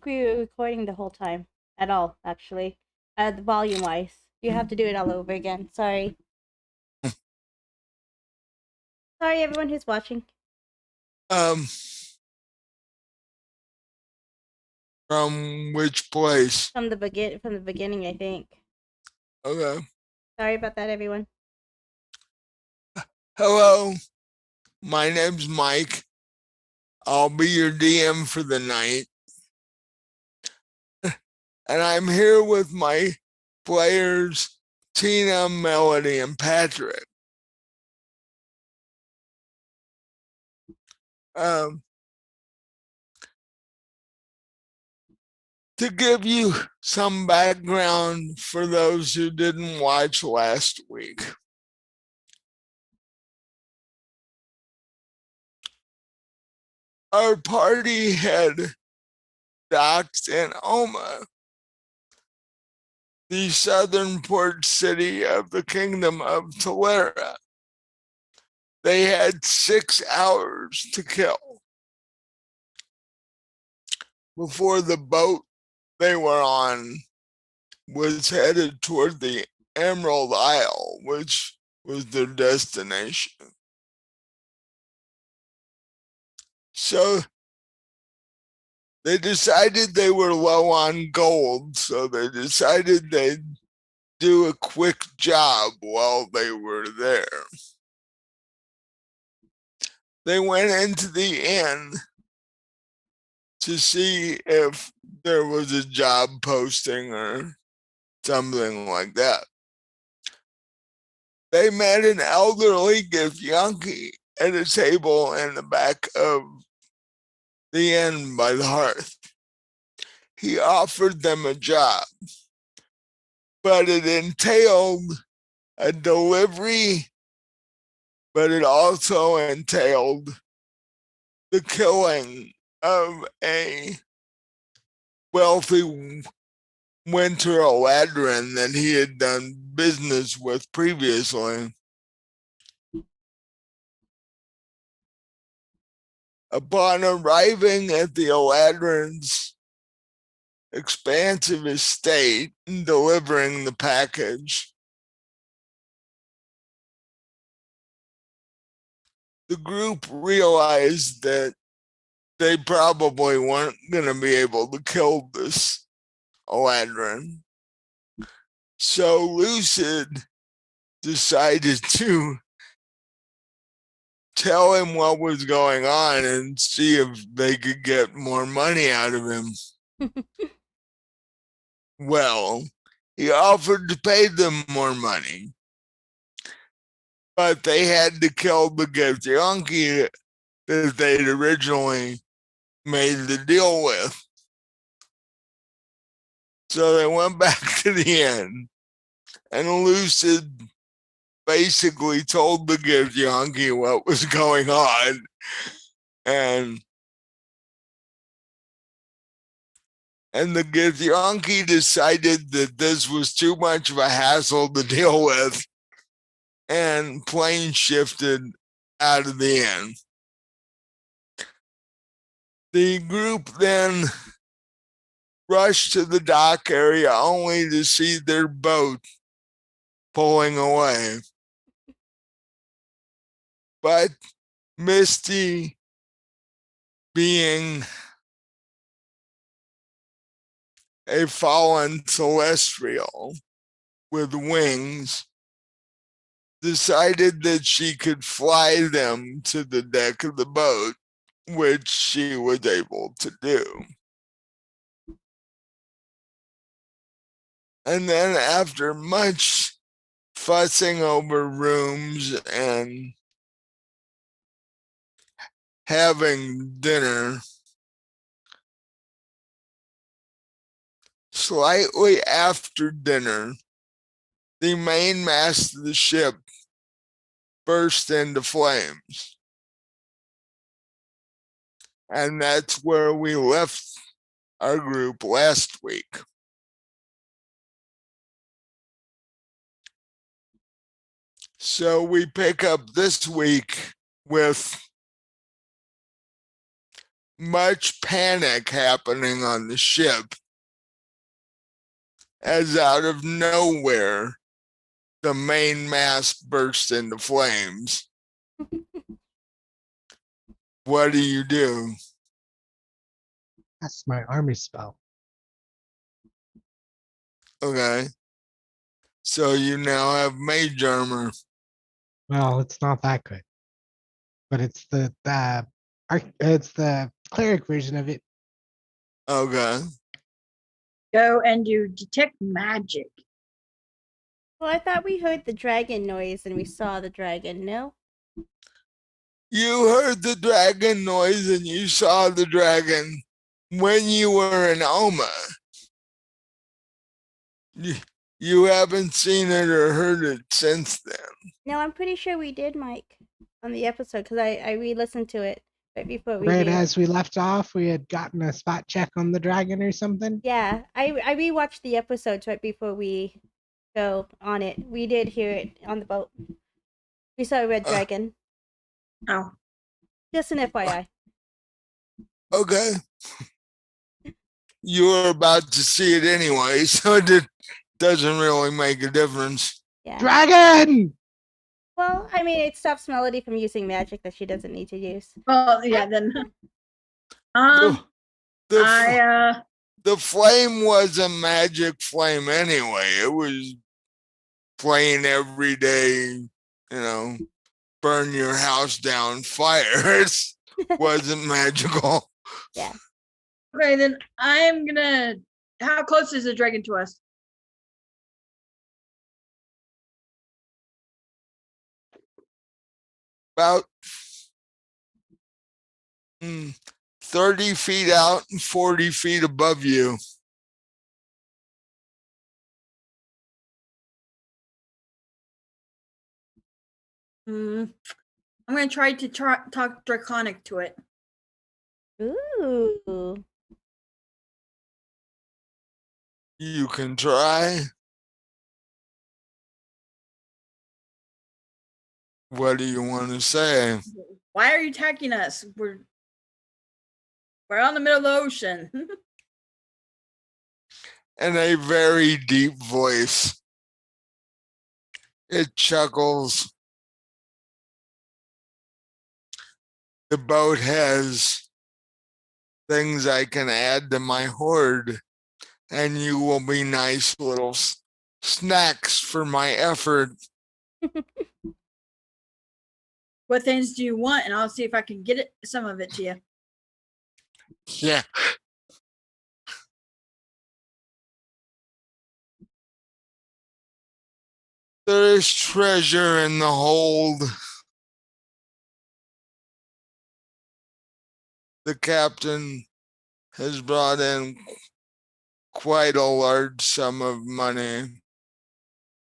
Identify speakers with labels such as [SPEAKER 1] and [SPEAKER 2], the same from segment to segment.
[SPEAKER 1] think we were recording the whole time at all, actually. The volume wise. You have to do it all over again. Sorry. Sorry, everyone who's watching.
[SPEAKER 2] Um, from which place?
[SPEAKER 1] From the beginning, I think.
[SPEAKER 2] Okay.
[SPEAKER 1] Sorry about that, everyone.
[SPEAKER 2] Hello, my name's Mike. I'll be your DM for the night. And I'm here with my players, Tina, Melody, and Patrick. Um, to give you some background for those who didn't watch last week, our party had docked in Oma, the southern port city of the Kingdom of Tolera. They had 6 hours to kill before the boat they were on was headed toward the Emerald Isle, which was their destination. So they decided they were low on gold, so they decided they'd do a quick job while they were there. They went into the inn to see if there was a job posting or something like that. They met an elderly Githyanki at a table in the back of the inn by the hearth. He offered them a job, but it entailed a delivery, but it also entailed the killing of a wealthy winter Eladrin that he had done business with previously. Upon arriving at the Eladrin's expansive estate and delivering the package, the group realized that they probably weren't going to be able to kill this Eladrin. So Lucid decided to tell him what was going on and see if they could get more money out of him. Well, he offered to pay them more money, but they had to kill the Githyanki that they'd originally made the deal with. So they went back to the inn, and Lucid basically told the Githyanki what was going on, and the Githyanki decided that this was too much of a hassle to deal with, and plane shifted out of the inn. The group then rushed to the dock area only to see their boat pulling away. But Misty, being a fallen celestial with wings, decided that she could fly them to the deck of the boat, which she was able to do. And then, after much fussing over rooms and having dinner, slightly after dinner, the main mast of the ship burst into flames. And that's where we left our group last week. So we pick up this week with much panic happening on the ship, as out of nowhere, the main mast bursts into flames. What do you do?
[SPEAKER 3] That's my army spell.
[SPEAKER 2] Okay. So you now have mage armor.
[SPEAKER 3] Well, it's not that good, but it's the cleric version of it.
[SPEAKER 2] Okay.
[SPEAKER 4] Go and you detect magic.
[SPEAKER 1] Well, I thought we heard the dragon noise and we saw the dragon, no?
[SPEAKER 2] You heard the dragon noise and you saw the dragon when you were in Oma. You haven't seen it or heard it since then.
[SPEAKER 1] No, I'm pretty sure we did, Mike, on the episode, because I re-listened to it right before we
[SPEAKER 3] Right
[SPEAKER 1] do.
[SPEAKER 3] as we left off, we had gotten a spot check on the dragon or something.
[SPEAKER 1] Yeah, I rewatched the episodes right before we go on it. We did hear it on the boat. We saw a red dragon.
[SPEAKER 4] Oh.
[SPEAKER 1] Just an FYI.
[SPEAKER 2] Okay. You were about to see it anyway, so it doesn't really make a difference.
[SPEAKER 1] Yeah.
[SPEAKER 3] Dragon!
[SPEAKER 1] Well, I mean, it stops Melody from using magic that she doesn't need to use.
[SPEAKER 4] Well, yeah, then.
[SPEAKER 2] The flame was a magic flame anyway. It was playing every day, burn your house down fire. It wasn't magical.
[SPEAKER 1] Yeah.
[SPEAKER 4] Okay, then I'm gonna. How close is the dragon to us?
[SPEAKER 2] About 30 feet out and 40 feet above you.
[SPEAKER 4] I'm gonna try to talk draconic to it.
[SPEAKER 1] Ooh.
[SPEAKER 2] You can try. What do you want to say?
[SPEAKER 4] Why are you attacking us? We're out in the middle of the ocean.
[SPEAKER 2] In a very deep voice, it chuckles. The boat has things I can add to my hoard, and you will be nice little snacks for my effort.
[SPEAKER 4] What things do you want? And I'll see if I can get some of it to you.
[SPEAKER 2] Yeah. There is treasure in the hold. The captain has brought in quite a large sum of money.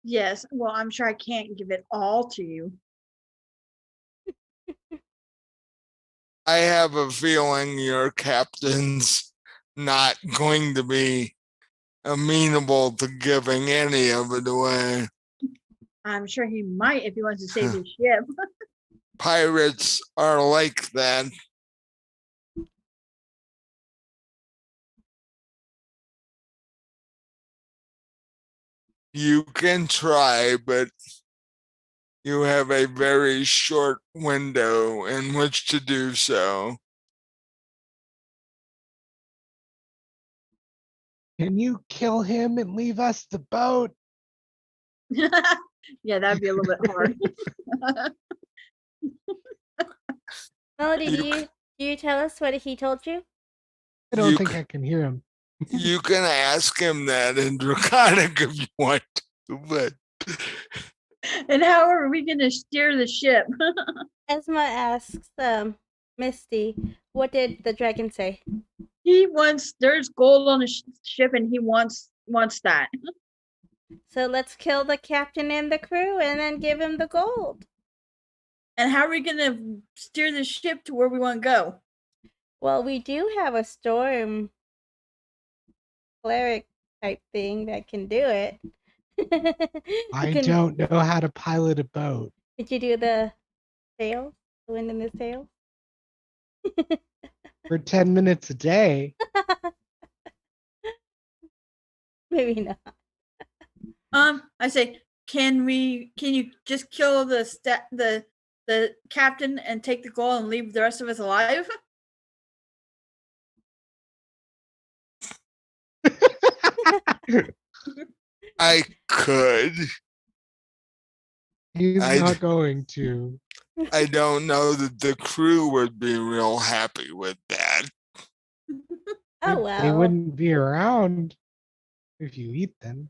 [SPEAKER 4] Yes. Well, I'm sure I can't give it all to you.
[SPEAKER 2] I have a feeling your captain's not going to be amenable to giving any of it away.
[SPEAKER 4] I'm sure he might if he wants to save his ship.
[SPEAKER 2] Pirates are like that. You can try, but you have a very short window in which to do so.
[SPEAKER 3] Can you kill him and leave us the boat?
[SPEAKER 4] Yeah, that'd be a little bit hard.
[SPEAKER 1] Melody, do you tell us what he told you?
[SPEAKER 3] I don't think I can hear him.
[SPEAKER 2] You can ask him that in Draconic if you want to, but.
[SPEAKER 4] And how are we going to steer the ship?
[SPEAKER 1] Esma asks Misty, what did the dragon say?
[SPEAKER 4] There's gold on the ship and he wants that.
[SPEAKER 1] So let's kill the captain and the crew and then give him the gold.
[SPEAKER 4] And how are we going to steer the ship to where we want to go?
[SPEAKER 1] Well, we do have a storm cleric type thing that can do it.
[SPEAKER 3] I don't know how to pilot a boat.
[SPEAKER 1] Did you do the sails? The wind in the sails?
[SPEAKER 3] For 10 minutes a day.
[SPEAKER 1] Maybe not.
[SPEAKER 4] I say, can you just kill the captain and take the gold and leave the rest of us alive?
[SPEAKER 2] I could.
[SPEAKER 3] He's
[SPEAKER 2] I-
[SPEAKER 3] not going to.
[SPEAKER 2] I don't know that the crew would be real happy with that.
[SPEAKER 1] Oh
[SPEAKER 3] They
[SPEAKER 1] well.
[SPEAKER 3] wouldn't be around if you eat them.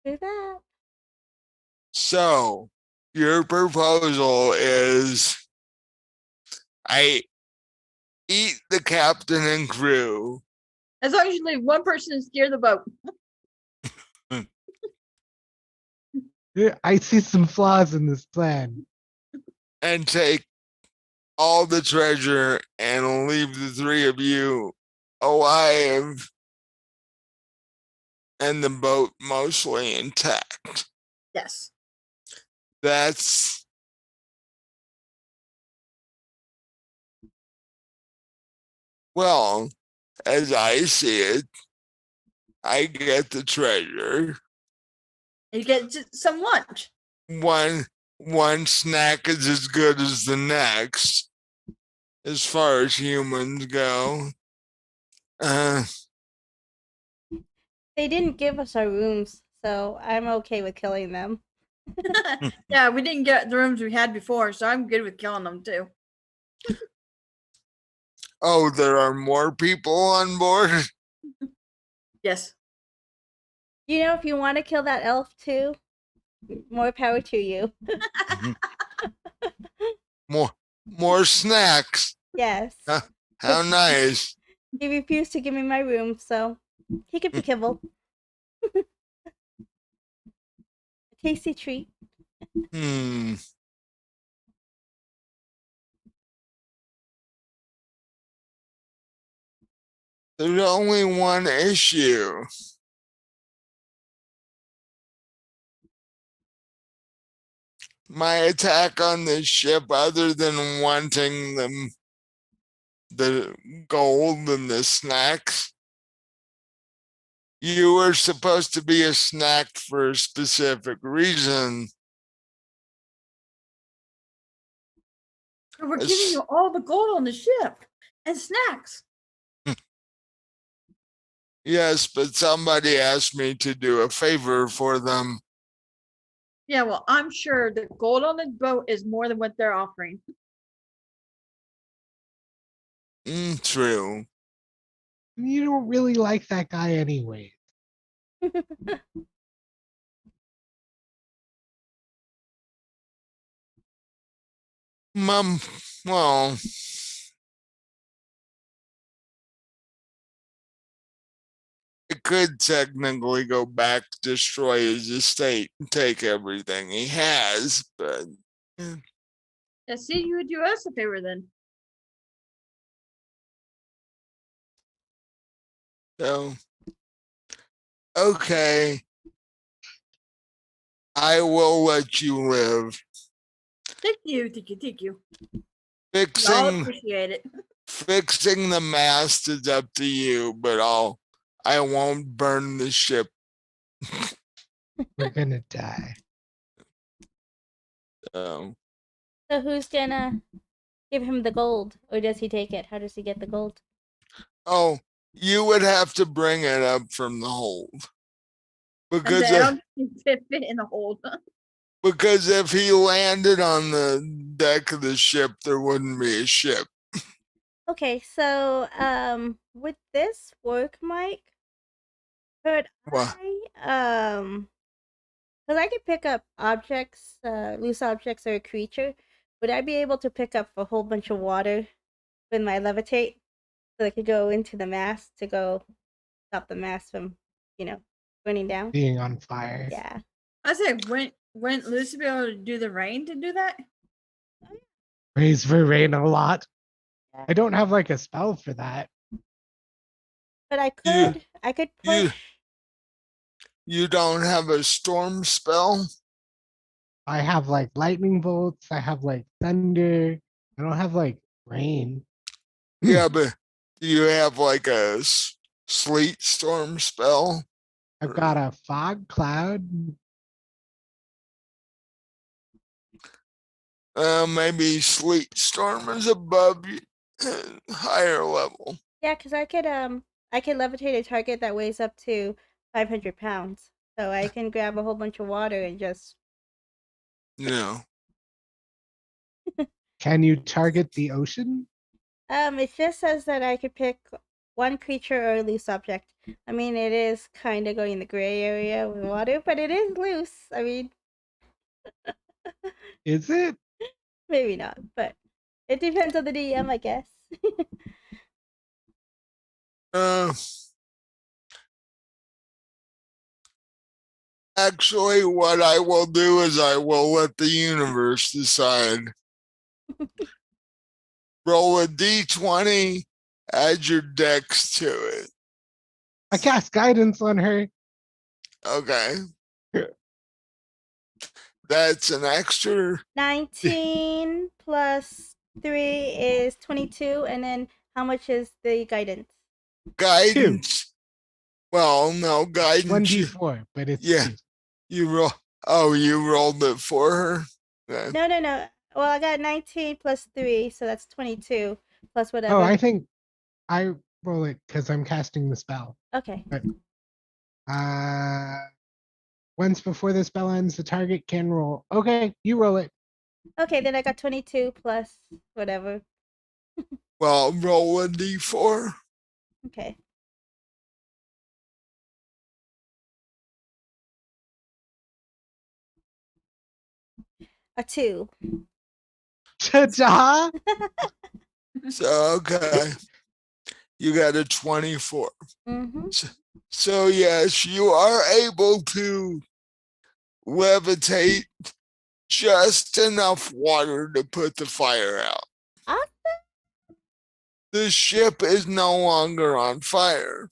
[SPEAKER 1] Do that.
[SPEAKER 2] So, your proposal is I eat the captain and crew.
[SPEAKER 4] As long as you leave one person to steer the boat.
[SPEAKER 3] I see some flaws in this plan.
[SPEAKER 2] And take all the treasure and leave the three of you alive and the boat mostly intact.
[SPEAKER 4] Yes.
[SPEAKER 2] That's well, as I see it, I get the treasure.
[SPEAKER 4] You get some lunch.
[SPEAKER 2] One snack is as good as the next, as far as humans go.
[SPEAKER 1] They didn't give us our rooms, so I'm okay with killing them.
[SPEAKER 4] Yeah, we didn't get the rooms we had before, so I'm good with killing them too.
[SPEAKER 2] Oh, there are more people on board?
[SPEAKER 4] Yes.
[SPEAKER 1] You know, if you want to kill that elf too, more power to you.
[SPEAKER 2] More snacks.
[SPEAKER 1] Yes.
[SPEAKER 2] How nice.
[SPEAKER 1] He refused to give me my room, so he could be kibble. A tasty treat.
[SPEAKER 2] There's only one issue. My attack on this ship, other than wanting the gold and the snacks, you were supposed to be a snack for a specific reason.
[SPEAKER 4] We're giving you all the gold on the ship and snacks.
[SPEAKER 2] Yes, but somebody asked me to do a favor for them.
[SPEAKER 4] Yeah, well, I'm sure the gold on the boat is more than what they're offering.
[SPEAKER 2] True.
[SPEAKER 3] You don't really like that guy anyway.
[SPEAKER 2] Mom, well, it could technically go back, destroy his estate, and take everything he has, but
[SPEAKER 4] Yeah, see, you would do us a favor then.
[SPEAKER 2] so okay. I will let you live.
[SPEAKER 4] Thank you. We all appreciate it.
[SPEAKER 2] Fixing the mast is up to you, but I won't burn the ship.
[SPEAKER 3] We're gonna die.
[SPEAKER 2] So
[SPEAKER 1] So who's gonna give him the gold, or does he take it? How does he get the gold?
[SPEAKER 2] oh, you would have to bring it up from the hold. Because
[SPEAKER 4] And I don't fit in the hold.
[SPEAKER 2] because if he landed on the deck of the ship, there wouldn't be a ship.
[SPEAKER 1] Okay, so would this work, Mike? Could
[SPEAKER 2] What?
[SPEAKER 1] because I could pick up objects, loose objects or a creature. Would I be able to pick up a whole bunch of water with my levitate, so I could go into the mast to go stop the mast from, burning down?
[SPEAKER 3] Being on fire.
[SPEAKER 1] Yeah.
[SPEAKER 4] I said, wouldn't Lucy be able to do the rain to do that?
[SPEAKER 3] Praise for rain a lot.
[SPEAKER 1] Yeah.
[SPEAKER 3] I don't have like a spell for that.
[SPEAKER 1] But I could push.
[SPEAKER 2] You don't have a storm spell?
[SPEAKER 3] I have like lightning bolts. I have like thunder. I don't have like Rain.
[SPEAKER 2] Yeah, but do you have like a sleet storm spell?
[SPEAKER 3] I've got a fog cloud.
[SPEAKER 2] Maybe sleet storm is above you, higher level.
[SPEAKER 1] Yeah, because I could levitate a target that weighs up to 500 pounds. So I can grab a whole bunch of water and just.
[SPEAKER 2] No.
[SPEAKER 3] Can you target the ocean?
[SPEAKER 1] It just says that I could pick one creature or a loose object. I mean, it is kind of going the gray area with water, but it is loose. I mean,
[SPEAKER 3] Is it?
[SPEAKER 1] maybe not, but it depends on the DM, I guess.
[SPEAKER 2] Uh, actually, what I will do is I will let the universe decide. Roll a d20, add your dex to it.
[SPEAKER 3] I cast guidance on her.
[SPEAKER 2] Okay. That's an extra
[SPEAKER 1] 19 plus 3 is 22, and then how much is the guidance?
[SPEAKER 2] guidance. Well, no, guidance.
[SPEAKER 3] 1d4, but it's
[SPEAKER 2] Yeah.
[SPEAKER 3] 2.
[SPEAKER 2] You roll. Oh, you rolled it for her? Okay.
[SPEAKER 1] No. Well, I got 19 plus 3, so that's 22 plus whatever.
[SPEAKER 3] Oh, I think I roll it because I'm casting the spell.
[SPEAKER 1] Okay.
[SPEAKER 3] But once before the spell ends, the target can roll. Okay, you roll it.
[SPEAKER 1] Okay, then I got 22 plus whatever.
[SPEAKER 2] Well, roll a d4.
[SPEAKER 1] Okay. A 2.
[SPEAKER 3] Ta-da!
[SPEAKER 2] So, okay. You got a 24.
[SPEAKER 1] Mm-hmm.
[SPEAKER 2] So, yes, you are able to levitate just enough water to put the fire out.
[SPEAKER 1] Awesome.
[SPEAKER 2] The ship is no longer on fire,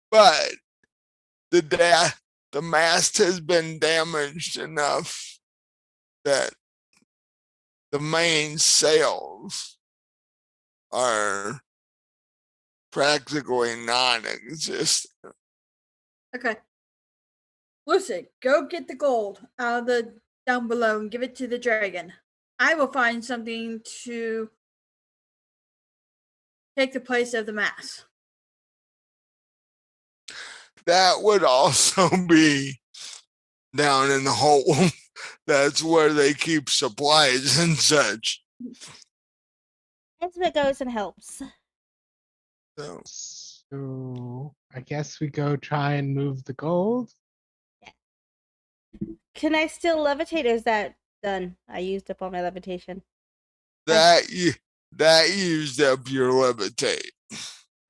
[SPEAKER 2] but the mast has been damaged enough that the main sails are practically non-existent.
[SPEAKER 4] Okay. Lucy, go get the gold out of the down below and give it to the dragon. I will find something to take the place of the mass.
[SPEAKER 2] That would also be down in the hole. That's where they keep supplies and such.
[SPEAKER 1] Esma goes and helps.
[SPEAKER 2] So,
[SPEAKER 3] So I guess we go try and move the gold.
[SPEAKER 1] Can I still levitate, or is that done? I used up all my levitation.
[SPEAKER 2] that used up your levitate.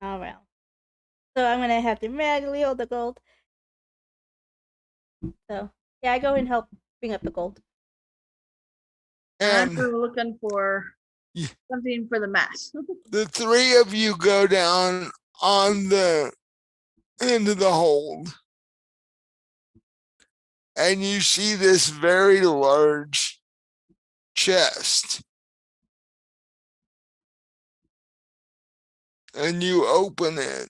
[SPEAKER 1] Oh, well. So I'm going to have to manually hold the gold. So, yeah, I go and help bring up the gold.
[SPEAKER 4] I'm
[SPEAKER 2] And
[SPEAKER 4] looking for
[SPEAKER 2] Yeah.
[SPEAKER 4] something for the mass.
[SPEAKER 2] the three of you go down on the into the hold, and you see this very large chest, and you open it,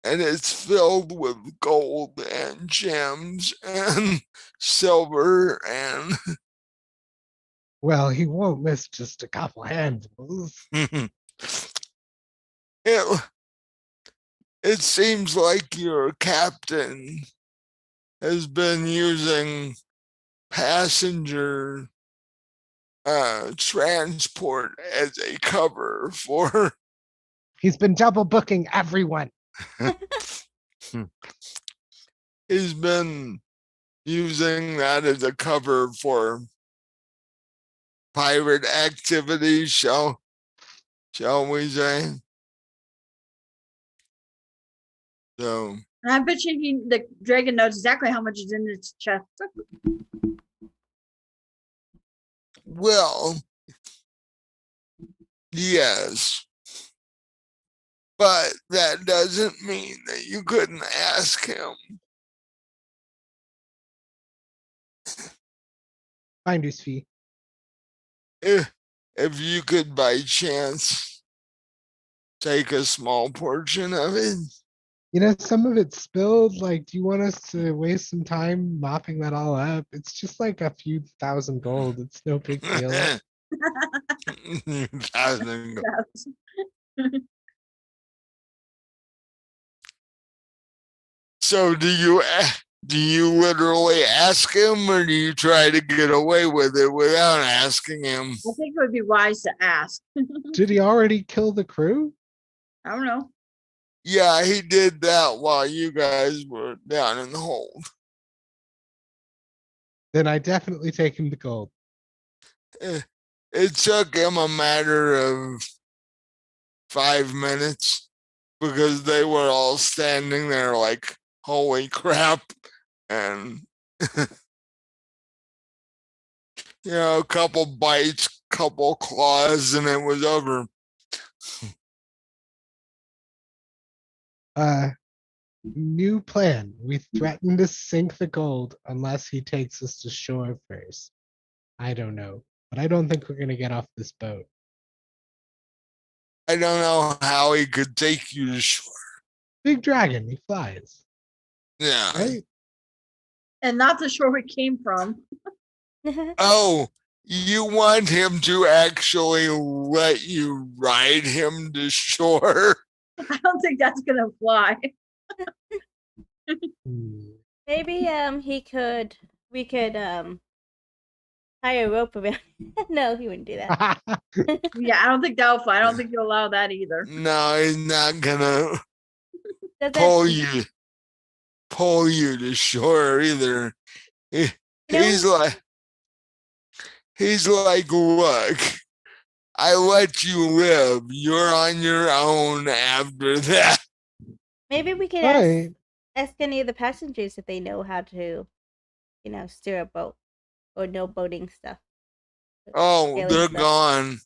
[SPEAKER 2] and it's filled with gold and gems and silver and
[SPEAKER 3] Well, he won't miss just a couple handfuls.
[SPEAKER 2] it seems like your captain has been using passenger transport as a cover for
[SPEAKER 3] He's been double booking everyone.
[SPEAKER 2] he's been using that as a cover for pirate activities, shall we say? So,
[SPEAKER 4] And I bet you the dragon knows exactly how much is in its chest.
[SPEAKER 2] well, yes, but that doesn't mean that you couldn't ask him.
[SPEAKER 3] Finder's fee.
[SPEAKER 2] If if you could by chance take a small portion of it.
[SPEAKER 3] You know, some of it spilled. Like, do you want us to waste some time mopping that all up? It's just like a few thousand gold. It's no big deal.
[SPEAKER 2] 1,000 gold. So do you literally ask him, or do you try to get away with it without asking him?
[SPEAKER 4] I think it would be wise to ask.
[SPEAKER 3] Did he already kill the crew?
[SPEAKER 4] I don't know.
[SPEAKER 2] Yeah, he did that while you guys were down in the hold.
[SPEAKER 3] Then I definitely take him the gold.
[SPEAKER 2] It took him a matter of 5 minutes because they were all standing there like, holy crap. And, a couple bites, couple claws, and it was over.
[SPEAKER 3] New plan. We threaten to sink the gold unless he takes us to shore first. I don't know, but I don't think we're gonna get off this boat.
[SPEAKER 2] I don't know how he could take you to shore.
[SPEAKER 3] Big dragon, he flies,
[SPEAKER 2] Yeah.
[SPEAKER 3] right?
[SPEAKER 4] And not the shore we came from.
[SPEAKER 2] Oh, you want him to actually let you ride him to shore?
[SPEAKER 4] I don't think that's gonna fly.
[SPEAKER 1] Maybe we could tie a rope around. No, he wouldn't do that.
[SPEAKER 4] Yeah, I don't think that'll fly. I don't think you'll allow that either.
[SPEAKER 2] No, he's not gonna
[SPEAKER 1] Does
[SPEAKER 2] pull
[SPEAKER 1] it,
[SPEAKER 2] you to shore either.
[SPEAKER 1] You
[SPEAKER 2] He's like, look, I let you live. You're on your own after that.
[SPEAKER 1] maybe we could
[SPEAKER 3] Right.
[SPEAKER 1] ask any of the passengers if they know how to, steer a boat or know boating stuff.
[SPEAKER 2] Oh,
[SPEAKER 1] Sailing
[SPEAKER 2] they're
[SPEAKER 1] stuff.
[SPEAKER 2] gone.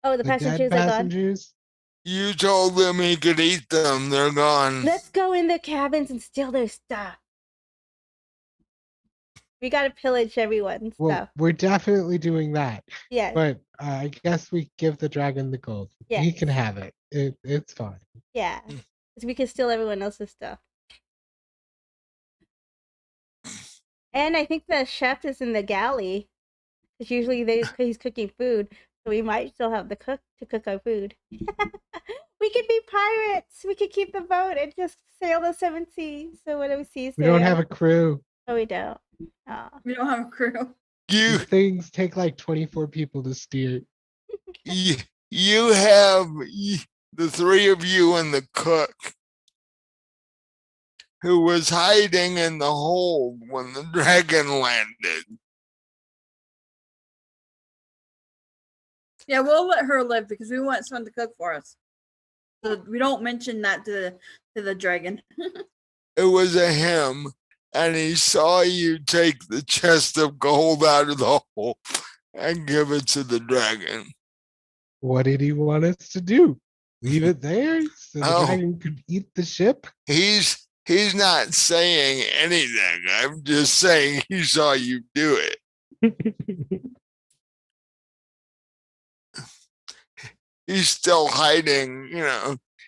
[SPEAKER 1] Oh, the
[SPEAKER 3] The dead
[SPEAKER 1] passengers are gone.
[SPEAKER 3] passengers.
[SPEAKER 2] You told them he could eat them. They're gone.
[SPEAKER 1] Let's go in their cabins and steal their stuff. We gotta pillage everyone's
[SPEAKER 3] Well,
[SPEAKER 1] stuff.
[SPEAKER 3] we're definitely doing that.
[SPEAKER 1] Yes.
[SPEAKER 3] But I guess we give the dragon the gold. He
[SPEAKER 1] Yes.
[SPEAKER 3] can have it. It's fine.
[SPEAKER 1] Yeah. 'Cause we can steal everyone else's stuff. And I think the chef is in the galley. Because usually he's cooking food. So we might still have the cook to cook our food. We could be pirates. We could keep the boat and just sail the seven seas. So whatever seas
[SPEAKER 3] We
[SPEAKER 1] there
[SPEAKER 3] don't
[SPEAKER 1] are.
[SPEAKER 3] have a crew.
[SPEAKER 1] No, we don't. Aw.
[SPEAKER 4] We don't have a crew.
[SPEAKER 2] You
[SPEAKER 3] These things take like 24 people to steer.
[SPEAKER 2] you have the three of you and the cook who was hiding in the hold when the dragon landed.
[SPEAKER 4] Yeah, we'll let her live because we want someone to cook for us. So we don't mention that to the dragon.
[SPEAKER 2] It was a him, and he saw you take the chest of gold out of the hole and give it to the dragon.
[SPEAKER 3] What did he want us to do? Leave it there so the
[SPEAKER 2] Oh.
[SPEAKER 3] dragon could eat the ship?
[SPEAKER 2] He's not saying anything. I'm just saying he saw you do it. He's still hiding,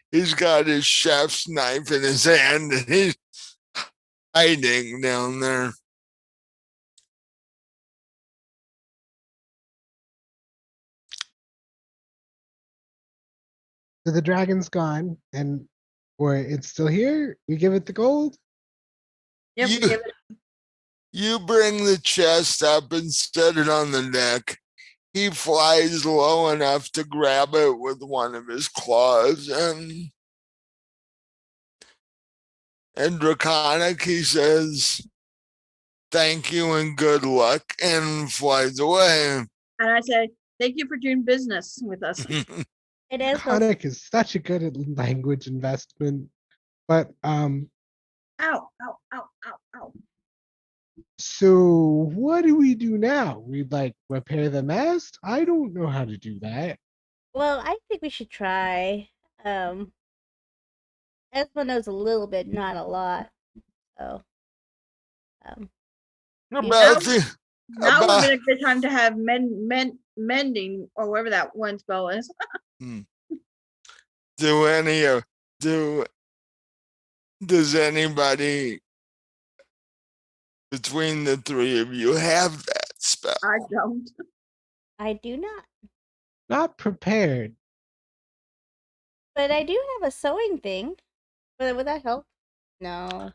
[SPEAKER 2] he's got his chef's knife in his hand and he's hiding down there.
[SPEAKER 3] So the dragon's gone, or it's still here. We give it the gold.
[SPEAKER 4] Yep,
[SPEAKER 2] You-
[SPEAKER 4] we give it.
[SPEAKER 2] You bring the chest up and set it on the deck. He flies low enough to grab it with one of his claws, and Draconic, he says, thank you and good luck, and flies away.
[SPEAKER 4] And I say, thank you for doing business with us.
[SPEAKER 1] It is.
[SPEAKER 3] Draconic is such a good language investment. But
[SPEAKER 4] Ow, ow, ow, ow, ow.
[SPEAKER 3] so what do we do now? We'd like repair the mast? I don't know how to do that.
[SPEAKER 1] Well, I think we should try. Esma knows a little bit, not a lot. So,
[SPEAKER 2] About
[SPEAKER 4] Now would
[SPEAKER 2] about
[SPEAKER 4] be a good time to have mending or whatever that one spell is.
[SPEAKER 2] do any of does anybody between the three of you have that spell?
[SPEAKER 4] I don't.
[SPEAKER 1] I do not.
[SPEAKER 3] Not prepared.
[SPEAKER 1] But I do have a sewing thing. But would that help? No.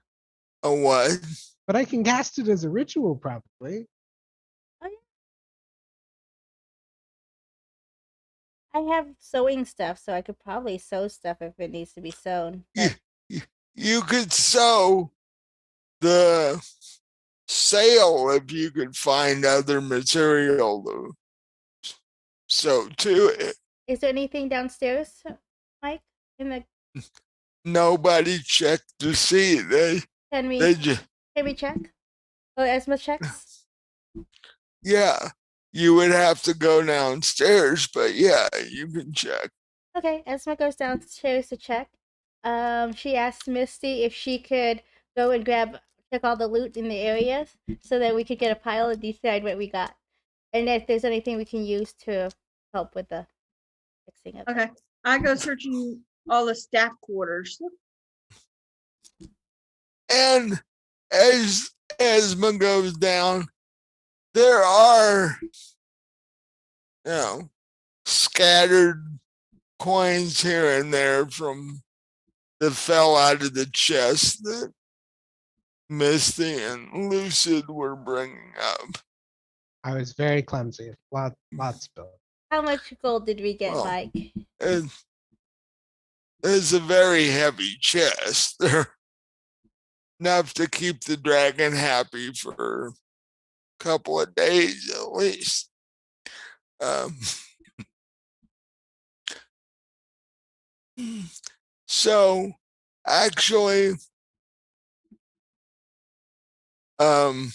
[SPEAKER 2] A what?
[SPEAKER 3] But I can cast it as a ritual, probably.
[SPEAKER 1] Oh, yeah. I have sewing stuff, so I could probably sew stuff if it needs to be sewn. But
[SPEAKER 2] You could sew the sail if you could find other material to sew to it.
[SPEAKER 1] is there anything downstairs, Mike? In the
[SPEAKER 2] Nobody checked to see.
[SPEAKER 1] can we
[SPEAKER 2] They just,
[SPEAKER 1] check? Oh, Esma checks.
[SPEAKER 2] yeah, you would have to go downstairs, but yeah, you can check.
[SPEAKER 1] Okay, Esma goes downstairs to check. She asks Misty if she could go and check all the loot in the areas so that we could get a pile and decide what we got, and if there's anything we can use to help with the fixing of it.
[SPEAKER 4] Okay. I go searching all the staff quarters.
[SPEAKER 2] And as Esma goes down, there are, scattered coins here and there from that fell out of the chest that Misty and Lucid were bringing up.
[SPEAKER 3] I was very clumsy. Lots spilled.
[SPEAKER 1] How much gold did we get,
[SPEAKER 2] Well,
[SPEAKER 1] Mike?
[SPEAKER 2] It's a very heavy chest. They're enough to keep the dragon happy for a couple of days at least. So actually, I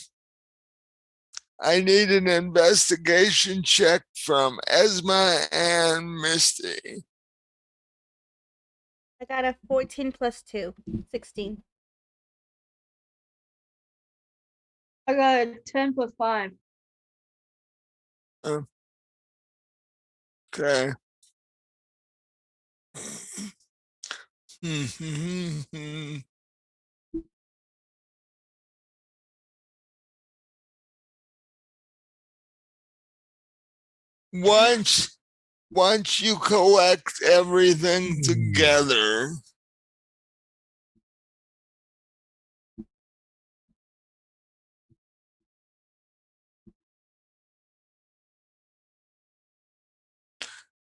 [SPEAKER 2] need an investigation check from Esma and Misty.
[SPEAKER 1] I got a 14 plus 2, 16.
[SPEAKER 4] I got a 10 plus 5.
[SPEAKER 2] Okay. Once you collect everything together,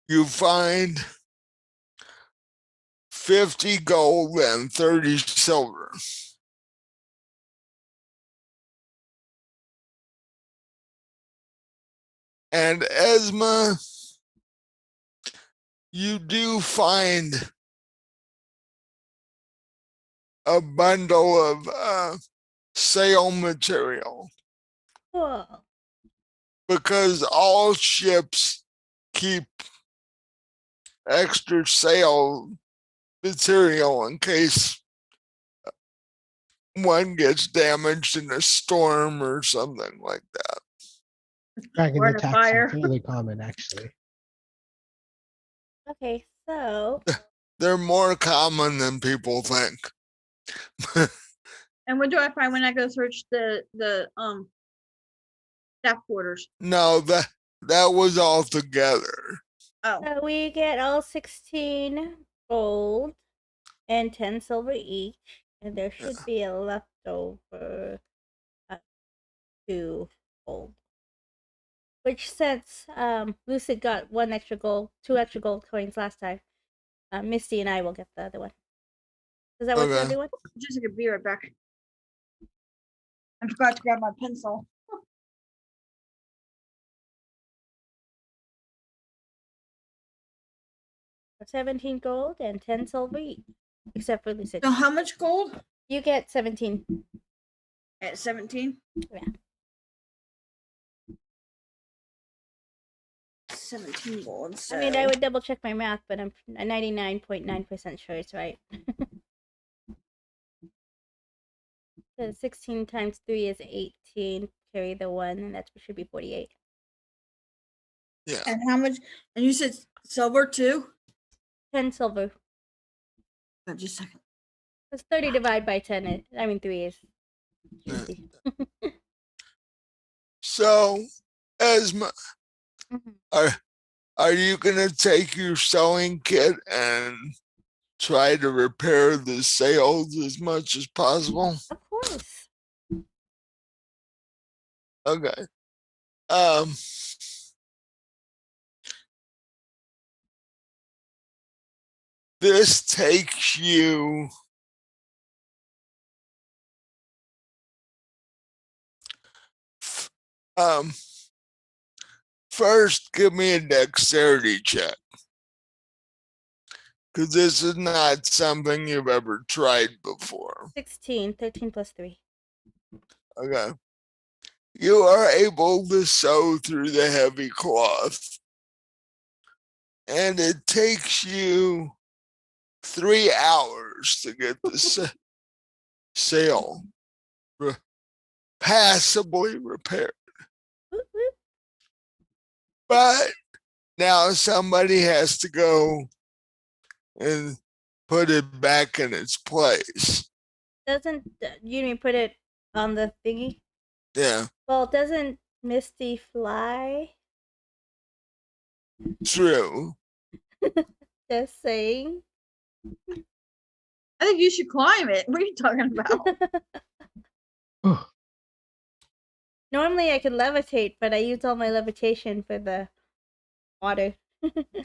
[SPEAKER 2] you find 50 gold and 30 silver. And Esma, you do find a bundle of sail material.
[SPEAKER 1] Cool.
[SPEAKER 2] Because all ships keep extra sail material in case one gets damaged in a storm or something like that.
[SPEAKER 3] Dragon
[SPEAKER 4] Or in a
[SPEAKER 3] attacks
[SPEAKER 4] fire.
[SPEAKER 3] are fairly common, actually.
[SPEAKER 1] Okay, so
[SPEAKER 2] They're more common than people think.
[SPEAKER 4] And what do I find when I go search the staff quarters?
[SPEAKER 2] No, that was all together.
[SPEAKER 4] Oh,
[SPEAKER 1] so we get all 16 gold and 10 silver each, and there should be a leftover 2 gold. Which since Lucid got 2 extra gold coins last time, Misty and I will get the other one. Is that what the
[SPEAKER 2] Okay.
[SPEAKER 1] other one?
[SPEAKER 4] just like a beer right back. I forgot to grab my pencil.
[SPEAKER 1] 17 gold and 10 silver each, except for Lucid.
[SPEAKER 4] So how much gold?
[SPEAKER 1] You get 17.
[SPEAKER 4] At 17?
[SPEAKER 1] Yeah.
[SPEAKER 4] 17 gold. So.
[SPEAKER 1] I mean, I would double check my math, but I'm 99.9% sure it's right. So 16 times 3 is 18. carry the one, and that should be 48.
[SPEAKER 2] Yeah.
[SPEAKER 4] And how much? And you said silver too?
[SPEAKER 1] 10 silver.
[SPEAKER 4] Just a second.
[SPEAKER 1] Because 30 divided by 10, 3 is
[SPEAKER 2] Yeah.
[SPEAKER 1] easy.
[SPEAKER 2] So, Esma,
[SPEAKER 1] Mhm.
[SPEAKER 2] are you gonna take your sewing kit and try to repair the sails as much as possible?
[SPEAKER 1] Of course.
[SPEAKER 2] Okay. This takes you um first give me a dexterity check, because this is not something you've ever tried before.
[SPEAKER 1] 16. 13 plus 3.
[SPEAKER 2] Okay. You are able to sew through the heavy cloth, and it takes you 3 hours to get the sail passably repaired.
[SPEAKER 1] Woot, woot.
[SPEAKER 2] But now somebody has to go and put it back in its place.
[SPEAKER 1] Doesn't you mean put it on the thingy?
[SPEAKER 2] Yeah,
[SPEAKER 1] Well, doesn't Misty fly?
[SPEAKER 2] true.
[SPEAKER 1] Just saying.
[SPEAKER 4] I think you should climb it. What are you talking about?
[SPEAKER 3] Oh,
[SPEAKER 1] Normally I could levitate, but I used all my levitation for the water.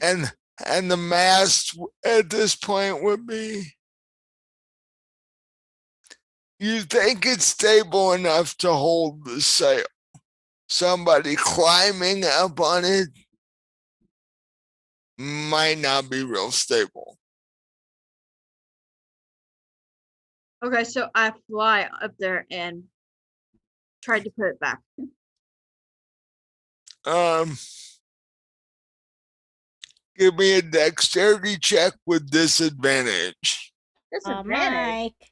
[SPEAKER 2] And the mast at this point would be, you think it's stable enough to hold the sail. Somebody climbing up on it might not be real stable.
[SPEAKER 4] Okay, so I fly up there and tried to put it back.
[SPEAKER 2] Give me a dexterity check with disadvantage.
[SPEAKER 4] Disadvantage.
[SPEAKER 1] Mike.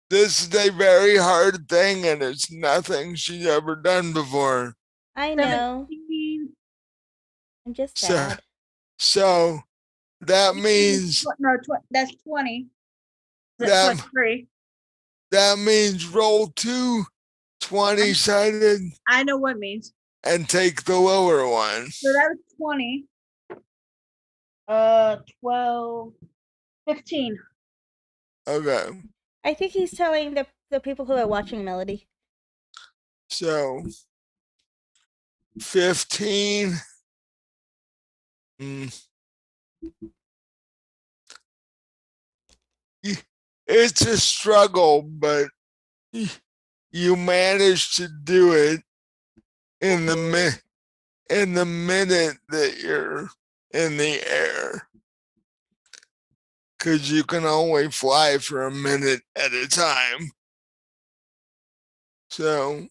[SPEAKER 2] This is a very hard thing, and it's nothing she's ever done before.
[SPEAKER 1] I know.
[SPEAKER 4] 17.
[SPEAKER 1] I'm just
[SPEAKER 2] So,
[SPEAKER 1] sad.
[SPEAKER 2] so that means
[SPEAKER 4] No, that's 20.
[SPEAKER 2] That-
[SPEAKER 4] Plus 3.
[SPEAKER 2] that means roll 2 20-sided
[SPEAKER 4] I know what it means.
[SPEAKER 2] and take the lower one.
[SPEAKER 4] So that was 20. 12. 15.
[SPEAKER 2] Okay,
[SPEAKER 1] I think he's telling the people who are watching Melody.
[SPEAKER 2] so 15. It's a struggle, but you manage to do it in the minute that you're in the air, because you can only fly for a minute at a time. So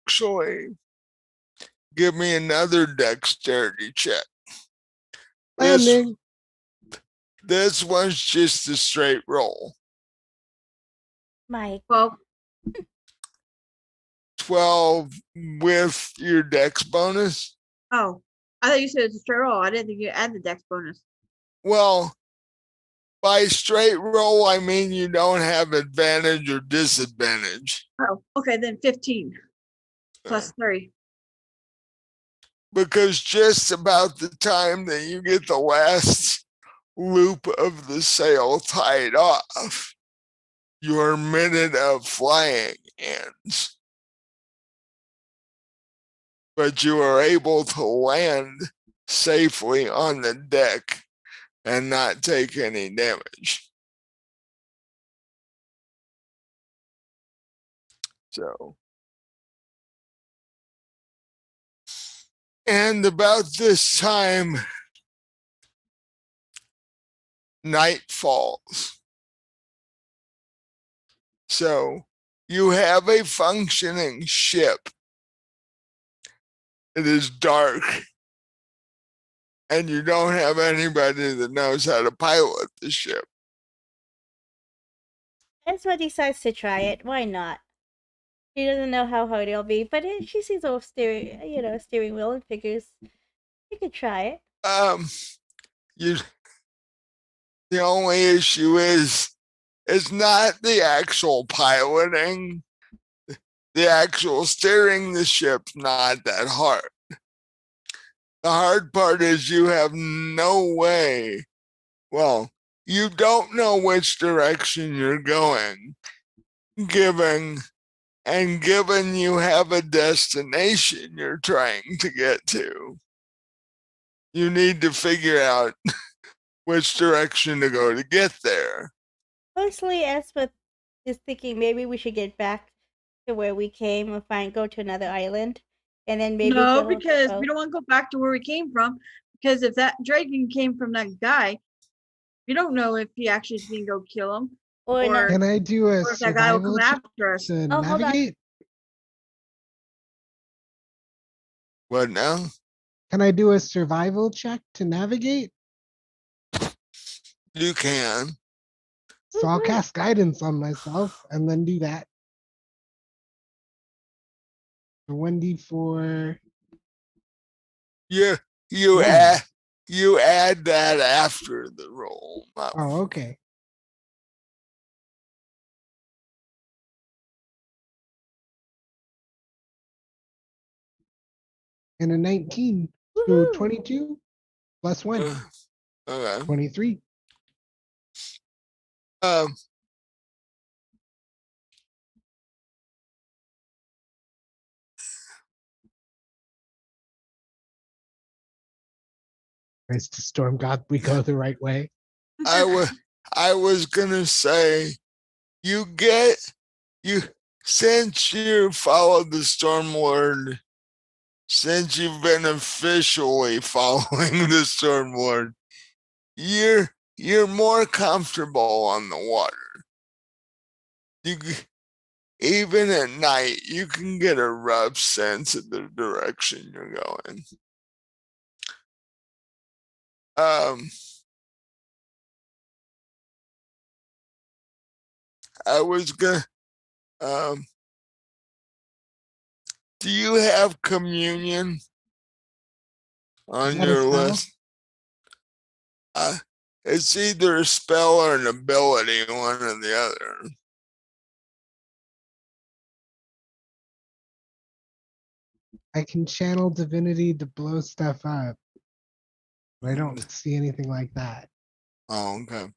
[SPEAKER 2] actually, give me another dexterity check.
[SPEAKER 3] landing.
[SPEAKER 2] This one's just a straight roll.
[SPEAKER 1] Mike.
[SPEAKER 4] Well,
[SPEAKER 2] 12 with your dex bonus.
[SPEAKER 4] oh, I thought you said it's a straight roll. I didn't think you add the dex bonus.
[SPEAKER 2] Well, by straight roll, I mean you don't have advantage or disadvantage.
[SPEAKER 4] Oh, okay, then 15 plus 3.
[SPEAKER 2] Because just about the time that you get the last loop of the sail tied off, your minute of flying ends. But you are able to land safely on the deck and not take any damage. So, and about this time, night falls. So you have a functioning ship. It is dark, and you don't have anybody that knows how to pilot the ship.
[SPEAKER 1] Esma decides to try it. Why not? She doesn't know how hard it'll be, but she sees a steering wheel and figures she could try it.
[SPEAKER 2] You. The only issue is it's not the actual piloting. The actual steering the ship's not that hard. The hard part is you have no way. Well, you don't know which direction you're going, given you have a destination you're trying to get to. You need to figure out which direction to go to get there.
[SPEAKER 1] Mostly, Esma is thinking maybe we should get back to where we came and go to another island, and then maybe
[SPEAKER 4] No,
[SPEAKER 1] go.
[SPEAKER 4] because we don't want to go back to where we came from. Because if that dragon came from that guy, we don't know if he actually didn't go kill him,
[SPEAKER 1] Or not.
[SPEAKER 3] Can I do a
[SPEAKER 4] or if that guy will
[SPEAKER 3] survival
[SPEAKER 4] come
[SPEAKER 3] check
[SPEAKER 4] after us.
[SPEAKER 3] to
[SPEAKER 1] Oh, hold on.
[SPEAKER 3] navigate?
[SPEAKER 2] What now?
[SPEAKER 3] Can I do a survival check to navigate?
[SPEAKER 2] You can.
[SPEAKER 3] So I'll cast guidance on myself and then do that. The 1d4.
[SPEAKER 2] You
[SPEAKER 3] Yeah.
[SPEAKER 2] add that after the roll.
[SPEAKER 3] Oh, okay. And a 19. So
[SPEAKER 1] Woohoo.
[SPEAKER 3] 22 plus 1.
[SPEAKER 2] Okay.
[SPEAKER 3] 23. Praise to Storm God, we go the right way.
[SPEAKER 2] I was gonna say since you followed the Stormlord, since you've been officially following the Stormlord, you're more comfortable on the water. Even at night, you can get a rough sense of the direction you're going. I was gonna. Do you have communion on
[SPEAKER 3] that a
[SPEAKER 2] your
[SPEAKER 3] spell?
[SPEAKER 2] list? It's either a spell or an ability, one or the other.
[SPEAKER 3] I can channel divinity to blow stuff up. But I don't see anything like that.
[SPEAKER 2] Oh, okay.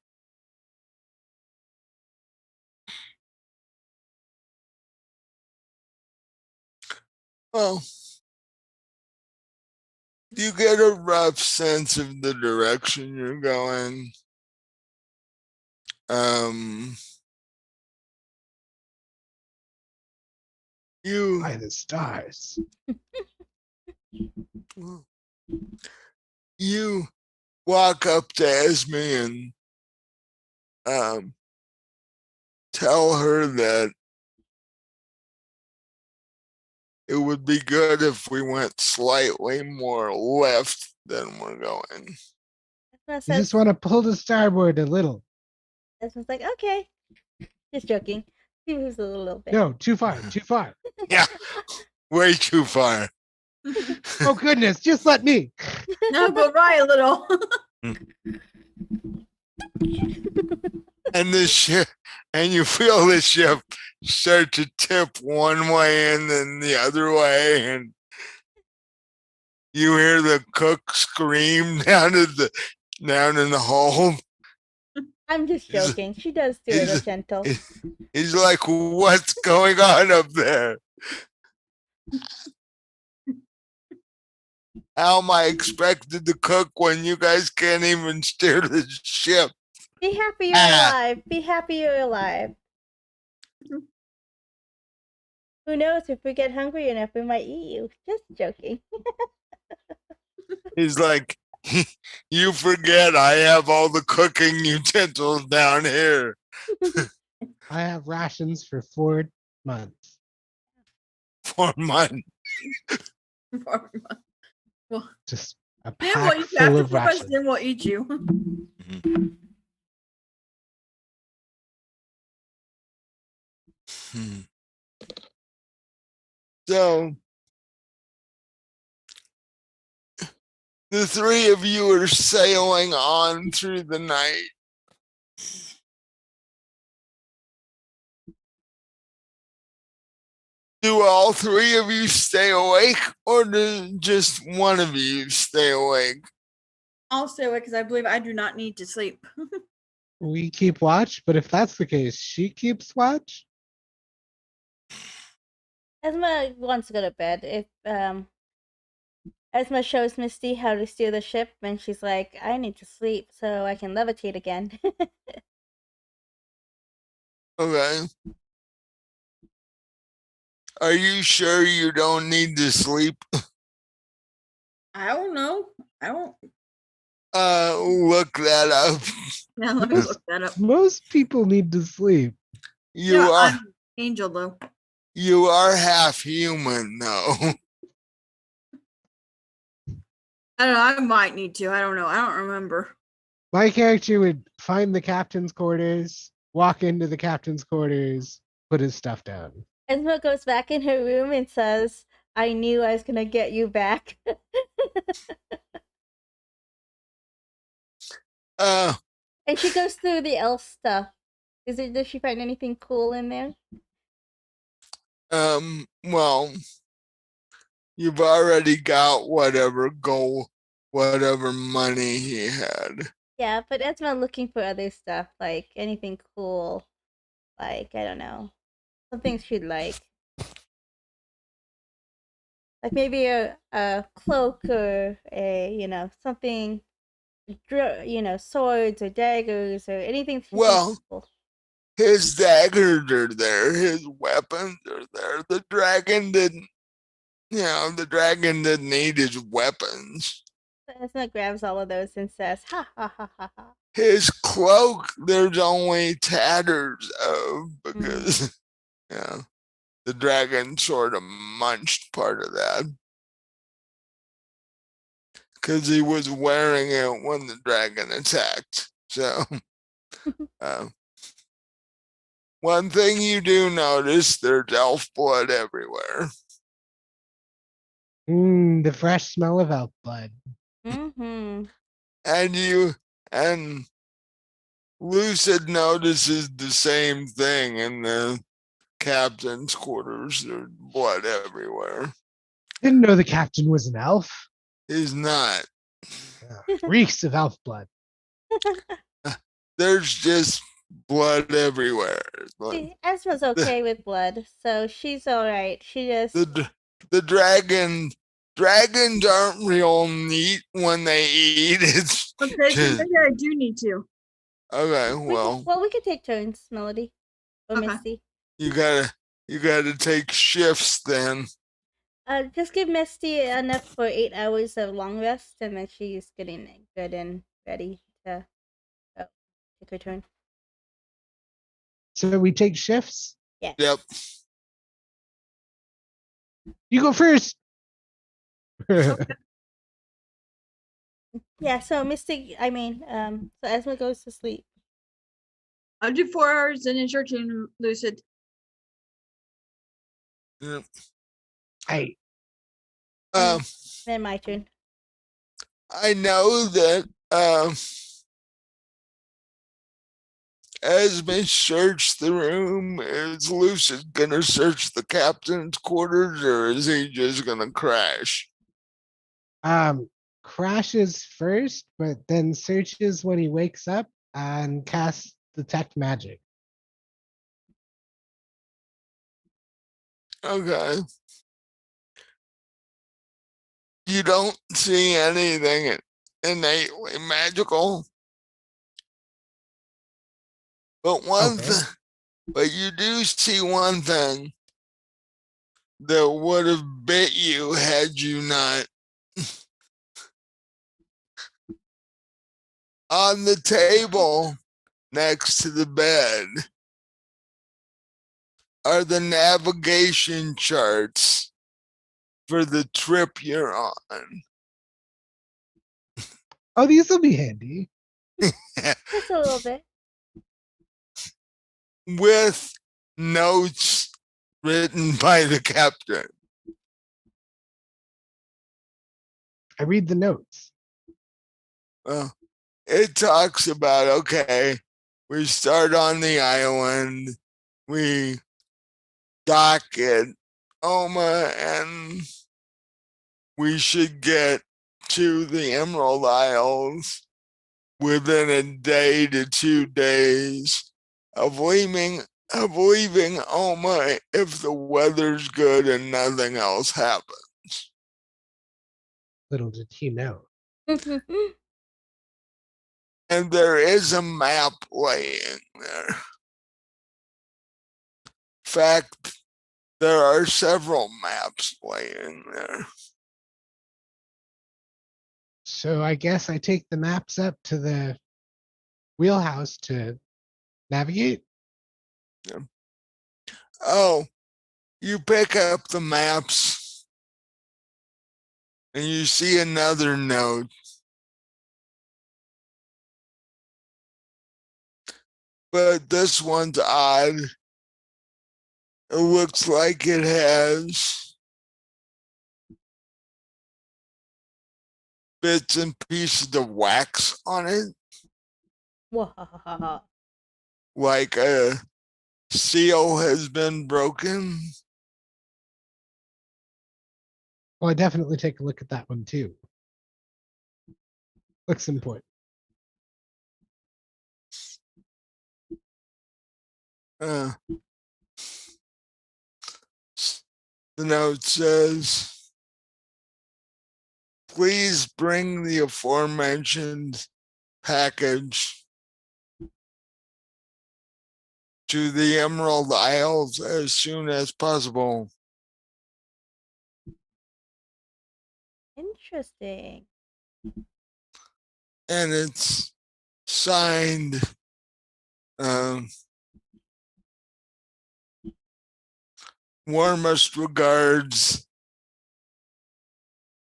[SPEAKER 2] Well, you get a rough sense of the direction you're going.
[SPEAKER 3] By the stars.
[SPEAKER 2] You walk up to Esme and tell her that it would be good if we went slightly more left than we're going.
[SPEAKER 1] Esma
[SPEAKER 3] You just
[SPEAKER 1] says,
[SPEAKER 3] want to pull to starboard a little.
[SPEAKER 1] Esma's like, okay. Just joking. She moves a little bit.
[SPEAKER 3] No, too far, too far.
[SPEAKER 2] Yeah, way too far.
[SPEAKER 3] Oh goodness, just let me.
[SPEAKER 4] No, go right a little.
[SPEAKER 2] And the ship, and you feel the ship start to tip one way and then the other way, and you hear the cook scream down in the hole.
[SPEAKER 1] I'm just joking. She does do it gentle.
[SPEAKER 2] He's like, "What's going on up there? How am I expected to cook when you guys can't even steer the ship?"
[SPEAKER 1] Be happy you're alive. Be happy you're alive. Who knows, if we get hungry enough, we might eat you. Just joking.
[SPEAKER 2] He's like, "You forget I have all the cooking utensils down here."
[SPEAKER 3] I have rations for 4 months.
[SPEAKER 2] 4 months.
[SPEAKER 4] Well,
[SPEAKER 3] Just a
[SPEAKER 4] then
[SPEAKER 3] pack
[SPEAKER 4] we'll eat you.
[SPEAKER 3] full
[SPEAKER 4] After
[SPEAKER 3] of
[SPEAKER 4] 4 months,
[SPEAKER 3] rations.
[SPEAKER 4] then we'll eat you.
[SPEAKER 2] So the three of you are sailing on through the night. Do all three of you stay awake, or do just one of you stay awake?
[SPEAKER 4] I'll stay awake because I believe I do not need to sleep.
[SPEAKER 3] We keep watch, but if that's the case, she keeps watch.
[SPEAKER 1] Esma wants to go to bed. If Esma shows Misty how to steer the ship, and she's like, "I need to sleep so I can levitate again."
[SPEAKER 2] Okay. Are you sure you don't need to sleep?
[SPEAKER 4] I don't know. I won't.
[SPEAKER 2] Look that up.
[SPEAKER 4] Now let me look that up.
[SPEAKER 3] Most people need to sleep.
[SPEAKER 2] You
[SPEAKER 4] Yeah,
[SPEAKER 2] are
[SPEAKER 4] I'm Angel though.
[SPEAKER 2] you are half human though.
[SPEAKER 4] I don't know. I might need to. I don't know. I don't remember.
[SPEAKER 3] My character would find the captain's quarters, walk into the captain's quarters, put his stuff down.
[SPEAKER 1] Esma goes back in her room and says, "I knew I was gonna get you back." And she goes through the elf stuff. Does she find anything cool in there?
[SPEAKER 2] Well, you've already got whatever goal, whatever money he had.
[SPEAKER 1] Yeah, but Esma looking for other stuff, like anything cool. Like, I don't know. Something she'd like. Like maybe a cloak or something, swords or daggers or anything.
[SPEAKER 2] Well,
[SPEAKER 1] cool.
[SPEAKER 2] His daggers are there, his weapons are there. The dragon didn't need his weapons.
[SPEAKER 1] Esma grabs all of those and says, "Ha ha ha ha ha."
[SPEAKER 2] His cloak, there's only tatters of because the dragon sort of munched part of that. Because he was wearing it when the dragon attacked. So one thing you do notice, there's elf blood everywhere.
[SPEAKER 3] The fresh smell of elf blood.
[SPEAKER 1] Mm-hmm.
[SPEAKER 2] And Lucid notices the same thing in the captain's quarters. There's blood everywhere.
[SPEAKER 3] Didn't know the captain was an elf.
[SPEAKER 2] He's not.
[SPEAKER 3] Reeks of elf blood.
[SPEAKER 2] There's just blood everywhere.
[SPEAKER 1] Esma's okay with blood, so she's all right. She just
[SPEAKER 2] the dragons aren't real neat when they eat. It's
[SPEAKER 4] okay. So maybe I do need to.
[SPEAKER 2] Okay, well,
[SPEAKER 1] we could take turns, Melody or Misty.
[SPEAKER 2] You gotta take shifts then.
[SPEAKER 1] Just give Misty enough for 8 hours of long rest, and then she's getting good and ready to go. Take her turn.
[SPEAKER 3] So we take shifts?
[SPEAKER 1] Yeah.
[SPEAKER 2] Yep.
[SPEAKER 3] You go first.
[SPEAKER 1] Yeah, so Misty, so Esma goes to sleep.
[SPEAKER 4] I'll do 4 hours and it's your turn, Lucid.
[SPEAKER 2] Yep.
[SPEAKER 3] Hey.
[SPEAKER 1] Then my turn.
[SPEAKER 2] I know that Esme searched the room. Is Lucid gonna search the captain's quarters, or is he just gonna crash?
[SPEAKER 3] Crashes first, but then searches when he wakes up and casts detect magic.
[SPEAKER 2] Okay. You don't see anything innately magical, but but you do see one thing that would have bit you had you not. On the table next to the bed are the navigation charts for the trip you're on.
[SPEAKER 3] Oh, these will be handy.
[SPEAKER 1] Just a little bit.
[SPEAKER 2] With notes written by the captain.
[SPEAKER 3] I read the notes.
[SPEAKER 2] Well, it talks about, okay, we start on the island, we dock at Oma, and we should get to the Emerald Isles within a day to 2 days of leaving Oma if the weather's good and nothing else happens.
[SPEAKER 3] Little did he know.
[SPEAKER 2] And there is a map laying there. In fact, there are several maps laying there.
[SPEAKER 3] So I guess I take the maps up to the wheelhouse to navigate.
[SPEAKER 2] Oh, you pick up the maps and you see another note. But this one's odd. It looks like it has bits and pieces of wax on it,
[SPEAKER 1] Wahahaha.
[SPEAKER 2] like a seal has been broken.
[SPEAKER 3] Well, I definitely take a look at that one too. Looks important.
[SPEAKER 2] The note says, please bring the aforementioned package to the Emerald Isles as soon as possible.
[SPEAKER 1] Interesting.
[SPEAKER 2] And it's signed warmest regards,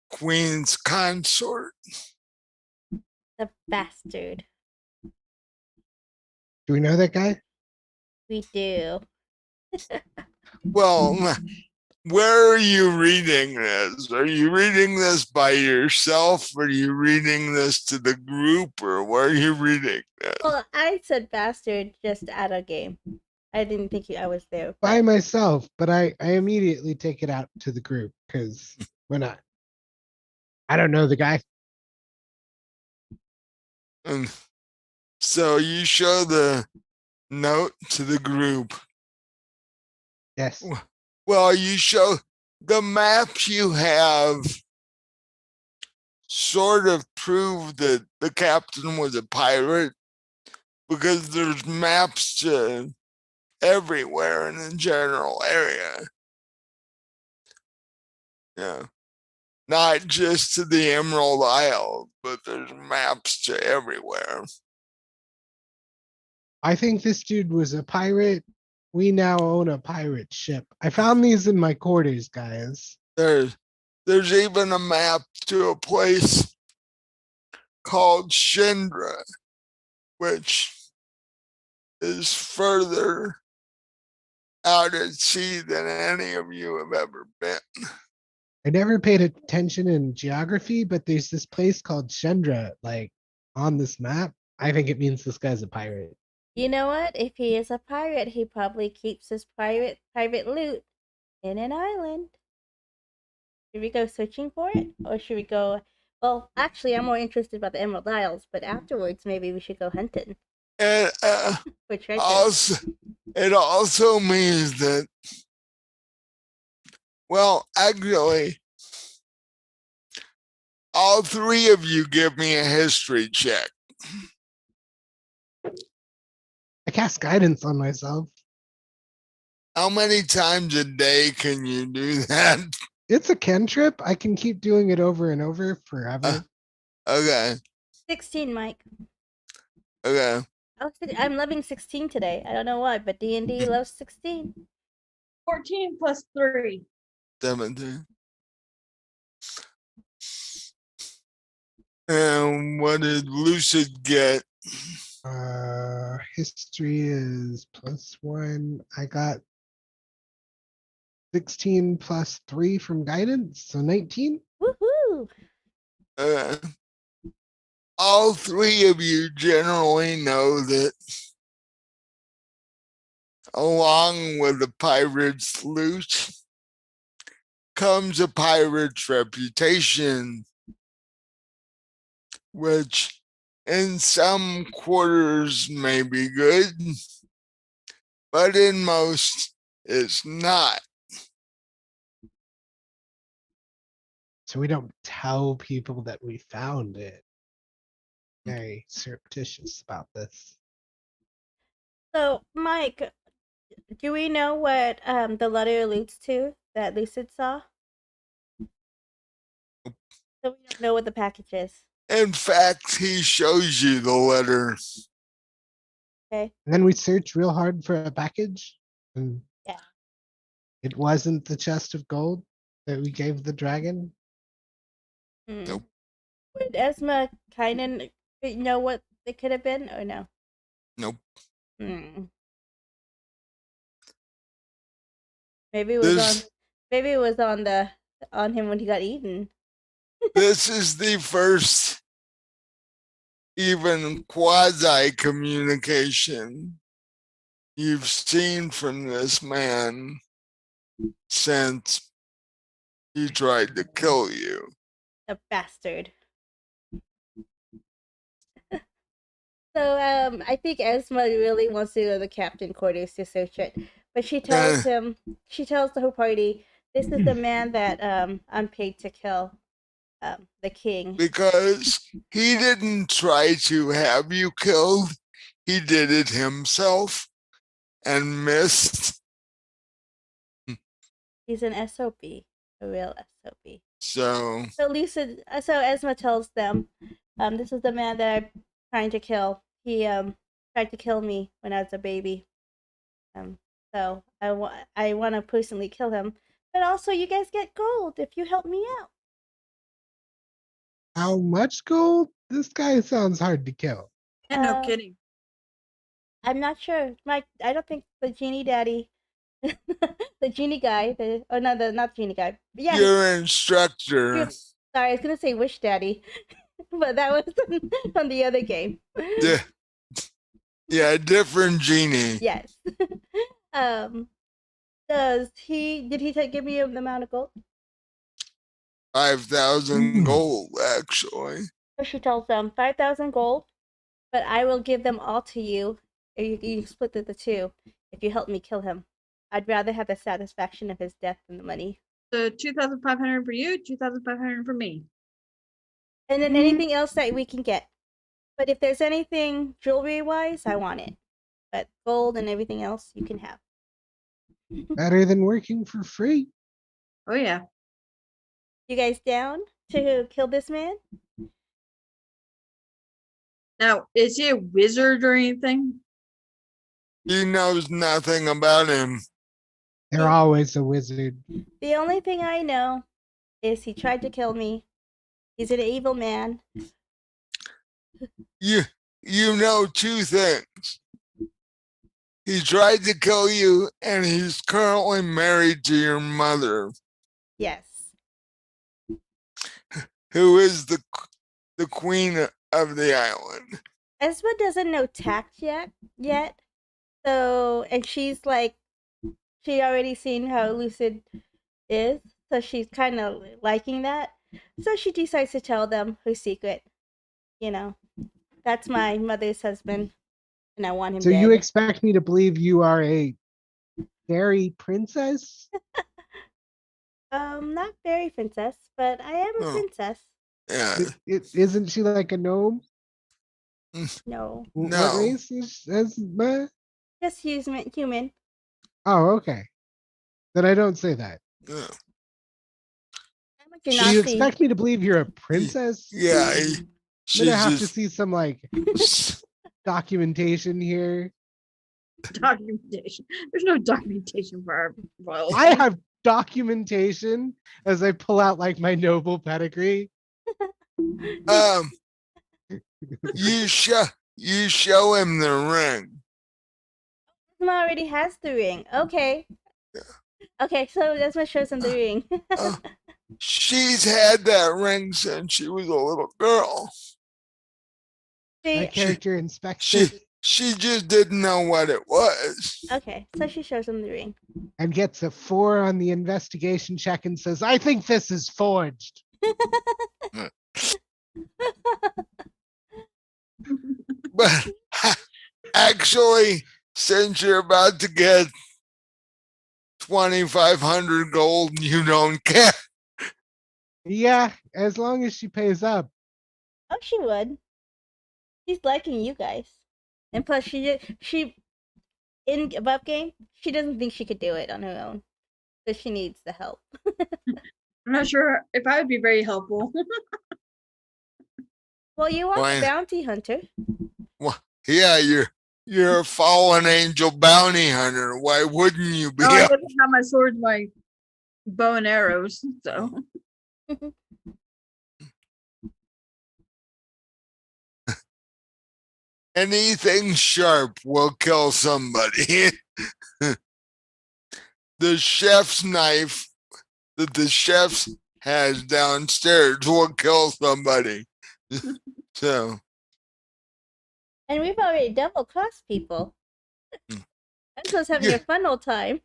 [SPEAKER 2] Queen's Consort.
[SPEAKER 1] The bastard.
[SPEAKER 3] Do we know that guy?
[SPEAKER 1] We do.
[SPEAKER 2] Well, where are you reading this? Are you reading this by yourself? Or are you reading this to the group? Or where are you reading this?
[SPEAKER 1] Well, I said bastard just at a game. I didn't think I was there.
[SPEAKER 3] By
[SPEAKER 1] but-
[SPEAKER 3] myself, but I immediately take it out to the group because we're not. I don't know the guy.
[SPEAKER 2] And so you show the note to the group.
[SPEAKER 3] Yes.
[SPEAKER 2] Well, you show the maps you have sort of prove that the captain was a pirate because there's maps to everywhere in the general area. Yeah. Not just to the Emerald Isle, but there's maps to everywhere.
[SPEAKER 3] I think this dude was a pirate. We now own a pirate ship. I found these in my quarters, guys.
[SPEAKER 2] There's even a map to a place called Shindra, which is further out at sea than any of you have ever been.
[SPEAKER 3] I never paid attention in geography, but there's this place called Shendra, like on this map. I think it means this guy's a pirate.
[SPEAKER 1] You know what? If he is a pirate, he probably keeps his private loot in an island. Should we go searching for it? Or should we go... Well, actually, I'm more interested about the Emerald Isles, but afterwards, maybe we should go hunting
[SPEAKER 2] And
[SPEAKER 1] for treasure.
[SPEAKER 2] it also means that, well, actually, all three of you give me a history check.
[SPEAKER 3] I cast guidance on myself.
[SPEAKER 2] How many times a day can you do that?
[SPEAKER 3] It's a cantrip. I can keep doing it over and over forever.
[SPEAKER 2] Okay,
[SPEAKER 1] 16, Mike.
[SPEAKER 2] okay.
[SPEAKER 1] I'm loving 16 today. I don't know why, but D&D loves 16.
[SPEAKER 4] 14 plus 3.
[SPEAKER 2] 17. And what did Lucid get?
[SPEAKER 3] History is +1. I got 16 plus 3 from guidance, so 19.
[SPEAKER 1] Woohoo!
[SPEAKER 2] Uh, all three of you generally know that along with the pirate's loot comes a pirate's reputation, which in some quarters may be good, but in most it's not.
[SPEAKER 3] So we don't tell people that we found it. Very surreptitious about this.
[SPEAKER 1] So, Mike, do we know what the letter alludes to that Lucid saw? So we don't know what the package is.
[SPEAKER 2] In fact, he shows you the letter.
[SPEAKER 1] Okay.
[SPEAKER 3] And then we searched real hard for a package, and
[SPEAKER 1] Yeah.
[SPEAKER 3] it wasn't the chest of gold that we gave the dragon.
[SPEAKER 2] Nope.
[SPEAKER 1] Would Esma kind of know what it could have been, or no?
[SPEAKER 2] Nope.
[SPEAKER 1] Hmm. Maybe it was on. Maybe it was on him when he got eaten.
[SPEAKER 2] This is the first even quasi communication you've seen from this man since he tried to kill you.
[SPEAKER 1] A bastard. So I think Esma really wants to go to the captain quarters to search it, but she tells him, she tells the whole party, this is the man that I'm paid to kill, the king.
[SPEAKER 2] Because he didn't try to have you killed, he did it himself and missed.
[SPEAKER 1] He's an SOB, a real SOB.
[SPEAKER 2] So
[SPEAKER 1] Esma tells them, this is the man that I'm trying to kill. He tried to kill me when I was a baby. So I want to personally kill him, but also you guys get gold if you help me out.
[SPEAKER 3] How much gold? This guy sounds hard to kill.
[SPEAKER 4] Yeah, no kidding.
[SPEAKER 1] I'm not sure. Mike, I don't think the genie daddy, the genie guy, not genie guy. Yeah,
[SPEAKER 2] your instructor.
[SPEAKER 1] Sorry, I was gonna say wish daddy, but that was on the other game.
[SPEAKER 2] Yeah, different genie.
[SPEAKER 1] Yes. Did he give me the amount of gold?
[SPEAKER 2] 5,000 gold, actually.
[SPEAKER 1] She tells them 5,000 gold, but I will give them all to you. You split the two if you help me kill him. I'd rather have the satisfaction of his death than the money.
[SPEAKER 4] So 2,500 for you, 2,500 for me.
[SPEAKER 1] And then anything else that we can get. But if there's anything jewelry-wise, I want it. But gold and everything else, you can have.
[SPEAKER 3] Better than working for free.
[SPEAKER 4] Oh, yeah.
[SPEAKER 1] You guys down to kill this man?
[SPEAKER 4] Now, is he a wizard or anything?
[SPEAKER 2] He knows nothing about him.
[SPEAKER 3] They're always a wizard.
[SPEAKER 1] The only thing I know is he tried to kill me. He's an evil man.
[SPEAKER 2] You know two things. He tried to kill you, and he's currently married to your mother.
[SPEAKER 1] Yes.
[SPEAKER 2] Who is the queen of the island.
[SPEAKER 1] Esma doesn't know tact yet. So, and she's like, she already seen how Lucid is, so she's kind of liking that. So she decides to tell them her secret. You know, that's my mother's husband, and I want him
[SPEAKER 3] So
[SPEAKER 1] dead.
[SPEAKER 3] you expect me to believe you are a fairy princess?
[SPEAKER 1] Not fairy princess, but I am a princess.
[SPEAKER 2] Yeah.
[SPEAKER 3] Isn't she like a gnome?
[SPEAKER 1] No.
[SPEAKER 3] What race is Esma?
[SPEAKER 1] Just human.
[SPEAKER 3] Oh, okay. Then I don't say that.
[SPEAKER 2] Yeah.
[SPEAKER 3] Do you expect me to believe you're a princess?
[SPEAKER 2] Yeah.
[SPEAKER 3] I'm gonna have to see some like documentation here.
[SPEAKER 4] Documentation. There's no documentation for our royal.
[SPEAKER 3] I have documentation as I pull out like my noble pedigree.
[SPEAKER 2] You show him the ring.
[SPEAKER 1] Esma already has the ring. Okay.
[SPEAKER 2] Yeah.
[SPEAKER 1] Okay, so Esma shows him the ring.
[SPEAKER 2] She's had that ring since she was a little girl.
[SPEAKER 3] My
[SPEAKER 1] See,
[SPEAKER 3] character inspects it
[SPEAKER 2] She just didn't know what it was.
[SPEAKER 1] okay, so she shows him the ring.
[SPEAKER 3] and gets a 4 on the investigation check and says, I think this is forged.
[SPEAKER 2] But actually, since you're about to get 2,500 gold, you don't care.
[SPEAKER 3] Yeah, as long as she pays up.
[SPEAKER 1] Oh, she would. She's liking you guys, and plus she in above game she doesn't think she could do it on her own, so she needs the help.
[SPEAKER 4] I'm not sure if I would be very helpful.
[SPEAKER 1] Well, you are
[SPEAKER 2] Fine.
[SPEAKER 1] a bounty hunter.
[SPEAKER 2] Well, yeah, you're a fallen angel bounty hunter. Why wouldn't you be?
[SPEAKER 4] No, I doesn't have my sword, my bow and arrows. So
[SPEAKER 2] Anything sharp will kill somebody. The chef's knife that the chef has downstairs will kill somebody. So
[SPEAKER 1] And we've already double crossed people. Enzo's having
[SPEAKER 2] Yeah.
[SPEAKER 1] a fun old time.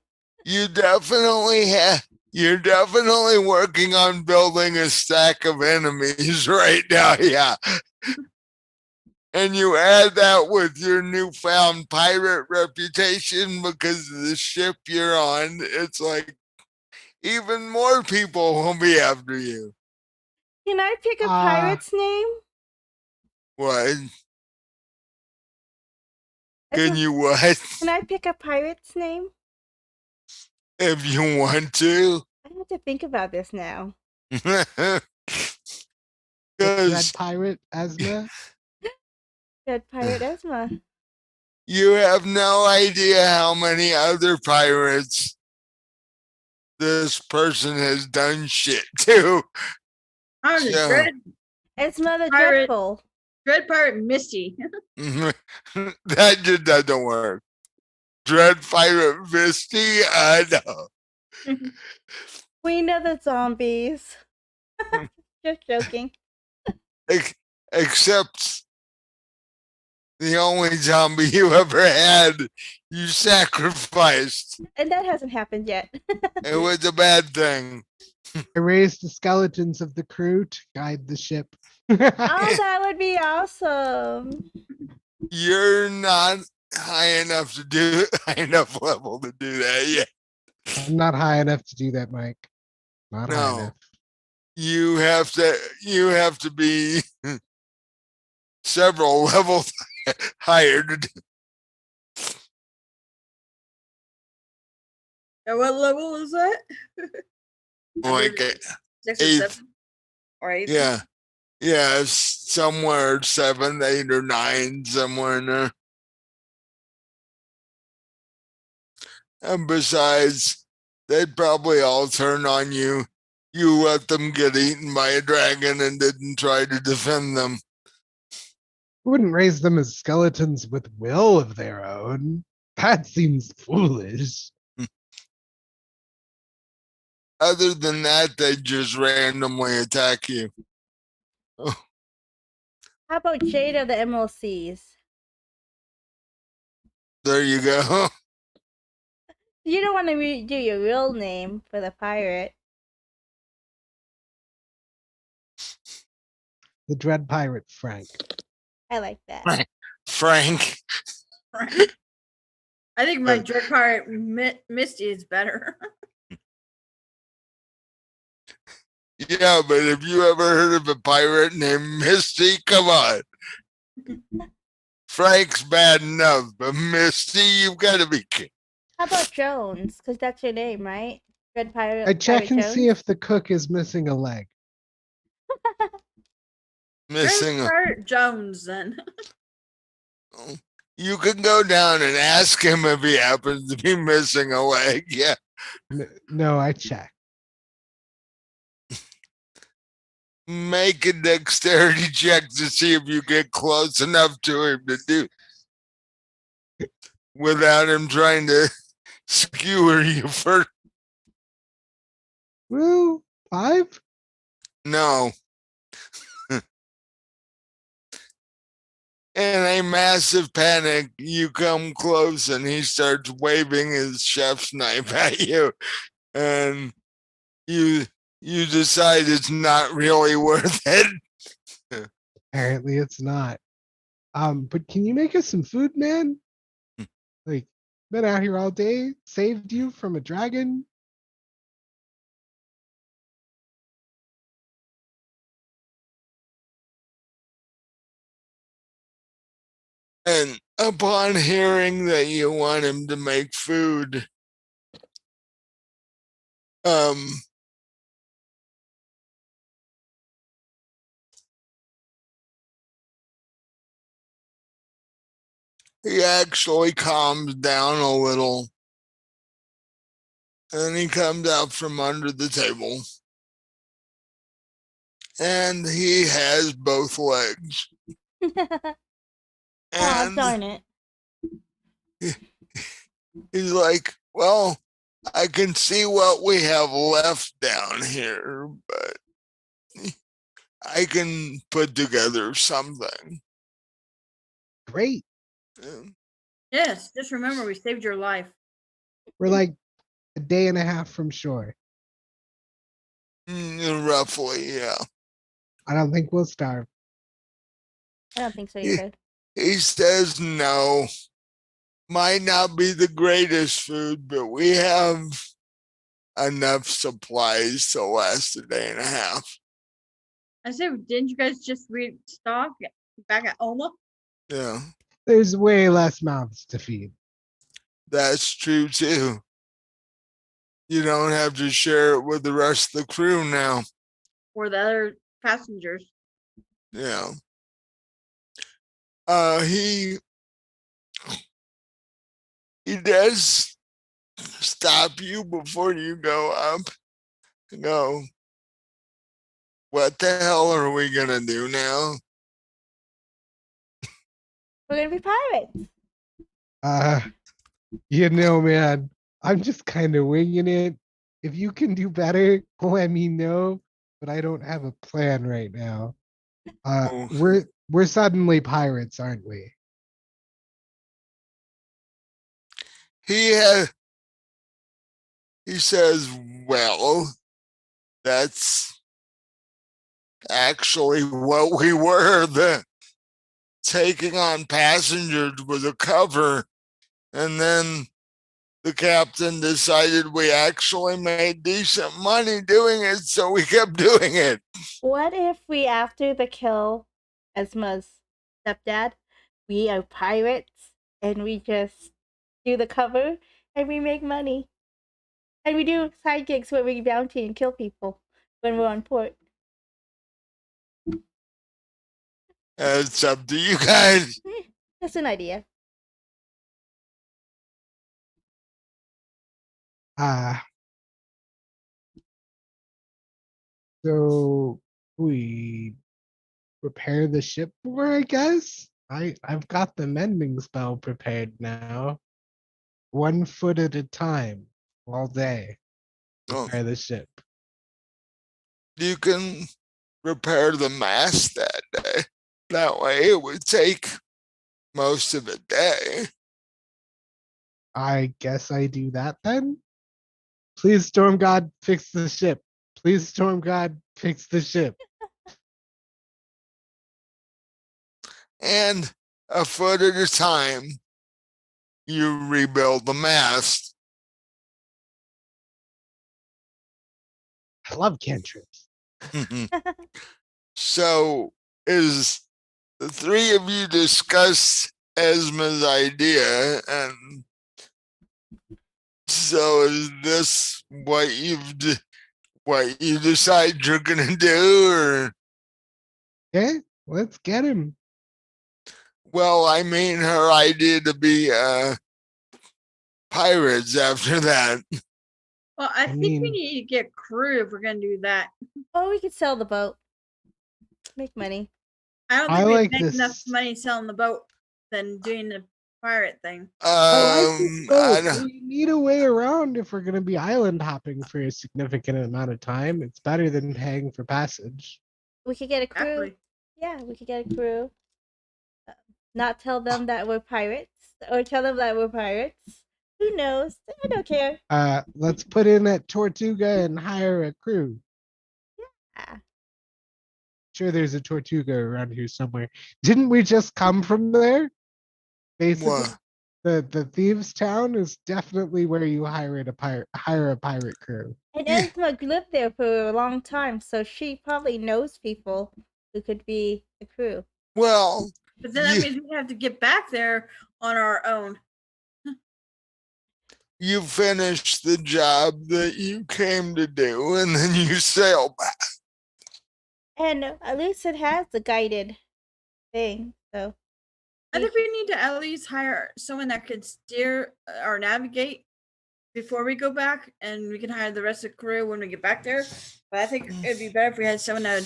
[SPEAKER 2] you definitely have. You're definitely working on building a stack of enemies right now. Yeah. And you add that with your newfound pirate reputation because of the ship you're on, it's like even more people will be after you.
[SPEAKER 1] Can I pick a pirate's name?
[SPEAKER 2] What?
[SPEAKER 1] I
[SPEAKER 2] Can
[SPEAKER 1] said,
[SPEAKER 2] you what?
[SPEAKER 1] Can I pick a pirate's name?
[SPEAKER 2] If you want to.
[SPEAKER 1] I have to think about this now.
[SPEAKER 3] The Dread
[SPEAKER 2] Because
[SPEAKER 3] Pirate, Esma.
[SPEAKER 1] Good pirate Esma.
[SPEAKER 2] you have no idea how many other pirates this person has done shit to.
[SPEAKER 4] I'm the
[SPEAKER 2] Yeah.
[SPEAKER 1] Esma the
[SPEAKER 4] Pirate.
[SPEAKER 1] Dreadful.
[SPEAKER 4] Dread Pirate Misty.
[SPEAKER 2] That just doesn't work. Dread Pirate Misty? I know.
[SPEAKER 1] Queen of the Zombies. Just joking.
[SPEAKER 2] Except the only zombie you ever had, you sacrificed.
[SPEAKER 1] And that hasn't happened yet.
[SPEAKER 2] It was a bad thing.
[SPEAKER 3] I raised the skeletons of the crew to guide the ship.
[SPEAKER 1] Oh, that would be awesome.
[SPEAKER 2] You're not high enough level to do that yet.
[SPEAKER 3] I'm not high enough to do that, Mike. Not high
[SPEAKER 2] No.
[SPEAKER 3] enough.
[SPEAKER 2] You have to be several levels higher to do.
[SPEAKER 4] At what level is that?
[SPEAKER 2] Like,
[SPEAKER 4] 6 or
[SPEAKER 2] eighth.
[SPEAKER 4] 7? Or 8?
[SPEAKER 2] yeah. Yeah, somewhere 7, 8, or 9, somewhere in there. And besides, they'd probably all turn on you. You let them get eaten by a dragon and didn't try to defend them.
[SPEAKER 3] Wouldn't raise them as skeletons with will of their own. That seems foolish.
[SPEAKER 2] Other than that, they'd just randomly attack you. Oh,
[SPEAKER 1] How about Jade of the Emerald Seas?
[SPEAKER 2] there you go.
[SPEAKER 1] You don't want to do your real name for the pirate.
[SPEAKER 3] The Dread Pirate Frank.
[SPEAKER 1] I like that.
[SPEAKER 2] Frank.
[SPEAKER 4] I think my Dread Pirate Misty is better.
[SPEAKER 2] Yeah, but have you ever heard of a pirate named Misty? Come on. Frank's bad enough, but Misty, you've got to be kidding.
[SPEAKER 1] How about Jones? Because that's your name, right? Red Pirate.
[SPEAKER 3] I check
[SPEAKER 1] Pirate
[SPEAKER 3] and
[SPEAKER 1] Jones?
[SPEAKER 3] see if the cook is missing a leg.
[SPEAKER 2] Missing
[SPEAKER 4] Dread
[SPEAKER 2] a,
[SPEAKER 4] Pirate Jones, then.
[SPEAKER 2] you can go down and ask him if he happens to be missing a leg. Yeah.
[SPEAKER 3] No, I check.
[SPEAKER 2] Make a dexterity check to see if you get close enough to him to do without him trying to skewer you first.
[SPEAKER 3] Woo! 5?
[SPEAKER 2] No. In a massive panic, you come close and he starts waving his chef's knife at you. And you decide it's not really worth it.
[SPEAKER 3] Apparently it's not. But can you make us some food, man? Like, been out here all day, saved you from a dragon.
[SPEAKER 2] And upon hearing that you want him to make food, he actually calms down a little. And he comes out from under the table. And he has both legs.
[SPEAKER 1] Aw,
[SPEAKER 2] And
[SPEAKER 1] darn it.
[SPEAKER 2] he's like, well, I can see what we have left down here, but I can put together something.
[SPEAKER 3] Great.
[SPEAKER 4] Yes, just remember we saved your life.
[SPEAKER 3] We're like a day and a half from shore.
[SPEAKER 2] Roughly, yeah.
[SPEAKER 3] I don't think we'll starve.
[SPEAKER 1] I don't think so
[SPEAKER 2] Yeah.
[SPEAKER 1] either.
[SPEAKER 2] He says no. Might not be the greatest food, but we have enough supplies to last a day and a half.
[SPEAKER 4] I said, didn't you guys just restock back at Oma?
[SPEAKER 2] Yeah,
[SPEAKER 3] There's way less mouths to feed.
[SPEAKER 2] that's true too. You don't have to share it with the rest of the crew now.
[SPEAKER 4] Or the other passengers?
[SPEAKER 2] Yeah. He does stop you before you go up and go, what the hell are we gonna do now?
[SPEAKER 1] We're gonna be pirates.
[SPEAKER 3] You know, man, I'm just kind of winging it. If you can do better, let me know. But I don't have a plan right now.
[SPEAKER 2] Oh,
[SPEAKER 3] We're suddenly pirates, aren't we?
[SPEAKER 2] he says, well, that's actually what we were. The taking on passengers was a cover, and then the captain decided we actually made decent money doing it, so we kept doing it.
[SPEAKER 1] What if we, after the kill Esma's stepdad, we are pirates and we just do the cover and we make money? And we do side gigs where we bounty and kill people when we're on port.
[SPEAKER 2] It's up to you guys.
[SPEAKER 1] Just an idea.
[SPEAKER 3] So we repair the ship more, I guess. I've got the mending spell prepared now. 1 foot at a time, all day.
[SPEAKER 2] Oh,
[SPEAKER 3] Repair the ship.
[SPEAKER 2] you can repair the mast that day. That way it would take most of a day.
[SPEAKER 3] I guess I do that then. Please, Storm God, fix the ship. Please, Storm God, fix the ship.
[SPEAKER 2] And a foot at a time, you rebuild the mast.
[SPEAKER 3] I love cantrips.
[SPEAKER 2] So, is the three of you discuss Esma's idea, and so is this what you decide you're gonna do, or?
[SPEAKER 3] Okay, let's get him.
[SPEAKER 2] Well, I mean, her idea to be pirates after that.
[SPEAKER 4] Well, I think
[SPEAKER 3] mean-
[SPEAKER 4] we need to get crew if we're gonna do that.
[SPEAKER 1] Or we could sell the boat. Make money.
[SPEAKER 4] I don't
[SPEAKER 3] I
[SPEAKER 4] think we
[SPEAKER 3] like
[SPEAKER 4] make enough
[SPEAKER 3] this.
[SPEAKER 4] money selling the boat than doing the pirate thing.
[SPEAKER 3] I like this
[SPEAKER 2] I
[SPEAKER 3] boat.
[SPEAKER 2] don't,
[SPEAKER 3] We need a way around if we're gonna be island hopping for a significant amount of time. It's better than paying for passage.
[SPEAKER 1] We could get a crew.
[SPEAKER 4] Exactly.
[SPEAKER 1] Yeah, we could get a crew. Not tell them that we're pirates, or tell them that we're pirates. Who knows? I don't care.
[SPEAKER 3] Let's put in at Tortuga and hire a crew.
[SPEAKER 1] Ah,
[SPEAKER 3] Sure, there's a Tortuga around here somewhere. Didn't we just come from there? Basically,
[SPEAKER 2] what?
[SPEAKER 3] the thieves' town is definitely where you hire a pirate crew.
[SPEAKER 1] and
[SPEAKER 2] Yeah.
[SPEAKER 1] Esma lived there for a long time, so she probably knows people who could be the crew.
[SPEAKER 2] Well,
[SPEAKER 4] But then that
[SPEAKER 2] you,
[SPEAKER 4] means we have to get back there on our own.
[SPEAKER 2] you finish the job that you came to do, and then you sail back.
[SPEAKER 1] And at least it has the guided thing, so
[SPEAKER 4] I think we need to at least hire someone that could steer or navigate before we go back, and we can hire the rest of the crew when we get back there. But I think it'd be better if we had someone that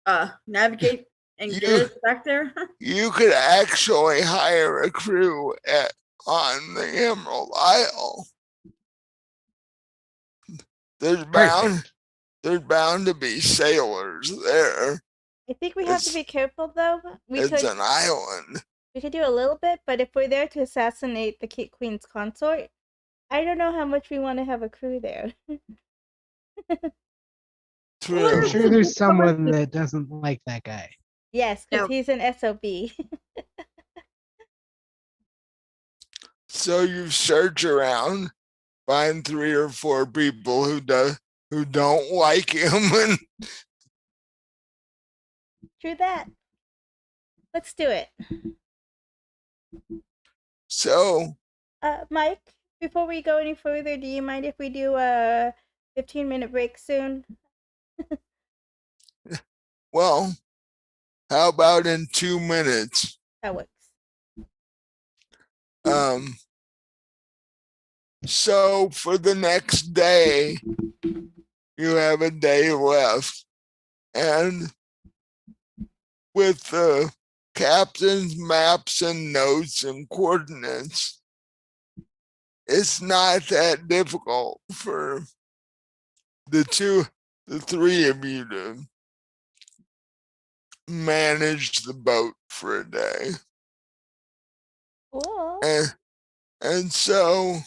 [SPEAKER 4] would navigate and get
[SPEAKER 2] You-
[SPEAKER 4] us back there.
[SPEAKER 2] You could actually hire a crew on the Emerald Isle. There's bound to be sailors there.
[SPEAKER 1] I think we have to
[SPEAKER 2] It's-
[SPEAKER 1] be careful though.
[SPEAKER 2] It's an island.
[SPEAKER 1] We could do a little bit, but if we're there to assassinate the Queen's consort, I don't know how much we want to have a crew there.
[SPEAKER 2] True.
[SPEAKER 3] I'm sure there's someone that doesn't like that guy.
[SPEAKER 1] Yes, because
[SPEAKER 4] No.
[SPEAKER 1] he's an SOB.
[SPEAKER 2] So you search around, find 3 or 4 people who don't like him, and
[SPEAKER 1] True that. Let's do it.
[SPEAKER 2] so
[SPEAKER 1] Mike, before we go any further, do you mind if we do a 15-minute break soon?
[SPEAKER 2] well, how about in 2 minutes?
[SPEAKER 1] That works.
[SPEAKER 2] So for the next day, you have a day left, and with the captain's maps and notes and coordinates, it's not that difficult for the 3 of you to manage the boat for a day.
[SPEAKER 1] Cool.
[SPEAKER 2] And so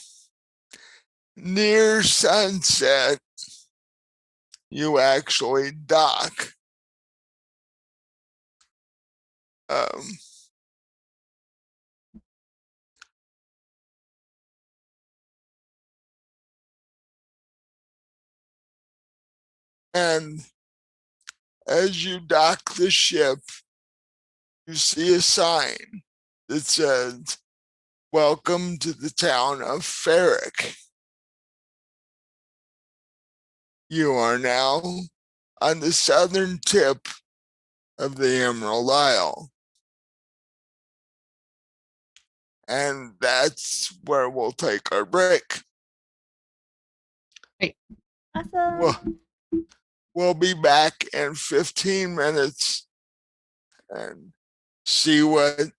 [SPEAKER 2] near sunset, you actually dock. And as you dock the ship, you see a sign that says, "Welcome to the town of Ferric. You are now on the southern tip of the Emerald Isle." And that's where we'll take our break.
[SPEAKER 1] Awesome.
[SPEAKER 2] We'll be back in 15 minutes and see what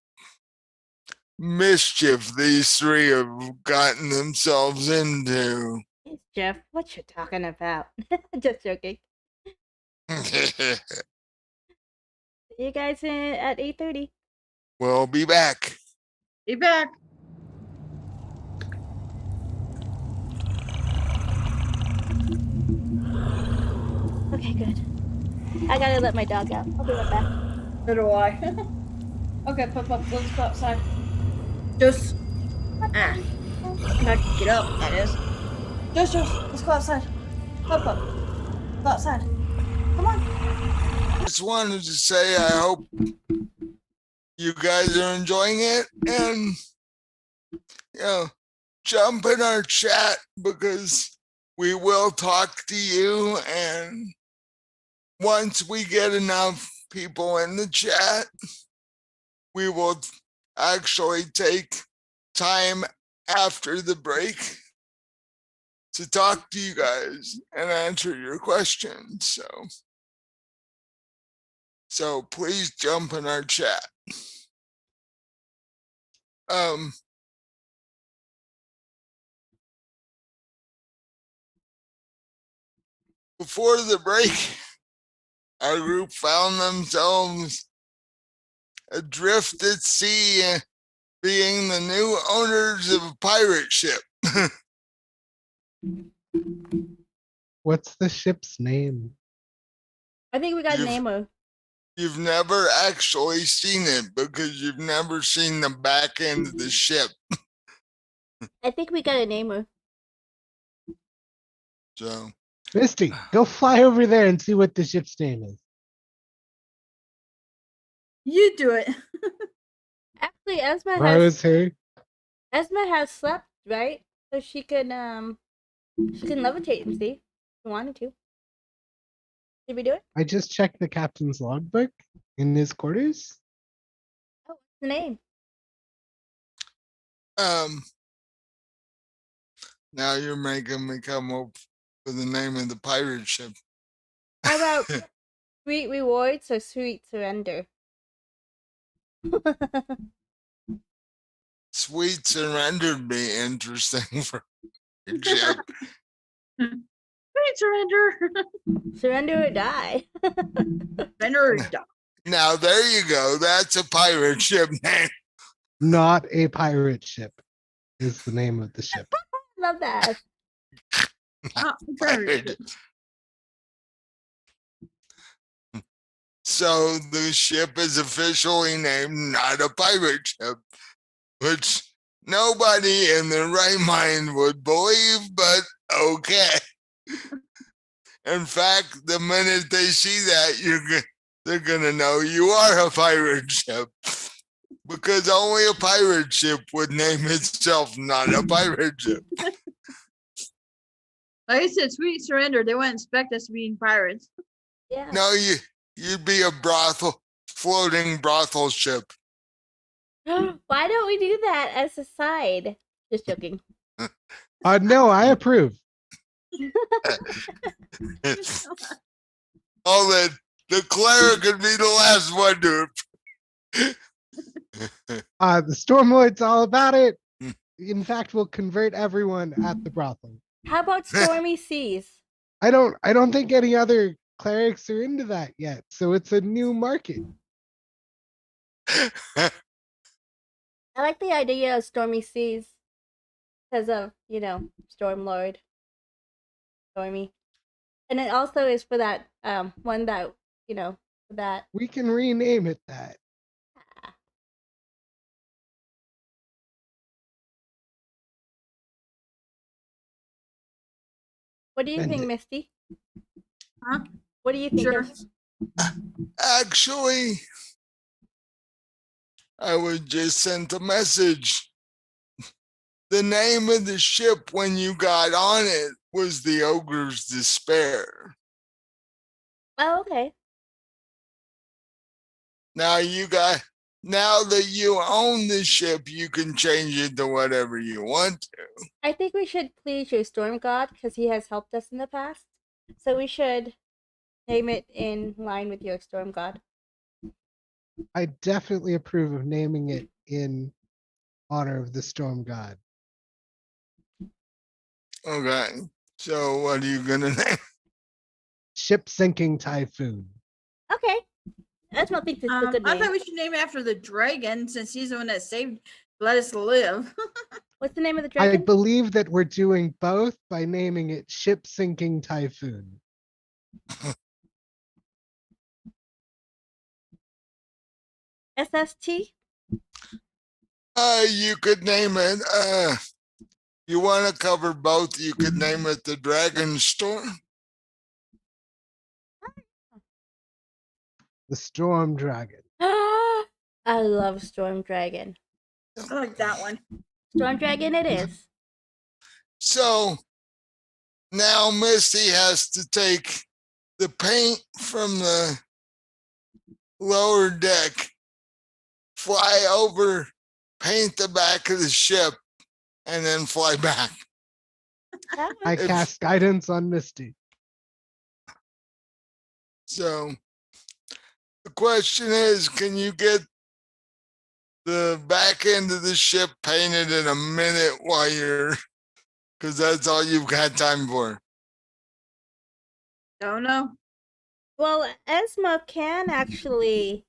[SPEAKER 2] mischief these 3 have gotten themselves into.
[SPEAKER 1] It's Jeff. What you talking about? Just joking. See you guys at 8:30.
[SPEAKER 2] We'll be back.
[SPEAKER 4] Be back.
[SPEAKER 1] Okay, good. I gotta let my dog out. I'll be right back.
[SPEAKER 4] So do I. Okay, Pup, let's go outside. Just get up, that is. Just, let's go outside. Pup, go outside. Come on.
[SPEAKER 2] Just wanted to say I hope you guys are enjoying it, and jump in our chat because we will talk to you, and once we get enough people in the chat, we will actually take time after the break to talk to you guys and answer your questions. So please jump in our chat. before the break, our group found themselves adrift at sea, being the new owners of a pirate ship.
[SPEAKER 3] What's the ship's name?
[SPEAKER 1] I think we got to
[SPEAKER 2] You've-
[SPEAKER 1] name her.
[SPEAKER 2] You've never actually seen it because you've never seen the back end of the ship.
[SPEAKER 1] I think we got to name her.
[SPEAKER 2] So
[SPEAKER 3] Misty, go fly over there and see what the ship's name is.
[SPEAKER 4] You do it.
[SPEAKER 1] Actually, Esma
[SPEAKER 3] Rose here.
[SPEAKER 1] has slept, right? So she can levitate and see if she wanted to. Did we do it?
[SPEAKER 3] I just checked the captain's logbook in his quarters.
[SPEAKER 1] Oh, what's the name?
[SPEAKER 2] now you're making me come up with the name of the pirate ship.
[SPEAKER 1] How about Sweet Rewards or Sweet Surrender?
[SPEAKER 2] Sweet Surrender would be interesting for a ship.
[SPEAKER 4] Please surrender.
[SPEAKER 1] Surrender or die.
[SPEAKER 4] Surrender or die.
[SPEAKER 2] Now there you go. That's a pirate ship name.
[SPEAKER 3] Not a pirate ship is the name of the ship.
[SPEAKER 1] Love that.
[SPEAKER 2] Pirate. So the ship is officially named Not a Pirate Ship, which nobody in their right mind would believe, but okay. In fact, the minute they see that, they're gonna know you are a pirate ship, because only a pirate ship would name itself Not a Pirate Ship.
[SPEAKER 4] Like I said, sweet surrender. They wouldn't expect us being pirates.
[SPEAKER 1] Yeah.
[SPEAKER 2] No, you'd be a floating brothel ship.
[SPEAKER 1] Why don't we do that as a side? Just joking.
[SPEAKER 3] No, I approve.
[SPEAKER 2] Oh, that the cleric could be the last one to.
[SPEAKER 3] The Stormlord's all about it. In fact, we'll convert everyone at the brothel.
[SPEAKER 1] How about Stormy Seas?
[SPEAKER 3] I don't think any other clerics are into that yet, so it's a new market.
[SPEAKER 1] I like the idea of Stormy Seas because of, Stormlord. Stormy. And it also is for that one that, for that.
[SPEAKER 3] We can rename it that.
[SPEAKER 1] What do you think,
[SPEAKER 3] Send it.
[SPEAKER 1] Misty?
[SPEAKER 4] Huh?
[SPEAKER 1] What do you think
[SPEAKER 4] Sure.
[SPEAKER 1] of
[SPEAKER 2] Actually, I was just sent a message. The name of the ship when you got on it was the Ogre's Despair.
[SPEAKER 1] Oh, okay.
[SPEAKER 2] Now that you own the ship, you can change it to whatever you want to.
[SPEAKER 1] I think we should please your Storm God because he has helped us in the past. So we should name it in line with your Storm God.
[SPEAKER 3] I definitely approve of naming it in honor of the storm god.
[SPEAKER 2] Okay. So what are you gonna name?
[SPEAKER 3] Ship sinking typhoon.
[SPEAKER 1] Okay. I don't think this is a good
[SPEAKER 4] I
[SPEAKER 1] name.
[SPEAKER 4] thought we should name it after the dragon since he's the one that let us live.
[SPEAKER 1] What's the name of the
[SPEAKER 3] I
[SPEAKER 1] dragon?
[SPEAKER 3] believe that we're doing both by naming it ship sinking typhoon.
[SPEAKER 1] SST?
[SPEAKER 2] You could name it. You want to cover both? You could name it the Dragon Storm.
[SPEAKER 3] The storm dragon.
[SPEAKER 1] I love Storm Dragon.
[SPEAKER 4] I like that one.
[SPEAKER 1] Storm Dragon it is.
[SPEAKER 2] So now Misty has to take the paint from the lower deck, fly over, paint the back of the ship, and then fly back.
[SPEAKER 3] I
[SPEAKER 2] If-
[SPEAKER 3] cast guidance on Misty.
[SPEAKER 2] So the question is, can you get the back end of the ship painted in a minute while you're, because that's all you've got time for.
[SPEAKER 4] Don't know.
[SPEAKER 1] Well, Esma can actually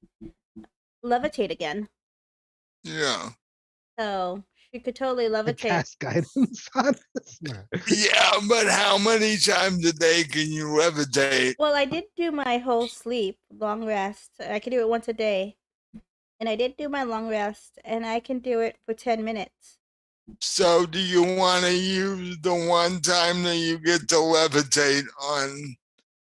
[SPEAKER 1] levitate again,
[SPEAKER 2] Yeah.
[SPEAKER 1] so she could totally
[SPEAKER 3] I
[SPEAKER 1] levitate.
[SPEAKER 3] cast guidance on this. No.
[SPEAKER 2] Yeah, but how many times a day can you levitate?
[SPEAKER 1] Well, I did do my whole sleep, long rest. I can do it once a day. And I did do my long rest, and I can do it for 10 minutes.
[SPEAKER 2] So do you want to use the one time that you get to levitate on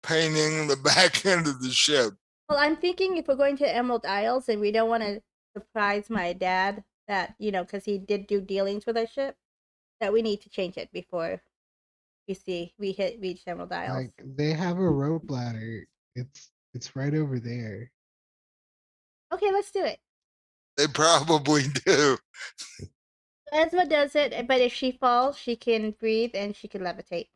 [SPEAKER 2] painting the back end of the ship?
[SPEAKER 1] Well, I'm thinking if we're going to Emerald Isles and we don't want to surprise my dad that, because he did do dealings with our ship, that we need to change it before we reach Emerald Isles.
[SPEAKER 3] Like they have a rope ladder. It's right over there.
[SPEAKER 1] Okay, let's do it.
[SPEAKER 2] They probably do.
[SPEAKER 1] Esma does it, but if she falls, she can breathe and she can levitate.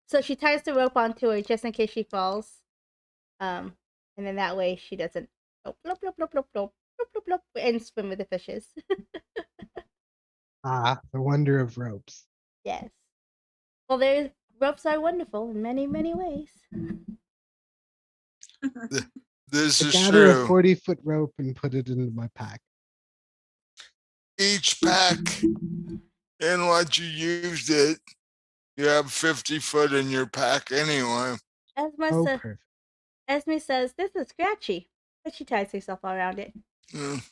[SPEAKER 1] So she ties the rope onto her just in case she falls. And then that way she doesn't go blop, blop, blop, blop, blop, blop, blop, blop, and swim with the fishes.
[SPEAKER 3] Ah, the wonder of ropes.
[SPEAKER 1] Yes. Well, ropes are wonderful in many, many ways.
[SPEAKER 2] This
[SPEAKER 3] I
[SPEAKER 2] is
[SPEAKER 3] gather a
[SPEAKER 2] true.
[SPEAKER 3] 40-foot rope and put it into my pack.
[SPEAKER 2] Each pack, and what you used it, you have 50 foot in your pack anyway.
[SPEAKER 1] Esma,
[SPEAKER 3] Perfect.
[SPEAKER 1] Esme says, this is scratchy, but she ties herself around it.
[SPEAKER 2] Mm.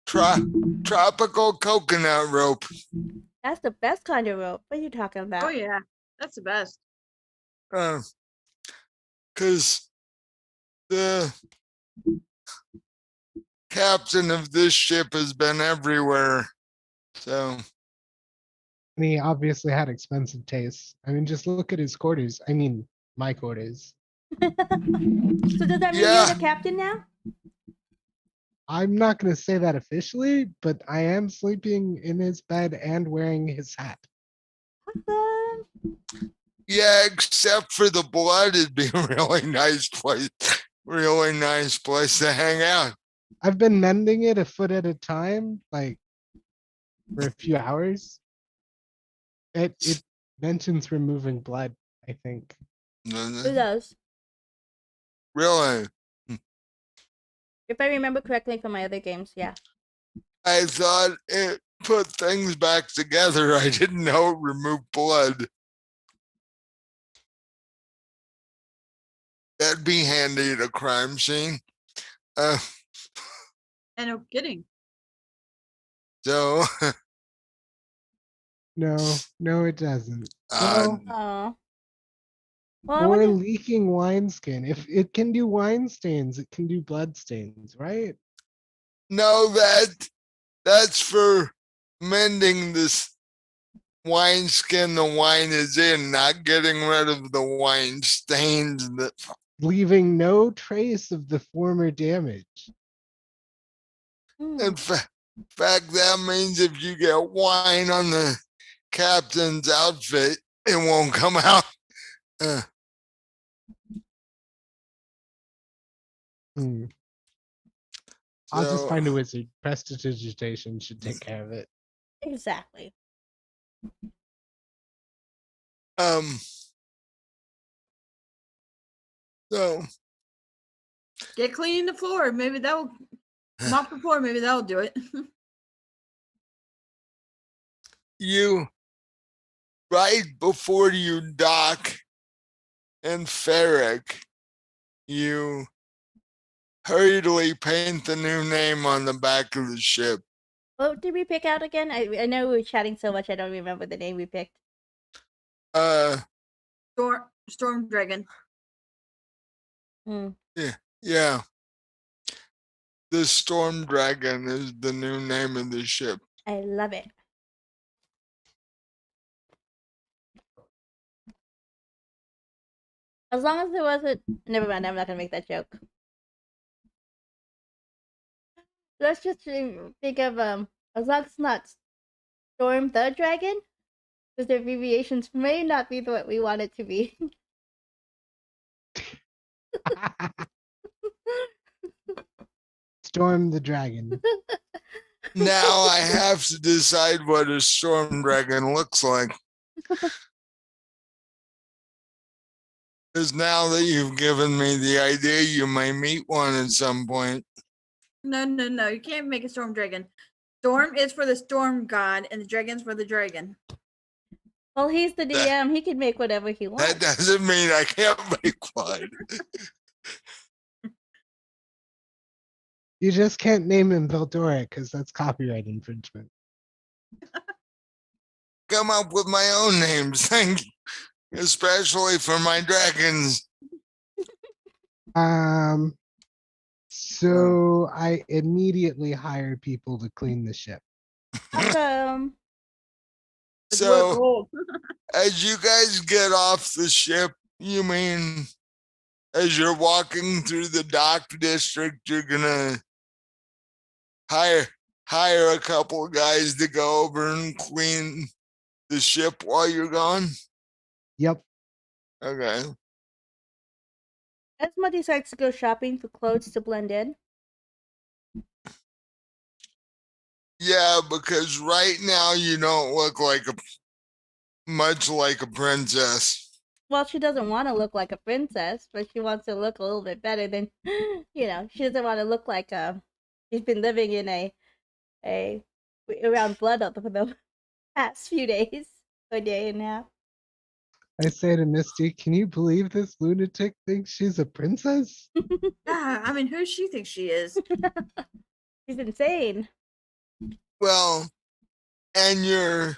[SPEAKER 2] Tropical coconut rope.
[SPEAKER 1] That's the best kind of rope. What are you talking about?
[SPEAKER 4] Oh yeah, that's the best.
[SPEAKER 2] Because the captain of this ship has been everywhere. So
[SPEAKER 3] And he obviously had expensive tastes. I mean, just look at his quarters. I mean, my quarters.
[SPEAKER 1] So does that mean
[SPEAKER 2] Yeah.
[SPEAKER 1] you're the captain now?
[SPEAKER 3] I'm not going to say that officially, but I am sleeping in his bed and wearing his hat.
[SPEAKER 1] Awesome.
[SPEAKER 2] yeah, except for the blood, it'd be a really nice place. Really nice place to hang out.
[SPEAKER 3] I've been mending it a foot at a time, like for a few hours. It mentions removing blood, I think.
[SPEAKER 1] Who knows?
[SPEAKER 2] Really?
[SPEAKER 1] If I remember correctly from my other games, yeah.
[SPEAKER 2] I thought it put things back together. I didn't know it removed blood. That'd be handy at a crime scene.
[SPEAKER 4] And no kidding.
[SPEAKER 2] So
[SPEAKER 3] No, it doesn't. Well,
[SPEAKER 1] Oh. Well, I
[SPEAKER 3] or
[SPEAKER 1] wonder.
[SPEAKER 3] leaking wineskin. If it can do wine stains, it can do blood stains, right?
[SPEAKER 2] no, that's for mending this wine skin the wine is in, not getting rid of the wine stains that
[SPEAKER 3] Leaving no trace of the former damage.
[SPEAKER 2] in fact that means if you get wine on the captain's outfit, it won't come out.
[SPEAKER 3] I'll just
[SPEAKER 2] So,
[SPEAKER 3] find a wizard. Prestidigitation should take care of it.
[SPEAKER 1] Exactly.
[SPEAKER 2] So
[SPEAKER 4] Get cleaning the floor. Maybe that will mop the floor. Maybe that'll do it.
[SPEAKER 2] you right before you dock in Ferric, you hurriedly paint the new name on the back of the ship.
[SPEAKER 1] What did we pick out again? I know we were chatting so much I don't remember the name we picked.
[SPEAKER 4] Storm Dragon.
[SPEAKER 2] Yeah. The Storm Dragon is the new name of the ship.
[SPEAKER 1] I love it. As long as there wasn't. Never mind, I'm not gonna make that joke. Let's just think of as long as it's not Storm the Dragon, because the abbreviations may not be what we want it to be.
[SPEAKER 3] Storm the dragon.
[SPEAKER 2] Now I have to decide what a storm dragon looks like. Because now that you've given me the idea, you may meet one at some point.
[SPEAKER 4] No, you can't make a storm dragon. Storm is for the storm god, and the dragon's for the dragon.
[SPEAKER 1] Well, he's the
[SPEAKER 2] That-
[SPEAKER 1] DM. He can make whatever he
[SPEAKER 2] That
[SPEAKER 1] wants.
[SPEAKER 2] doesn't mean I can't make one.
[SPEAKER 3] You just can't name him Veldora because that's copyright infringement.
[SPEAKER 2] Come up with my own names, thank you. Especially for my dragons.
[SPEAKER 3] So I immediately hire people to clean the ship.
[SPEAKER 1] Awesome.
[SPEAKER 4] It's
[SPEAKER 2] So
[SPEAKER 4] worth gold.
[SPEAKER 2] as you guys get off the ship, you mean as you're walking through the dock district, you're gonna hire a couple of guys to go over and clean the ship while you're gone?
[SPEAKER 3] Yep.
[SPEAKER 2] Okay.
[SPEAKER 1] Esma decides to go shopping for clothes to blend in.
[SPEAKER 2] Yeah, because right now you don't look much like a princess.
[SPEAKER 1] Well, she doesn't want to look like a princess, but she wants to look a little bit better than, she doesn't want to look like she's been living in a around blood for the past few days, a day and a half.
[SPEAKER 3] I say to Misty, can you believe this lunatic thinks she's a princess?
[SPEAKER 4] Yeah, I mean, who does she think she is?
[SPEAKER 1] She's insane.
[SPEAKER 2] Well, and your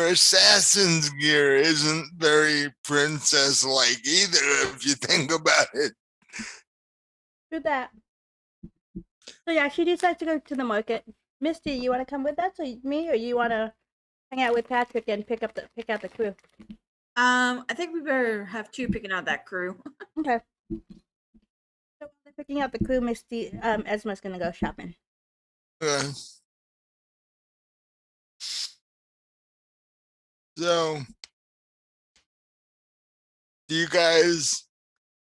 [SPEAKER 2] assassin's gear isn't very princess like either, if you think about it.
[SPEAKER 1] Do that. So yeah, she decides to go to the market. Misty, you want to come with us, or me, or you want to hang out with Patrick and pick out the crew?
[SPEAKER 4] I think we better have two picking out that crew.
[SPEAKER 1] Okay. So while they're picking out the crew, Misty, Esma's gonna go shopping.
[SPEAKER 2] So,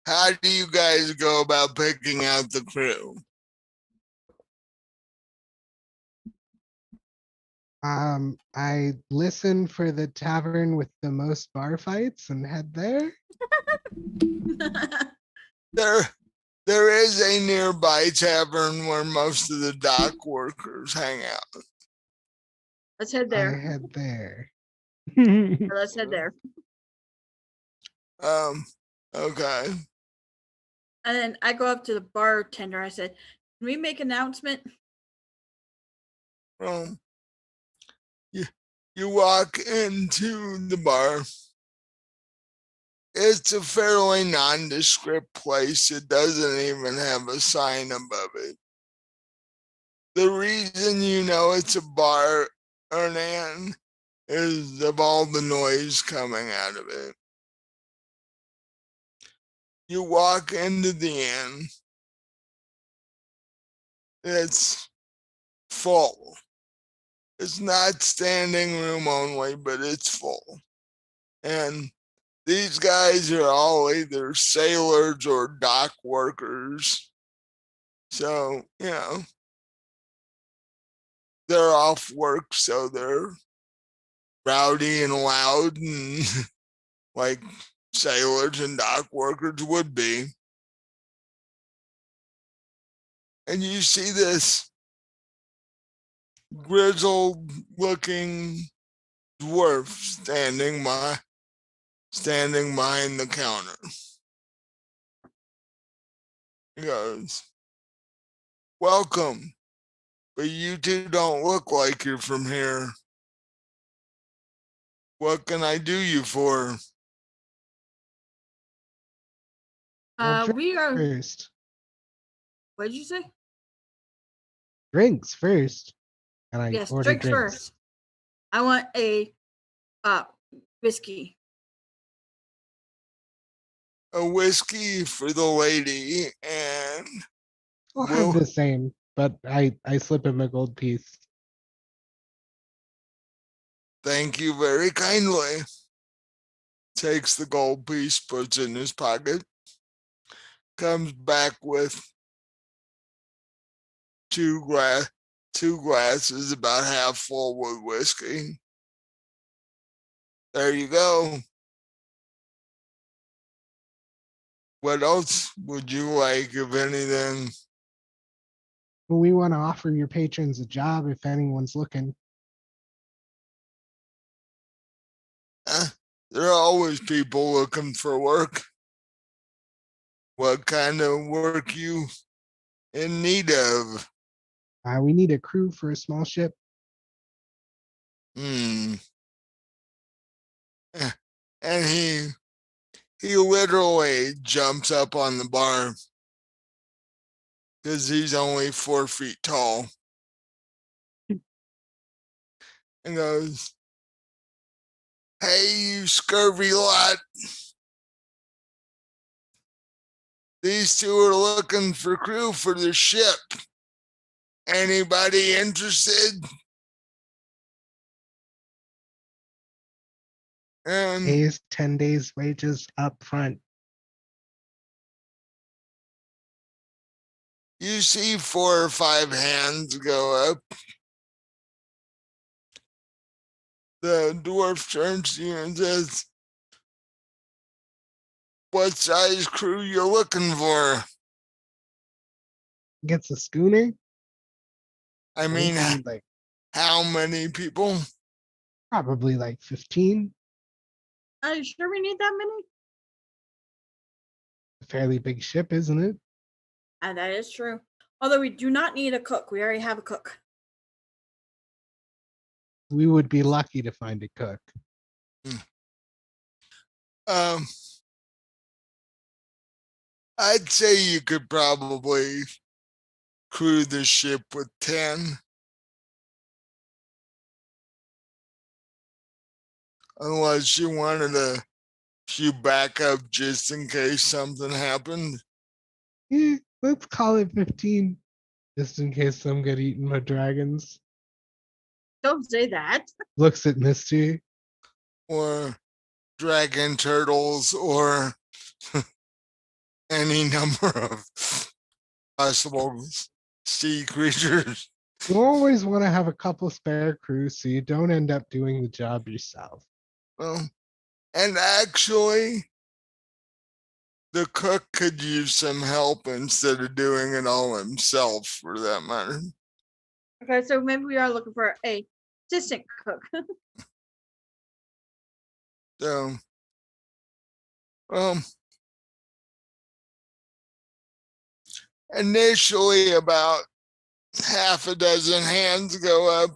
[SPEAKER 2] how do you guys go about picking out the crew?
[SPEAKER 3] I listen for the tavern with the most bar fights and head there.
[SPEAKER 2] There is a nearby tavern where most of the dock workers hang out.
[SPEAKER 4] Let's head
[SPEAKER 3] I
[SPEAKER 4] there.
[SPEAKER 3] head there.
[SPEAKER 4] Let's head there.
[SPEAKER 2] Okay.
[SPEAKER 4] And then I go up to the bartender. I said, "Can we make an announcement?"
[SPEAKER 2] Well, you walk into the bar. It's a fairly nondescript place. It doesn't even have a sign above it. The reason you know it's a bar or an inn is of all the noise coming out of it. You walk into the inn. It's full. It's not standing room only, but it's full. And these guys are all either sailors or dock workers. So, they're off work, so they're rowdy and loud and like sailors and dock workers would be. And you see this grizzled looking dwarf standing behind the counter. He goes, "Welcome, but you two don't look like you're from here. What can I do you for?"
[SPEAKER 3] Well,
[SPEAKER 4] We are.
[SPEAKER 3] first.
[SPEAKER 4] What did you say?
[SPEAKER 3] Drinks first. And I
[SPEAKER 4] Yes,
[SPEAKER 3] order
[SPEAKER 4] drinks first. I want a whiskey.
[SPEAKER 2] A whiskey for the lady, and
[SPEAKER 3] I'll have the same, but I slip him a gold piece.
[SPEAKER 2] thank you very kindly. Takes the gold piece, puts it in his pocket, comes back with two glasses about half full with whiskey. There you go. What else would you like, if anything?
[SPEAKER 3] We want to offer your patrons a job if anyone's looking.
[SPEAKER 2] There are always people looking for work. What kind of work you in need of?
[SPEAKER 3] We need a crew for a small ship.
[SPEAKER 2] And he literally jumps up on the bar because he's only 4 feet tall and goes, "Hey, you scurvy lot. These two are looking for crew for the ship. Anybody interested?" And
[SPEAKER 3] Pays 10 days wages up front.
[SPEAKER 2] you see 4 or 5 hands go up. The dwarf turns to you and says, "What size crew you looking for?"
[SPEAKER 3] Gets a schooner.
[SPEAKER 2] I
[SPEAKER 3] We
[SPEAKER 2] mean,
[SPEAKER 3] need like
[SPEAKER 2] how many people?
[SPEAKER 3] probably like 15.
[SPEAKER 4] Are you sure we need that many?
[SPEAKER 3] A fairly big ship, isn't it?
[SPEAKER 4] And that is true. Although we do not need a cook. We already have a cook.
[SPEAKER 3] We would be lucky to find a cook.
[SPEAKER 2] Um, I'd say you could probably crew the ship with 10. Unless you wanted a few backup just in case something happened.
[SPEAKER 3] Yeah, let's call it 15. Just in case some get eaten by dragons.
[SPEAKER 4] Don't say that.
[SPEAKER 3] Looks at Misty.
[SPEAKER 2] Or dragon turtles, or any number of possible sea creatures.
[SPEAKER 3] You always want to have a couple spare crews so you don't end up doing the job yourself.
[SPEAKER 2] Well, and actually, the cook could use some help instead of doing it all himself, for that matter.
[SPEAKER 4] Okay, so maybe we are looking for a assistant cook.
[SPEAKER 2] So, well, initially about half a dozen hands go up.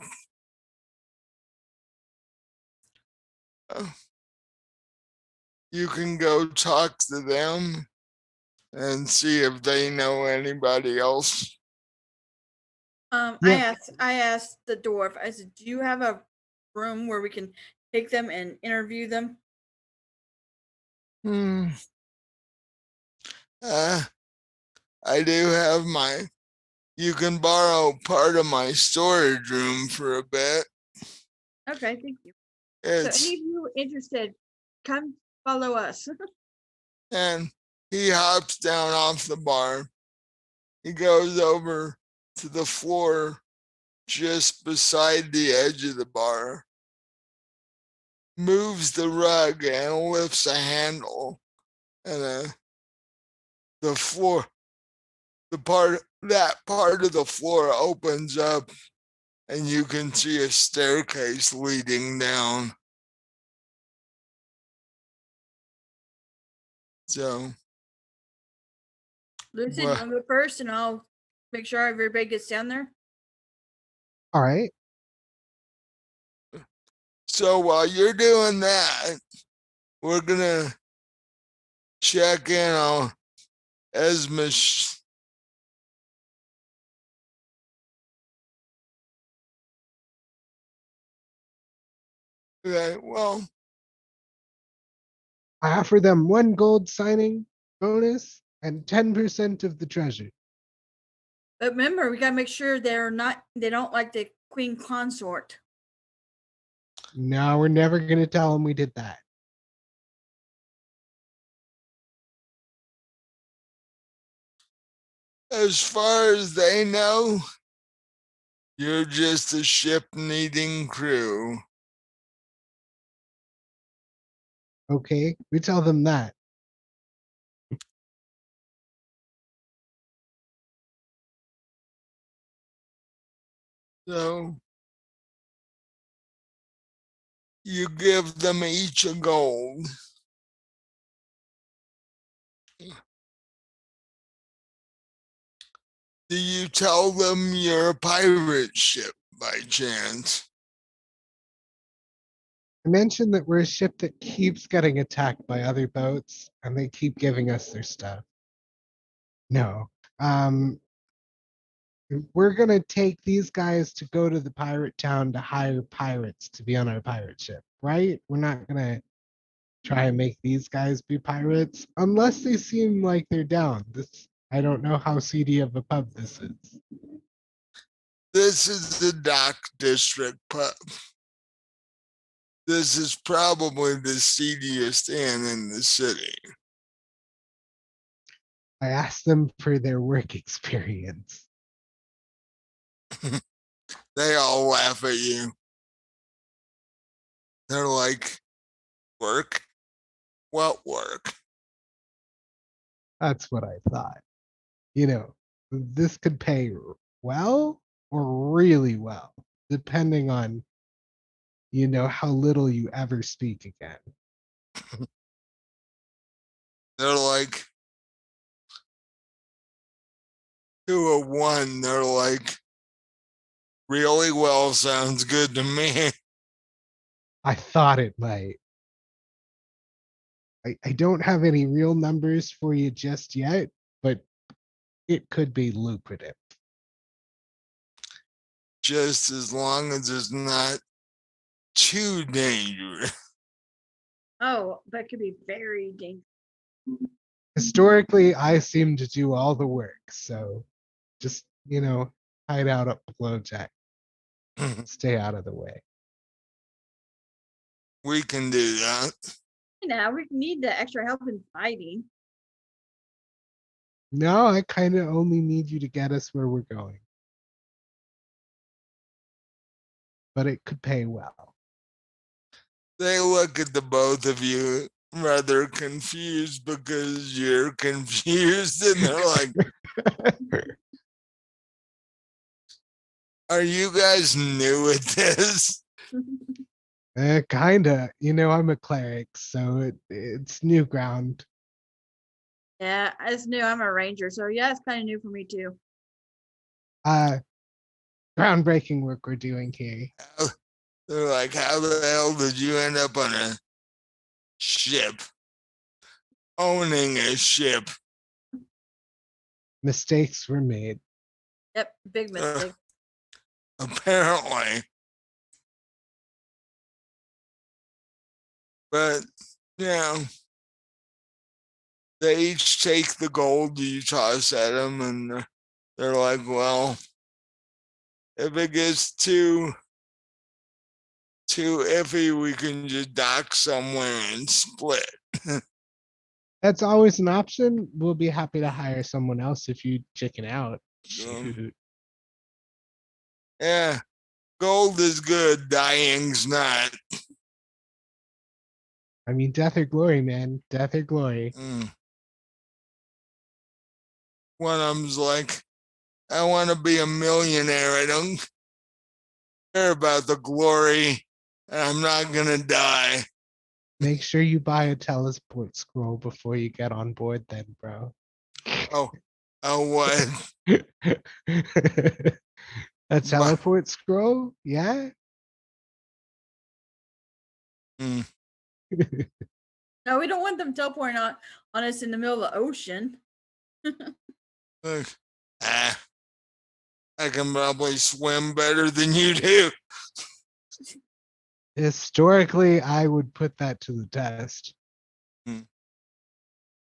[SPEAKER 2] You can go talk to them and see if they know anybody else.
[SPEAKER 3] Yeah.
[SPEAKER 4] I asked the dwarf, I said, "Do you have a room where we can take them and interview them?"
[SPEAKER 2] I do have you can borrow part of my storage room for a bit.
[SPEAKER 4] Okay, thank you. So
[SPEAKER 2] It's,
[SPEAKER 4] any of you interested, come follow us.
[SPEAKER 2] and he hops down off the bar. He goes over to the floor just beside the edge of the bar, moves the rug and lifts a handle, and the floor, that part of the floor opens up, and you can see a staircase leading down. So,
[SPEAKER 4] Lucy,
[SPEAKER 2] well,
[SPEAKER 4] you want to go first, and I'll make sure everybody gets down there.
[SPEAKER 3] All right.
[SPEAKER 2] so while you're doing that, we're gonna check in on Esma. Okay, well,
[SPEAKER 3] I offer them 1 gold signing bonus and 10% of the treasure.
[SPEAKER 4] But remember, we gotta make sure they don't like the queen consort.
[SPEAKER 3] No, we're never going to tell them we did that.
[SPEAKER 2] as far as they know, You're just a ship needing crew.
[SPEAKER 3] Okay, we tell them that.
[SPEAKER 2] So you give them each a gold. Do you tell them you're a pirate ship by chance?
[SPEAKER 3] I mentioned that we're a ship that keeps getting attacked by other boats and they keep giving us their stuff. No. We're gonna take these guys to go to the pirate town to hire pirates to be on our pirate ship, right? We're not gonna try and make these guys be pirates unless they seem like they're down. This I don't know how seedy of a pub this is.
[SPEAKER 2] This is the Dock District pub. This is probably the seediest inn in the city.
[SPEAKER 3] I asked them for their work experience.
[SPEAKER 2] They all laugh at you. They're like, work? What work?
[SPEAKER 3] That's what I thought. You know, this could pay well or really well, depending on, you know, how little you ever speak again.
[SPEAKER 2] They're like, 2 of 1. They're like, really well, sounds good to me.
[SPEAKER 3] I thought it might. I don't have any real numbers for you just yet, but it could be lucrative.
[SPEAKER 2] Just as long as it's not too dangerous.
[SPEAKER 4] Oh, that could be very dangerous.
[SPEAKER 3] Historically, I seem to do all the work, so just, you know, hide out up below Jack. Stay out of the way.
[SPEAKER 2] We can do that.
[SPEAKER 4] Now we need the extra help in fighting.
[SPEAKER 3] No, I kind of only need you to get us where we're going. But it could pay well.
[SPEAKER 2] They look at the both of you rather confused because you're confused, and they're like, are you guys new at this?
[SPEAKER 3] Kinda. You know, I'm a cleric, so it's new ground.
[SPEAKER 4] Yeah, it's new. I'm a ranger, so yeah, it's kind of new for me too.
[SPEAKER 3] Groundbreaking work we're doing here.
[SPEAKER 2] They're like, how the hell did you end up on a ship? Owning a ship?
[SPEAKER 3] Mistakes were made.
[SPEAKER 4] Yep, big mistake.
[SPEAKER 2] Apparently. But, you know, they each take the gold you toss at them, and they're like, well, if it gets too iffy, we can just dock somewhere and split.
[SPEAKER 3] That's always an option. We'll be happy to hire someone else if you chicken out. Shoot.
[SPEAKER 2] Yeah, gold is good, dying's not.
[SPEAKER 3] I mean, death or glory, man. Death or glory.
[SPEAKER 2] One of them's like, I want to be a millionaire. I don't care about the glory. And I'm not going to die.
[SPEAKER 3] Make sure you buy a teleport scroll before you get on board then, bro.
[SPEAKER 2] Oh, what?
[SPEAKER 3] A teleport scroll? Yeah?
[SPEAKER 2] Mm.
[SPEAKER 4] No, we don't want them teleporting on us in the middle of the ocean.
[SPEAKER 2] I can probably swim better than you do.
[SPEAKER 3] Historically, I would put that to the test.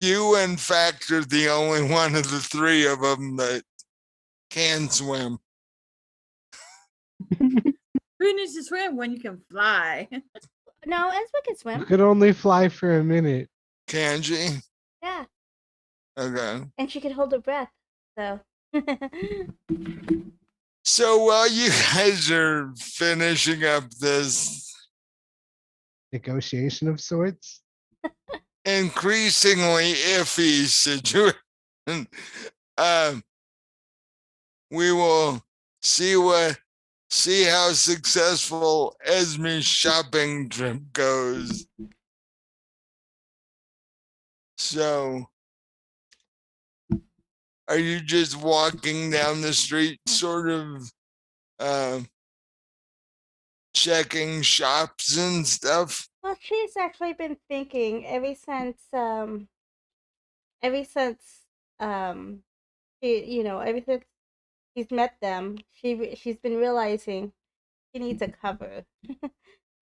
[SPEAKER 2] You, in fact, are the only one of the 3 of them that can swim.
[SPEAKER 4] Who needs to swim when you can fly?
[SPEAKER 1] No, Esma can
[SPEAKER 3] You
[SPEAKER 1] swim.
[SPEAKER 3] could only fly for a minute.
[SPEAKER 2] Can she?
[SPEAKER 1] Yeah,
[SPEAKER 2] Okay.
[SPEAKER 1] and she could hold her breath. So
[SPEAKER 2] So while you guys are finishing up this
[SPEAKER 3] Negotiation of sorts.
[SPEAKER 2] increasingly iffy situation, um, we will see how successful Esme's shopping trip goes. So, are you just walking down the street, sort of checking shops and stuff?
[SPEAKER 1] Well, she's actually been thinking ever since ever since she's met them, she's been realizing she needs a cover.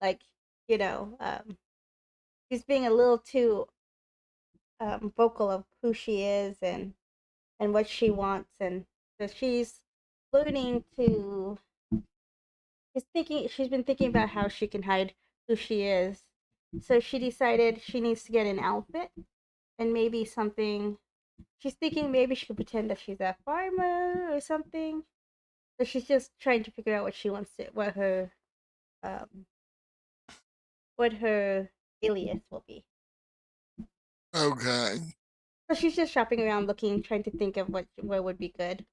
[SPEAKER 1] Like, you know, she's being a little too vocal of who she is and what she wants, and so she's learning to. She's been thinking about how she can hide who she is. So she decided she needs to get an outfit and maybe something. She's thinking maybe she could pretend that she's a farmer or something. So she's just trying to figure out what she wants to, um, what her alias will be.
[SPEAKER 2] Okay.
[SPEAKER 1] So she's just shopping around, looking, trying to think of what would be good.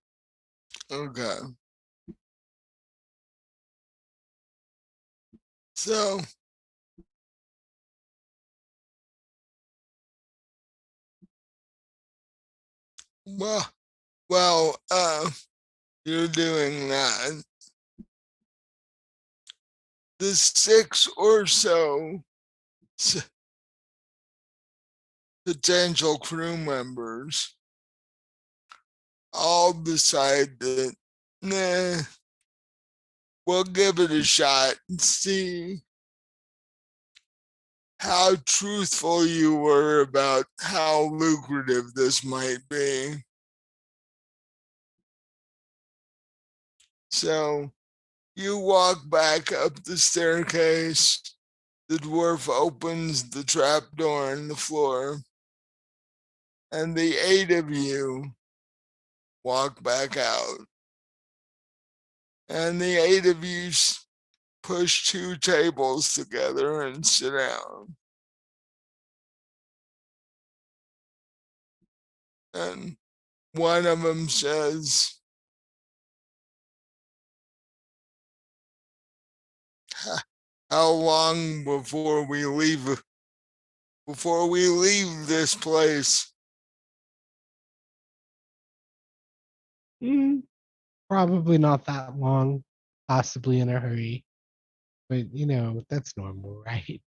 [SPEAKER 2] Okay. So, well, you're doing that. The 6 or so potential crew members all decide that, nah, we'll give it a shot and see how truthful you were about how lucrative this might be. So you walk back up the staircase. The dwarf opens the trap door in the floor, and the 8 of you walk back out. And the 8 of you push 2 tables together and sit down. And one of them says, how long before we leave this place?
[SPEAKER 3] Probably not that long, possibly in a hurry. But that's normal, right?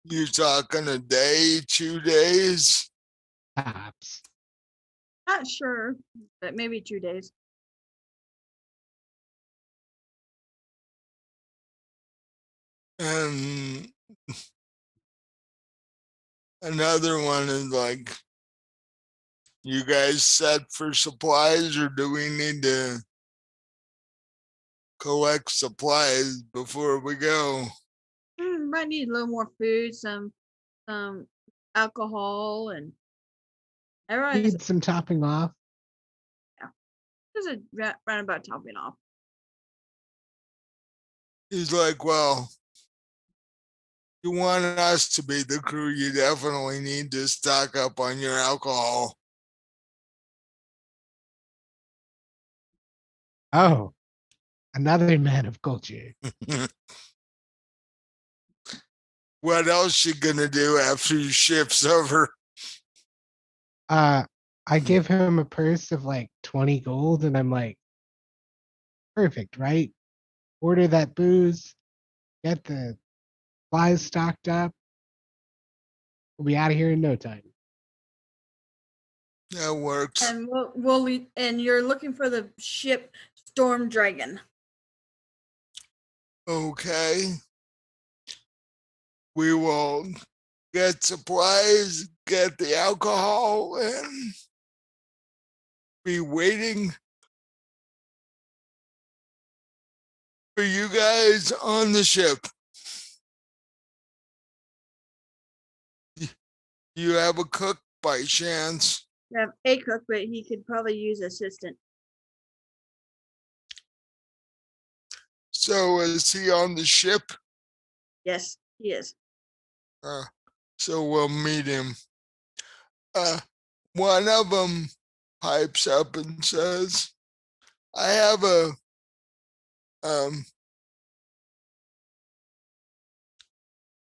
[SPEAKER 2] You talking a day, 2 days?
[SPEAKER 3] Perhaps.
[SPEAKER 4] Not sure, but maybe 2 days.
[SPEAKER 2] And another one is like, you guys set for supplies, or do we need to collect supplies before we go?
[SPEAKER 4] Might need a little more food, some alcohol, and everyone's
[SPEAKER 3] Need some topping off.
[SPEAKER 4] just a roundabout topping off.
[SPEAKER 2] He's like, well, you want us to be the crew, you definitely need to stock up on your alcohol.
[SPEAKER 3] Oh, another man of culture.
[SPEAKER 2] What else you gonna do after your shift's over?
[SPEAKER 3] I give him a purse of like 20 gold, and I'm like, perfect, right? Order that booze, get the supplies stocked up. We'll be out of here in no time.
[SPEAKER 2] That works.
[SPEAKER 4] And and you're looking for the ship Storm Dragon.
[SPEAKER 2] Okay. We will get supplies, get the alcohol, and be waiting for you guys on the ship. You have a cook by chance?
[SPEAKER 4] You have a cook, but he could probably use assistant.
[SPEAKER 2] So is he on the ship?
[SPEAKER 4] Yes, he is.
[SPEAKER 2] So we'll meet him. One of them pipes up and says, I have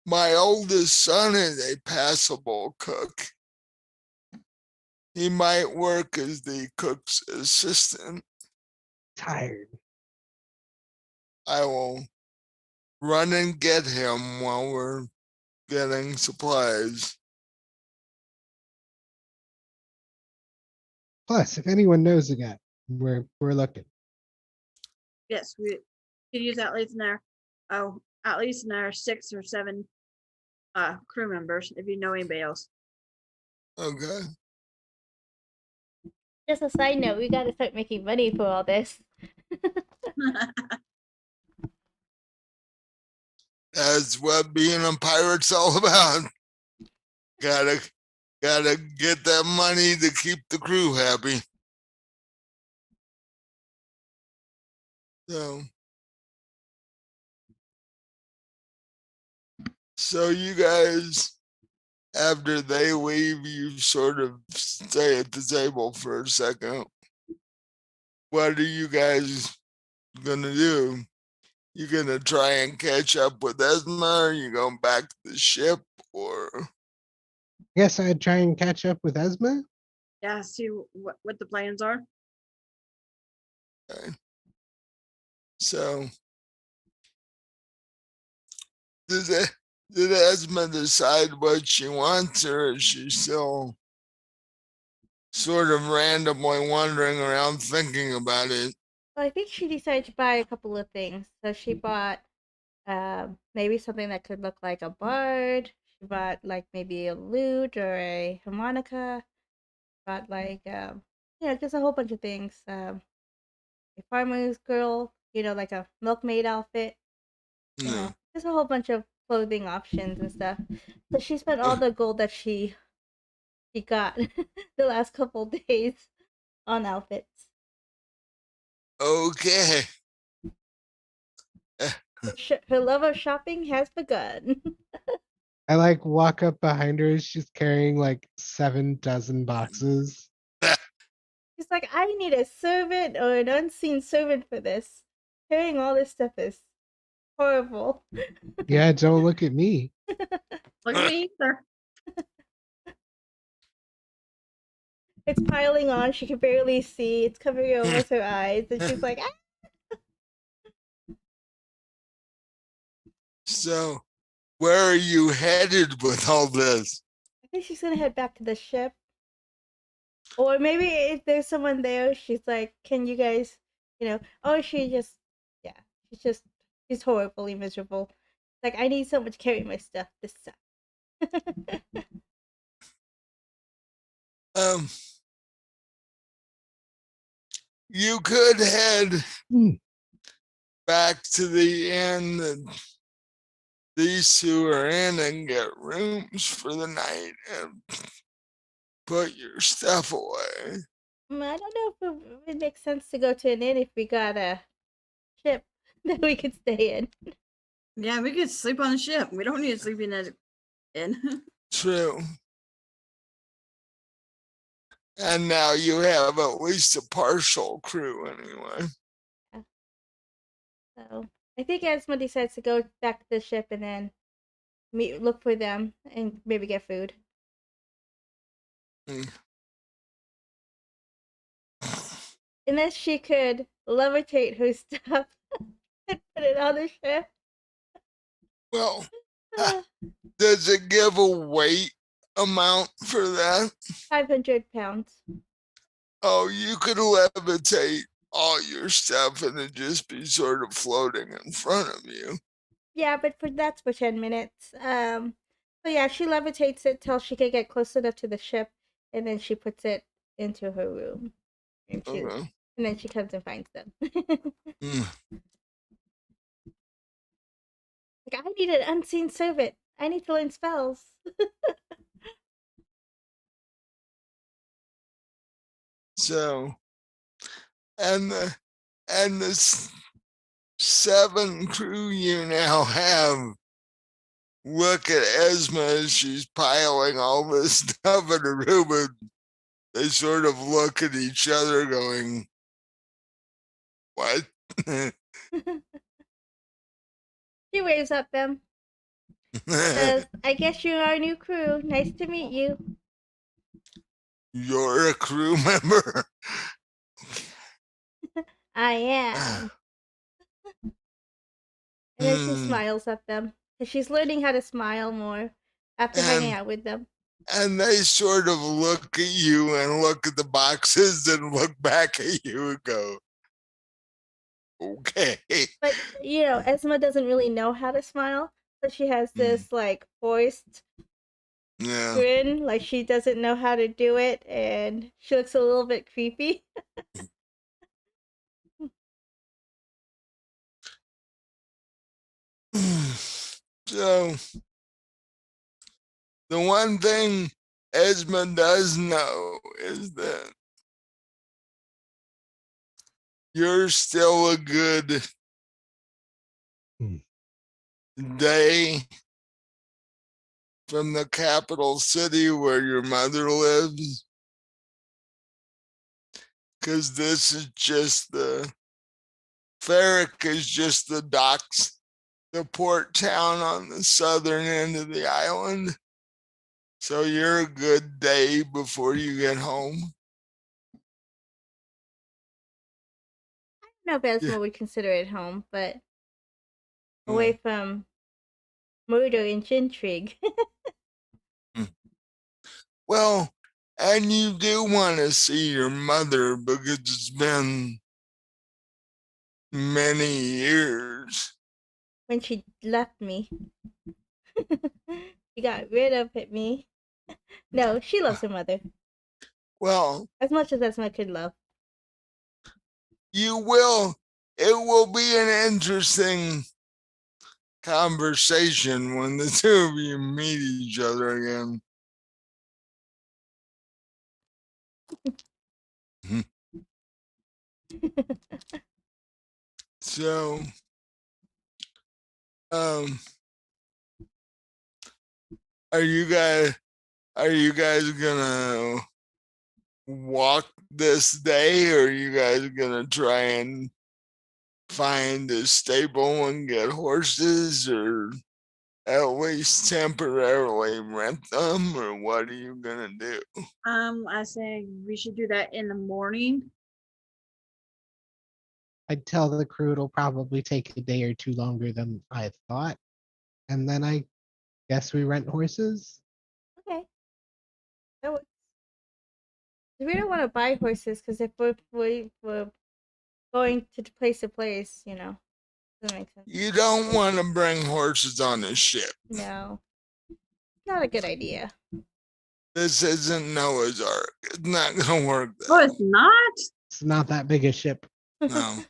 [SPEAKER 2] my oldest son is a passable cook. He might work as the cook's assistant.
[SPEAKER 3] Tired.
[SPEAKER 2] I will run and get him while we're getting supplies.
[SPEAKER 3] Plus, if anyone knows the guy, we're looking.
[SPEAKER 4] Yes, we could use at least in our 6 or 7 crew members if you know anybody else.
[SPEAKER 2] Okay.
[SPEAKER 1] Just a side note, we gotta start making money for all this.
[SPEAKER 2] That's what being a pirate's all about. Gotta get that money to keep the crew happy. So you guys, after they leave, you sort of stay at the table for a second. What are you guys gonna do? You gonna try and catch up with Esma? Or you going back to the ship, or
[SPEAKER 3] I guess I'd try and catch up with Esma.
[SPEAKER 4] Yeah, see what the plans are.
[SPEAKER 2] okay. So did Esma decide what she wants, or is she still sort of randomly wandering around thinking about it?
[SPEAKER 1] Well, I think she decided to buy a couple of things. So she bought maybe something that could look like a bard. She bought like maybe a lute or a harmonica. Bought like just a whole bunch of things. A farmer's girl, like a milkmaid outfit.
[SPEAKER 2] No.
[SPEAKER 1] Just a whole bunch of clothing options and stuff. So she spent all the gold that she got the last couple days on outfits.
[SPEAKER 2] Okay.
[SPEAKER 1] Her love of shopping has begun.
[SPEAKER 3] I like walk up behind her. She's carrying like 7 dozen boxes.
[SPEAKER 1] She's like, I need a servant or an unseen servant for this. Carrying all this stuff is horrible.
[SPEAKER 3] Yeah, don't look at me.
[SPEAKER 4] Look at me, sir.
[SPEAKER 1] It's piling on. She can barely see. It's covering almost her eyes. And she's like, ah!
[SPEAKER 2] So where are you headed with all this?
[SPEAKER 1] I think she's going to head back to the ship. Or maybe if there's someone there, she's like, can you guys, or she's horribly miserable. Like, I need someone to carry my stuff. This sucks.
[SPEAKER 2] You could head back to the inn that these two are in and get rooms for the night and put your stuff away.
[SPEAKER 1] I don't know if it would make sense to go to an inn if we got a ship that we could stay in.
[SPEAKER 4] Yeah, we could sleep on the ship. We don't need to sleep in an inn.
[SPEAKER 2] True. And now you have at least a partial crew anyway.
[SPEAKER 1] Yeah. So I think Esma decides to go back to the ship and then look for them and maybe get food. Unless she could levitate her stuff and put it on the ship.
[SPEAKER 2] Well, does it give a weight amount for that?
[SPEAKER 1] 500 pounds.
[SPEAKER 2] Oh, you could levitate all your stuff and it just be sort of floating in front of you.
[SPEAKER 1] Yeah, but that's for 10 minutes. So yeah, she levitates it till she can get close enough to the ship, and then she puts it into her room. And, and then she comes and finds them. Like, I need an unseen servant. I need to learn spells.
[SPEAKER 2] So, and this 7 crew you now have look at Esma as she's piling all this stuff in a room, and they sort of look at each other going, what?
[SPEAKER 1] She waves at them. Says, I guess you're our new crew. Nice to meet you.
[SPEAKER 2] You're a crew member?
[SPEAKER 1] I am. And then she
[SPEAKER 2] Hmm.
[SPEAKER 1] smiles at them. 'Cause she's learning how to smile more after hanging
[SPEAKER 2] And
[SPEAKER 1] out with them.
[SPEAKER 2] and they sort of look at you and look at the boxes and look back at you and go, okay.
[SPEAKER 1] But, Esma doesn't really know how to smile. So she has this, like, forced
[SPEAKER 2] Yeah.
[SPEAKER 1] grin. Like, she doesn't know how to do it. And she looks a little bit creepy.
[SPEAKER 2] So the one thing Esmond does know is that you're still a good day from the capital city where your mother lives, because this is just Ferric is just the docks, the port town on the southern end of the island. So you're a good day before you get home.
[SPEAKER 1] I don't know if Esma
[SPEAKER 2] Yeah.
[SPEAKER 1] would consider it home, but away from murder and intrigue.
[SPEAKER 2] Well, and you do want to see your mother because it's been many years.
[SPEAKER 1] When she left me. She got rid of me. No, she loves her mother.
[SPEAKER 2] Well,
[SPEAKER 1] As much as Esma could love.
[SPEAKER 2] it will be an interesting conversation when the two of you meet each other again. So, are you guys gonna walk this day, or are you guys gonna try and find a stable and get horses, or at least temporarily rent them, or what are you gonna do?
[SPEAKER 4] I say we should do that in the morning.
[SPEAKER 3] I'd tell the crew it'll probably take a day or two longer than I thought. And then I guess we rent horses.
[SPEAKER 1] Okay. That works. We don't want to buy horses because if we're going to place, doesn't make sense.
[SPEAKER 2] You don't want to bring horses on a ship.
[SPEAKER 1] No. Not a good idea.
[SPEAKER 2] This isn't Noah's Ark. It's not gonna work.
[SPEAKER 4] Oh, it's not?
[SPEAKER 3] It's not that big a ship.
[SPEAKER 2] No.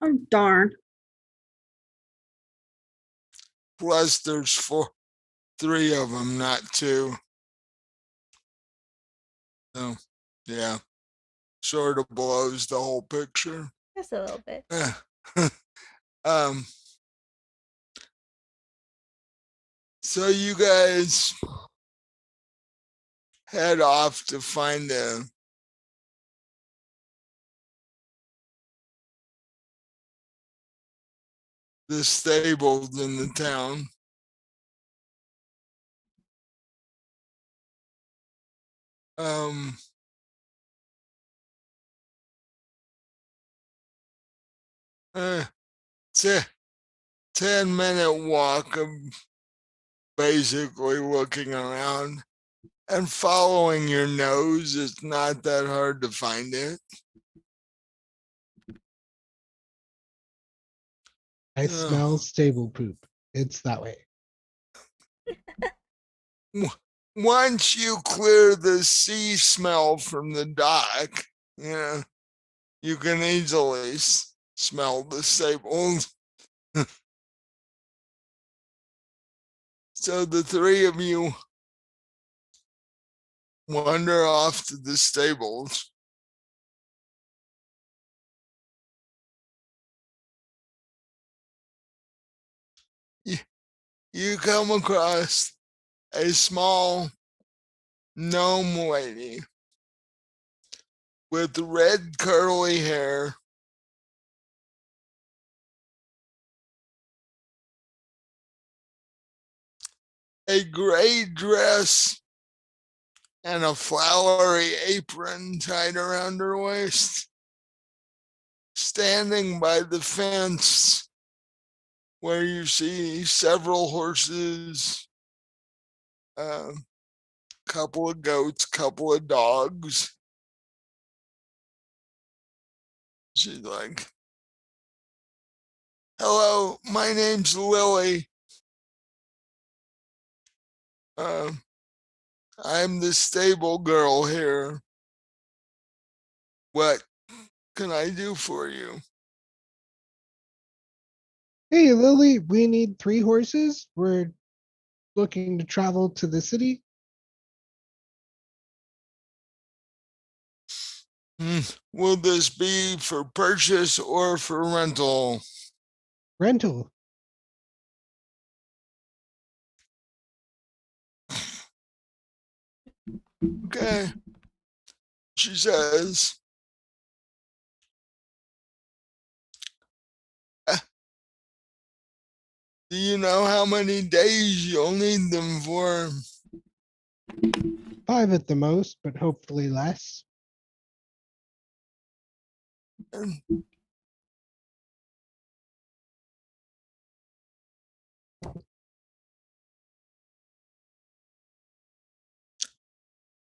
[SPEAKER 4] Oh, darn.
[SPEAKER 2] Plus, there's 3 of them, not 2. So, yeah, sort of blows the whole picture.
[SPEAKER 1] Just a little bit.
[SPEAKER 2] So you guys head off to find the stables in the town. It's a 10-minute walk of basically looking around and following your nose. It's not that hard to find it.
[SPEAKER 3] I smell stable poop. It's that way.
[SPEAKER 2] Once you clear the sea smell from the dock, you can easily smell the stables. So the 3 of you wander off to the stables. you come across a small gnome lady with red curly hair, a gray dress, and a flowery apron tied around her waist, standing by the fence where you see several horses, a couple of goats, couple of dogs. She's like, "Hello, my name's Lily. Uh, I'm the stable girl here. What can I do for you?"
[SPEAKER 3] Hey, Lily, we need 3 horses. We're looking to travel to the city.
[SPEAKER 2] Will this be for purchase or for rental?
[SPEAKER 3] Rental.
[SPEAKER 2] Okay, she says. Do you know how many days you'll need them for?
[SPEAKER 3] 5 at the most, but hopefully less.
[SPEAKER 2] And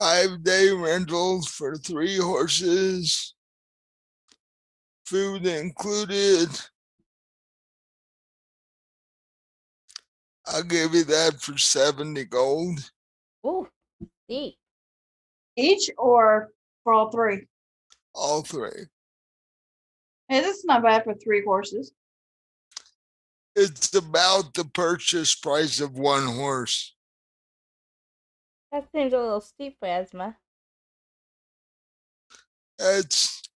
[SPEAKER 2] 5-day rentals for 3 horses, food included. I'll give you that for 70 gold.
[SPEAKER 1] Ooh, neat.
[SPEAKER 4] Each or for all 3?
[SPEAKER 2] All 3.
[SPEAKER 4] Hey, this is not bad for 3 horses.
[SPEAKER 2] It's about the purchase price of 1 horse.
[SPEAKER 1] That seems a little steep for Esma.
[SPEAKER 2] It's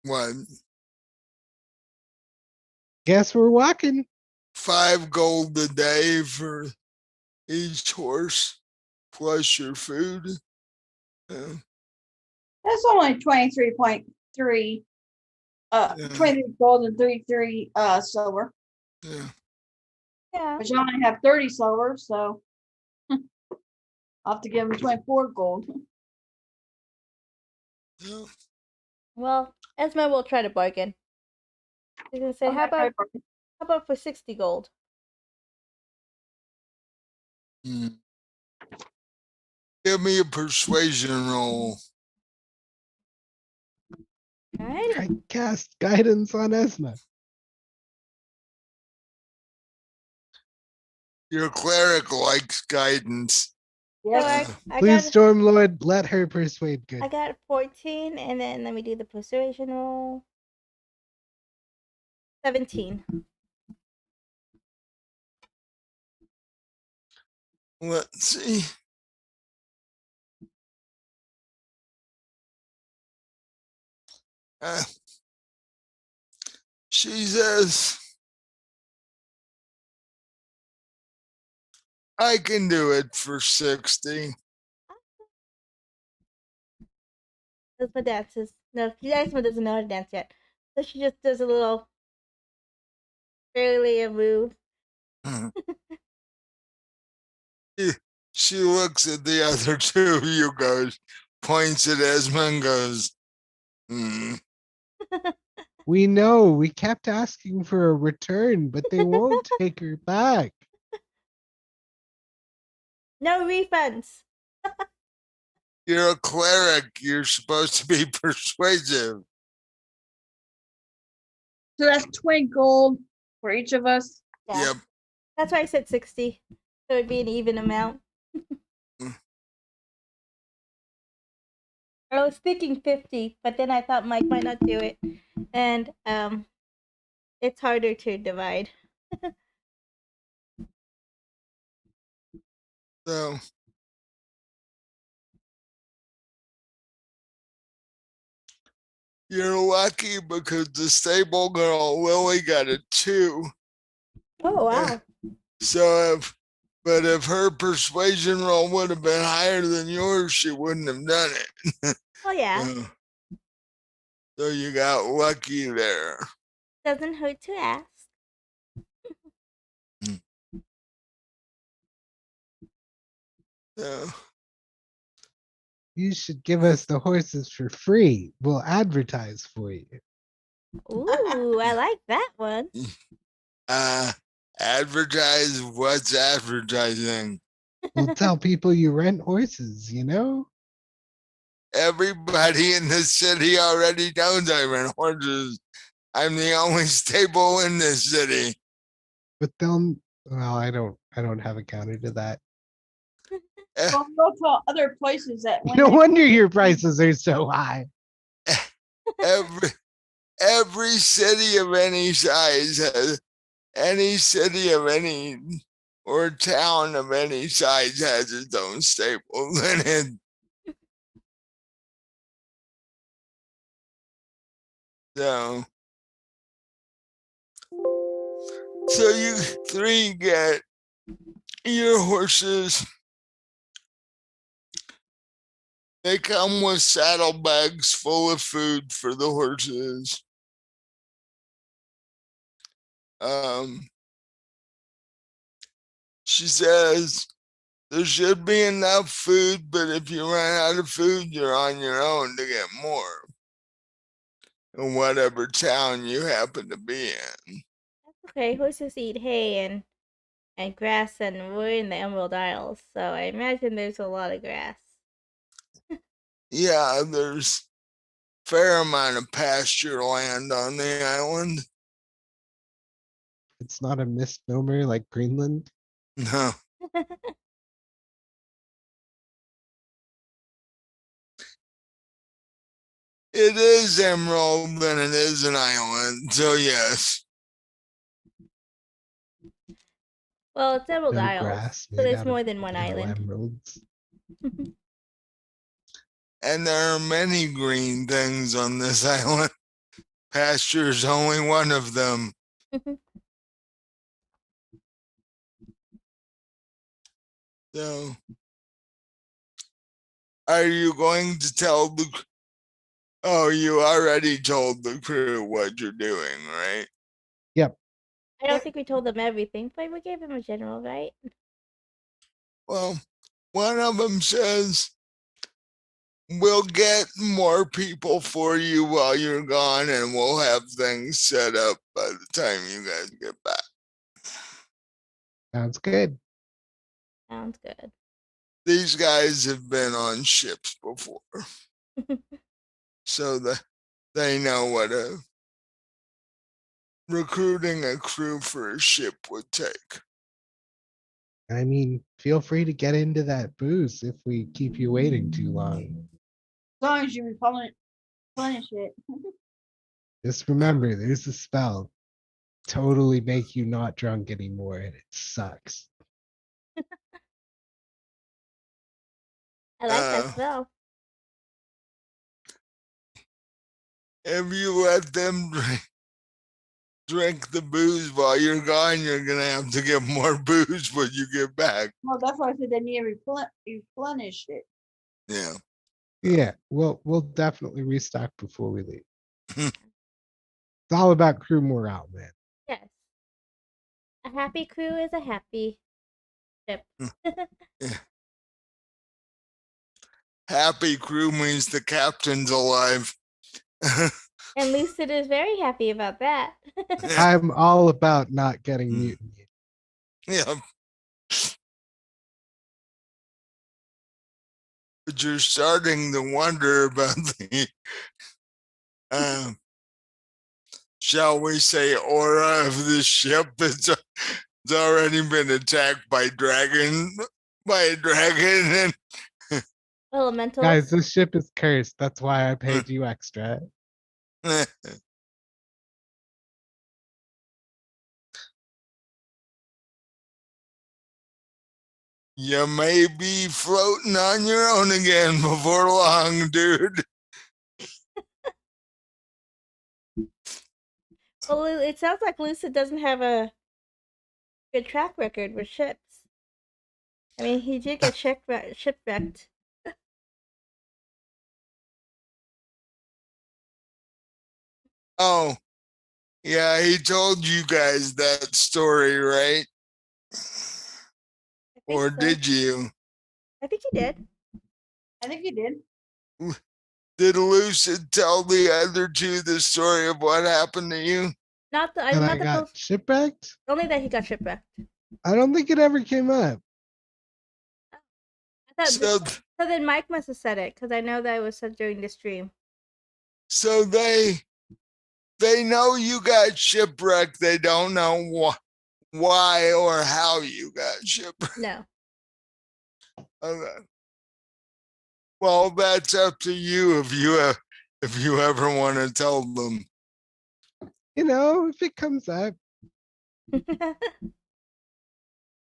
[SPEAKER 2] what,
[SPEAKER 3] Guess we're walking.
[SPEAKER 2] 5 gold a day for each horse plus your food.
[SPEAKER 4] That's only 23.3.
[SPEAKER 2] Yeah.
[SPEAKER 4] 23 gold and 33 silver.
[SPEAKER 2] Yeah.
[SPEAKER 1] Yeah.
[SPEAKER 4] Which I only have 30 silver, so I'll have to give him 24 gold.
[SPEAKER 2] Yeah.
[SPEAKER 1] Well, Esma will try to bargain. She's gonna say,
[SPEAKER 4] Okay,
[SPEAKER 1] how about for 60 gold?
[SPEAKER 2] Give me a persuasion roll.
[SPEAKER 1] Alrighty.
[SPEAKER 3] I cast guidance on Esma.
[SPEAKER 2] Your cleric likes guidance.
[SPEAKER 1] So
[SPEAKER 4] Yes.
[SPEAKER 1] I
[SPEAKER 3] Please,
[SPEAKER 1] got
[SPEAKER 3] Stormlord, let her persuade good.
[SPEAKER 1] I got 14, and then let me do the persuasion roll. 17.
[SPEAKER 2] Let's see. She says, I can do it for 60.
[SPEAKER 1] Esma dances. No, Esma doesn't know how to dance yet. So she just does a little barely a move.
[SPEAKER 2] She looks at the other 2 of you, goes, points at Esma and goes,
[SPEAKER 3] We know we kept asking for a return, but they won't take her back.
[SPEAKER 1] No refunds.
[SPEAKER 2] You're a cleric. You're supposed to be persuasive.
[SPEAKER 4] So that's 20 gold for each of us.
[SPEAKER 1] Yeah.
[SPEAKER 2] Yep.
[SPEAKER 1] That's why I said 60. So it'd be an even amount. I was thinking 50, but then I thought Mike might not do it. And it's harder to divide.
[SPEAKER 2] So you're lucky because the stable girl Lily got a 2
[SPEAKER 1] Oh wow.
[SPEAKER 2] So if her persuasion roll would have been higher than yours, she wouldn't have done it.
[SPEAKER 1] Oh yeah.
[SPEAKER 2] So you got lucky there.
[SPEAKER 1] Doesn't hurt to ask.
[SPEAKER 2] So,
[SPEAKER 3] You should give us the horses for free. We'll advertise for you.
[SPEAKER 1] Ooh, I like that one.
[SPEAKER 2] advertise what's advertising?
[SPEAKER 3] We'll tell people you rent horses, you know?
[SPEAKER 2] Everybody in the city already knows I rent horses. I'm the only stable in this city.
[SPEAKER 3] But they'll well, I don't have a counter to that.
[SPEAKER 4] Well, we'll tell other places that when
[SPEAKER 3] No
[SPEAKER 4] they-
[SPEAKER 3] wonder your prices are so high.
[SPEAKER 2] Every city of any size has any city of any or town of any size has its own stable linen. So you three get your horses. They come with saddlebags full of food for the horses. She says there should be enough food, but if you run out of food, you're on your own to get more in whatever town you happen to be in.
[SPEAKER 1] That's okay. Horses eat hay and grass, and we're in the Emerald Isles, so I imagine there's a lot of grass.
[SPEAKER 2] Yeah, there's fair amount of pasture land on the island.
[SPEAKER 3] It's not a misnomer like Greenland.
[SPEAKER 2] No. It is emerald and it is an island, so yes.
[SPEAKER 1] Well, it's Emerald
[SPEAKER 3] No
[SPEAKER 1] Isles,
[SPEAKER 3] grass
[SPEAKER 1] so
[SPEAKER 3] made
[SPEAKER 1] there's
[SPEAKER 3] out
[SPEAKER 1] more
[SPEAKER 3] of
[SPEAKER 1] than one
[SPEAKER 3] no
[SPEAKER 1] island.
[SPEAKER 3] emeralds.
[SPEAKER 2] And there are many green things on this island. Pasture is only one of them. So, are you going to tell the? Oh, you already told the crew what you're doing, right?
[SPEAKER 3] Yep.
[SPEAKER 1] I don't think we told them everything, but we gave them a general, right?
[SPEAKER 2] Well, one of them says, we'll get more people for you while you're gone, and we'll have things set up by the time you guys get back.
[SPEAKER 3] Sounds good.
[SPEAKER 1] Sounds good.
[SPEAKER 2] These guys have been on ships before, so they know what recruiting a crew for a ship would take.
[SPEAKER 3] I mean, feel free to get into that booze if we keep you waiting too long.
[SPEAKER 4] as long as you replenish it.
[SPEAKER 3] Just remember, there's a spell. Totally make you not drunk anymore, and it sucks.
[SPEAKER 1] I like that spell.
[SPEAKER 2] If you let them drink the booze while you're gone, you're gonna have to get more booze when you get back.
[SPEAKER 4] Well, that's why I said they need to replenish it.
[SPEAKER 2] Yeah.
[SPEAKER 3] Yeah, we'll definitely restock before we leave. It's all about crew morale, man.
[SPEAKER 1] Yes. A happy crew is a happy ship.
[SPEAKER 2] Yeah. Happy crew means the captain's alive.
[SPEAKER 1] And Lucid is very happy about that.
[SPEAKER 3] I'm all about not getting mutiny.
[SPEAKER 2] Yeah. But you're starting to wonder about the shall we say aura of the ship. It's already been attacked by a dragon and
[SPEAKER 1] Elementals.
[SPEAKER 3] Guys, this ship is cursed. That's why I paid you extra.
[SPEAKER 2] You may be floating on your own again before long, dude.
[SPEAKER 1] Well, it sounds like Lucid doesn't have a good track record with ships. I mean, he did get shipwrecked.
[SPEAKER 2] Oh, yeah, he told you guys that story, right?
[SPEAKER 1] I think
[SPEAKER 2] Or
[SPEAKER 1] so.
[SPEAKER 2] did you?
[SPEAKER 1] I think he did.
[SPEAKER 4] I think you did.
[SPEAKER 2] Did Lucid tell the other two the story of what happened to you?
[SPEAKER 1] Not the
[SPEAKER 3] And I
[SPEAKER 1] not the
[SPEAKER 3] got
[SPEAKER 1] post.
[SPEAKER 3] shipwrecked.
[SPEAKER 1] Only that he got shipwrecked.
[SPEAKER 3] I don't think it ever came up.
[SPEAKER 1] I thought
[SPEAKER 2] So,
[SPEAKER 1] so then Mike must have said it because I know that it was said during the stream.
[SPEAKER 2] so they know you got shipwrecked. They don't know why or how you got shipwrecked.
[SPEAKER 1] No.
[SPEAKER 2] Okay. Well, that's up to you if you ever want to tell them.
[SPEAKER 3] You know, if it comes up,
[SPEAKER 1] Oh,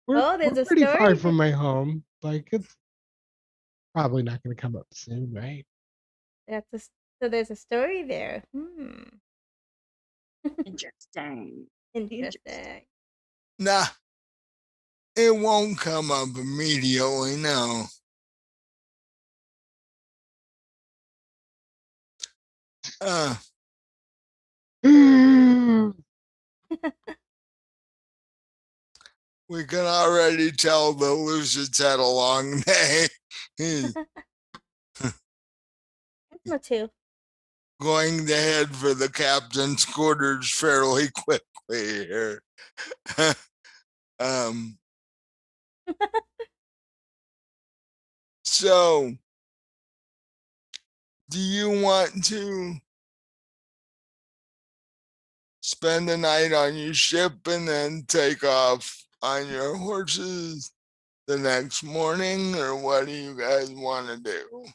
[SPEAKER 1] there's
[SPEAKER 3] we're
[SPEAKER 1] a
[SPEAKER 3] pretty far
[SPEAKER 1] story.
[SPEAKER 3] from my home. Like it's probably not going to come up soon, right?
[SPEAKER 1] So there's a story there.
[SPEAKER 4] Interesting.
[SPEAKER 1] Interesting.
[SPEAKER 2] Nah, it won't come up immediately. No. We can already tell the Lucid's had a long day. He's
[SPEAKER 1] Esma too.
[SPEAKER 2] going to head for the captain's quarters fairly quickly here. So, do you want to spend the night on your ship and then take off on your horses the next morning, or what do you guys want to do?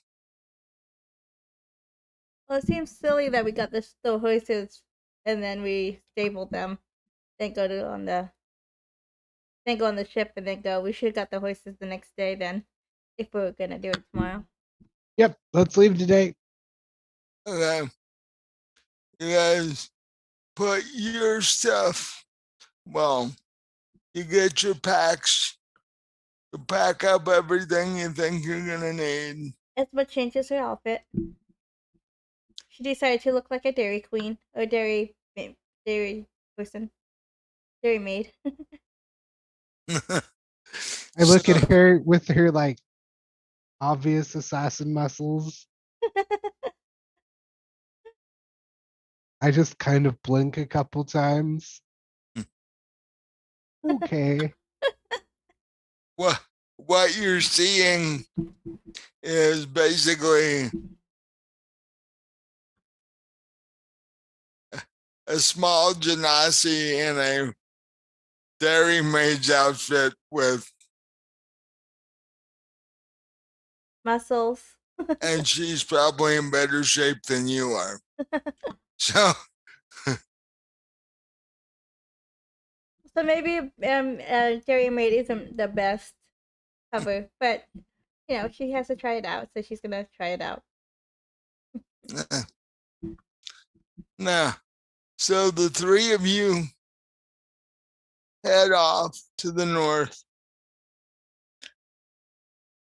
[SPEAKER 1] Well, it seems silly that we got the horses and then we stabled them, then go on the ship and then go. We should have got the horses the next day then, if we were gonna do it tomorrow.
[SPEAKER 3] Yep, let's leave today.
[SPEAKER 2] Okay, you guys put your stuff. Well, you get your packs. You pack up everything you think you're gonna need.
[SPEAKER 1] Esma changes her outfit. She decided to look like a dairy queen or dairy person, dairy maid.
[SPEAKER 3] I look
[SPEAKER 2] So,
[SPEAKER 3] at her with her like obvious assassin muscles. I just kind of blink a couple times. Okay.
[SPEAKER 2] what you're seeing is basically a small genasi in a dairy maid's outfit with,
[SPEAKER 1] Muscles.
[SPEAKER 2] and she's probably in better shape than you are. So,
[SPEAKER 1] So maybe dairy maid isn't the best cover, but she has to try it out, so she's gonna try it out.
[SPEAKER 2] nah. So the three of you head off to the north,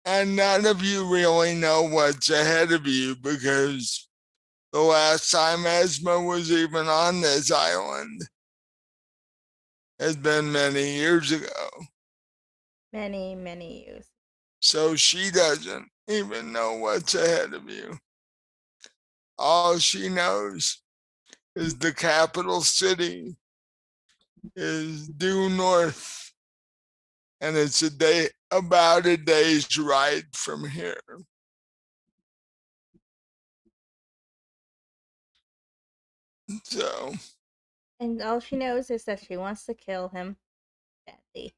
[SPEAKER 2] and none of you really know what's ahead of you because the last time Esma was even on this island has been many years ago.
[SPEAKER 1] Many, many years.
[SPEAKER 2] So she doesn't even know what's ahead of you. All she knows is the capital city is due north, and it's about a day's ride from here. So,
[SPEAKER 1] And all she knows is that she wants to kill him badly.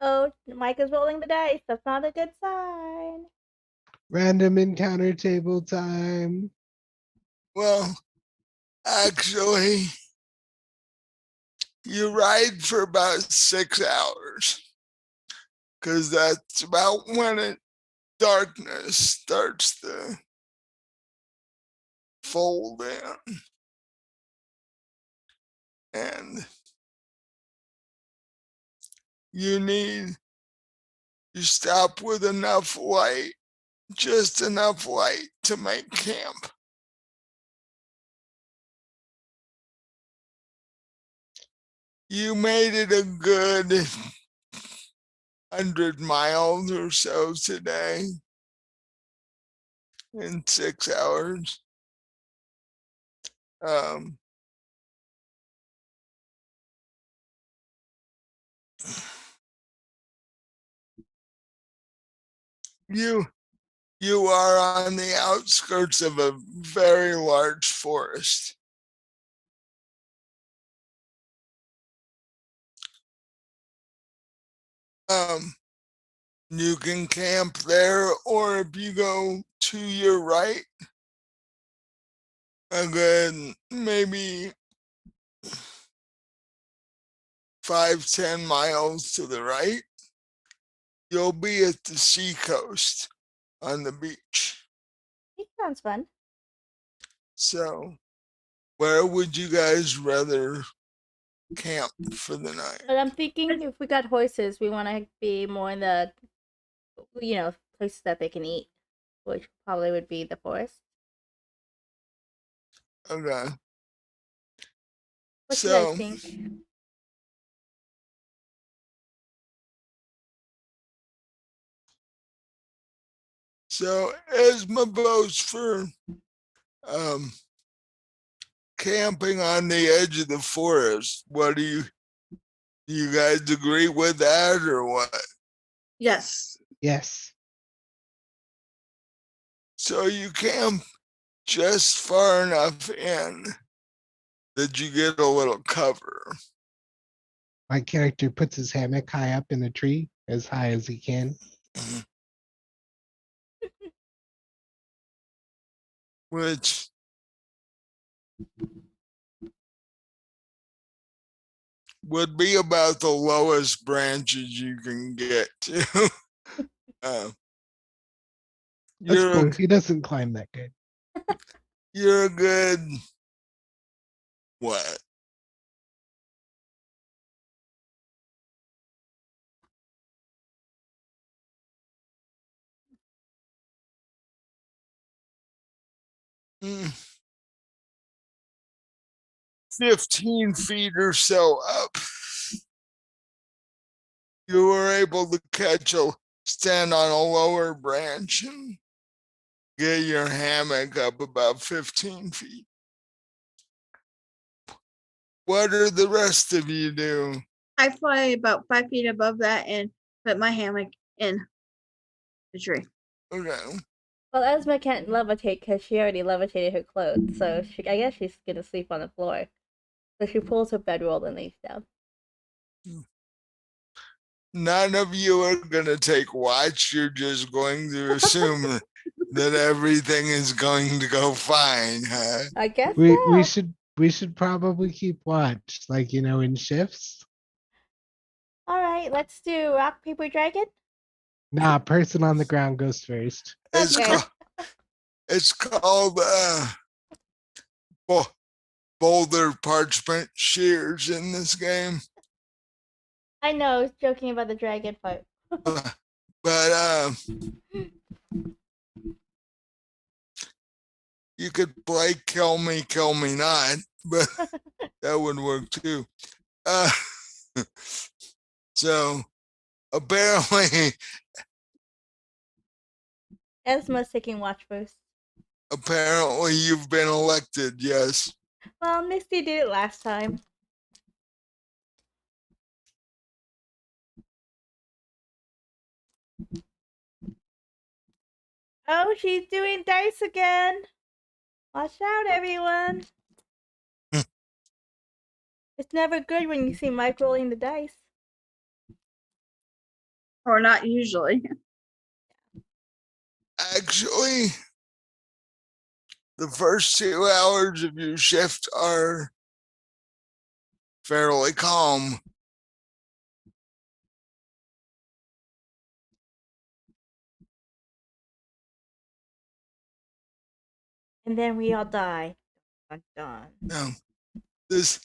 [SPEAKER 1] Oh, Mike is rolling the dice. That's not a good sign.
[SPEAKER 3] Random encounter table time.
[SPEAKER 2] well, actually, You ride for about 6 hours, because that's about when darkness starts to fold in. And you stop with enough light, just enough light to make camp. You made it a good 100 miles or so today in 6 hours. You are on the outskirts of a very large forest. You can camp there, or if you go to your right, a good maybe 5-10 miles to the right, you'll be at the seacoast on the beach.
[SPEAKER 1] It sounds fun.
[SPEAKER 2] So, where would you guys rather camp for the night?
[SPEAKER 1] But I'm thinking if we got horses, we want to be more in the, places that they can eat, which probably would be the forest.
[SPEAKER 2] Okay.
[SPEAKER 1] What do you guys think?
[SPEAKER 2] So Esma votes for camping on the edge of the forest. What do you guys agree with that, or what?
[SPEAKER 4] Yes.
[SPEAKER 3] Yes.
[SPEAKER 2] So you camp just far enough in that you get a little cover.
[SPEAKER 3] My character puts his hammock high up in a tree, as high as he can.
[SPEAKER 2] Which would be about the lowest branches you can get to.
[SPEAKER 3] That's cool. He doesn't climb that good.
[SPEAKER 2] You're a good what? Mm, 15 feet or so up. You were able to stand on a lower branch and get your hammock up about 15 feet. What do the rest of you do?
[SPEAKER 4] I fly about 5 feet above that and put my hammock in the tree.
[SPEAKER 2] Okay.
[SPEAKER 1] Well, Esma can't levitate because she already levitated her clothes, so I guess she's gonna sleep on the floor. So she pulls her bedroll and lays down.
[SPEAKER 2] None of you are going to take watch. You're just going to assume that everything is going to go fine, huh?
[SPEAKER 1] I guess
[SPEAKER 3] We
[SPEAKER 1] so.
[SPEAKER 3] should probably keep watch, like, in shifts.
[SPEAKER 1] All right, let's do rock paper dragon.
[SPEAKER 3] Nah, person on the ground goes first.
[SPEAKER 1] Okay.
[SPEAKER 2] It's called boulder parchment shears in this game.
[SPEAKER 1] I know, I was joking about the dragon part.
[SPEAKER 2] But you could play kill me not, but that would work too. So apparently
[SPEAKER 1] Esma's taking watch first.
[SPEAKER 2] apparently you've been elected, yes.
[SPEAKER 1] Well, Misty did it last time. Oh, she's doing dice again. Watch out, everyone. It's never good when you see Mike rolling the dice.
[SPEAKER 4] Or not usually.
[SPEAKER 2] Actually, the first 2 hours of your shift are fairly calm.
[SPEAKER 1] And then we all die. Dun, dun.
[SPEAKER 2] Now, the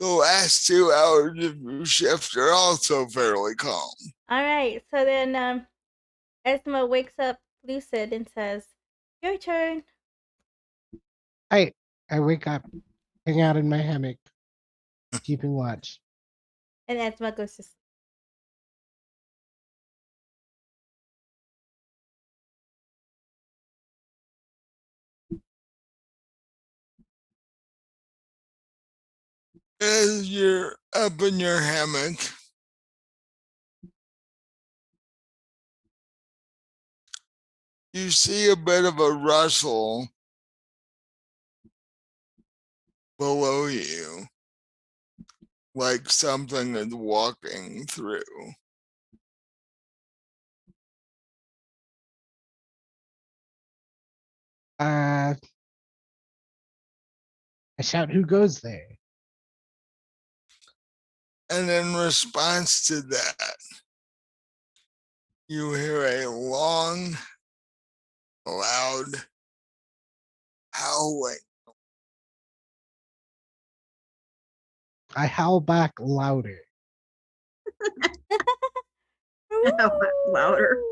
[SPEAKER 2] last 2 hours of your shift are also fairly calm.
[SPEAKER 1] All right. So then Esma wakes up lucid and says, "Your turn."
[SPEAKER 3] I wake up, hang out in my hammock, keeping watch.
[SPEAKER 1] And Esma goes to sleep.
[SPEAKER 2] As you're up in your hammock, you see a bit of a rustle below you, like something is walking through.
[SPEAKER 3] I shout, "Who goes there?"
[SPEAKER 2] And in response to that, you hear a long, loud howling.
[SPEAKER 3] I howl back louder.
[SPEAKER 4] Louder.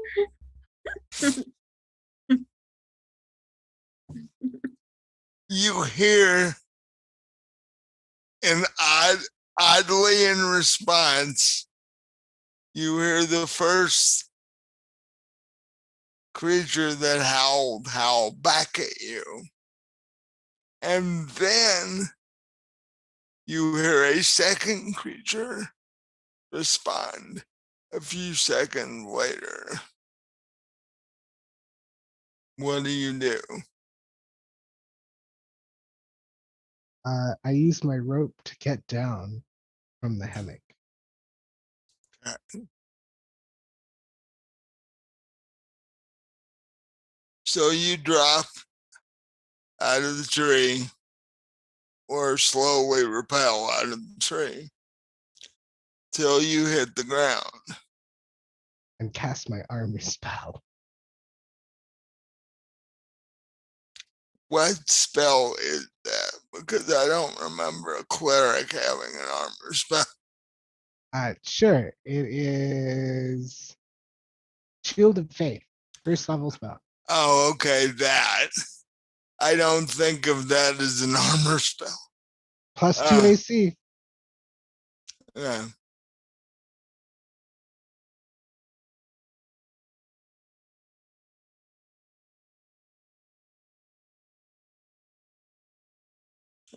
[SPEAKER 2] You hear an oddly in response, you hear the first creature that howled howl back at you. And then you hear a second creature respond a few seconds later. What do you do?
[SPEAKER 3] I use my rope to get down from the hammock.
[SPEAKER 2] So you drop out of the tree or slowly rappel out of the tree till you hit the ground.
[SPEAKER 3] And cast my armor spell.
[SPEAKER 2] What spell is that? Because I don't remember a cleric having an armor spell.
[SPEAKER 3] Sure. It is Shield of Faith, first level spell.
[SPEAKER 2] Oh, okay, that. I don't think of that as an armor spell.
[SPEAKER 3] Plus 2 AC.
[SPEAKER 2] Yeah.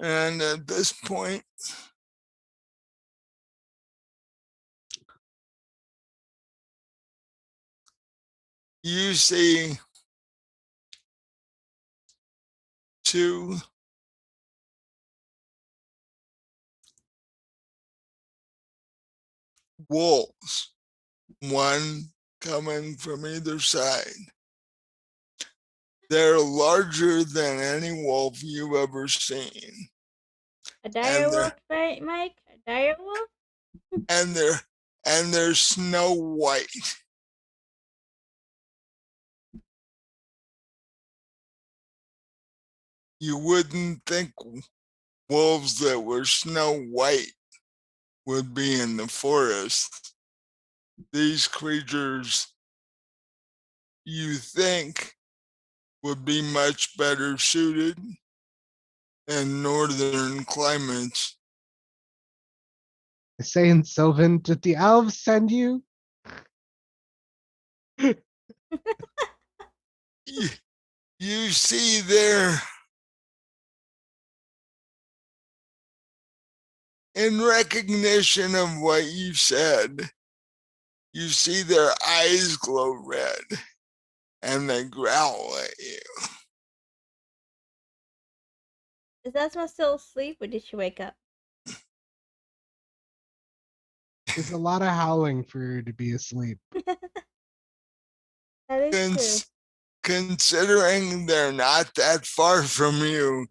[SPEAKER 2] And at this point, you see 2 wolves, one coming from either side. They're larger than any wolf you've ever seen.
[SPEAKER 1] A dire wolf, right, Mike? A dire wolf?
[SPEAKER 2] And they're snow white. You wouldn't think wolves that were snow white would be in the forest. These creatures, you think, would be much better suited in northern climates.
[SPEAKER 3] I say in Sylvan, did the elves send you?
[SPEAKER 2] You see there, in recognition of what you said, you see their eyes glow red and they growl at you.
[SPEAKER 1] Is Esma still asleep or did she wake up?
[SPEAKER 3] There's a lot of howling for her to be asleep.
[SPEAKER 1] That is true.
[SPEAKER 2] Considering they're not that far from you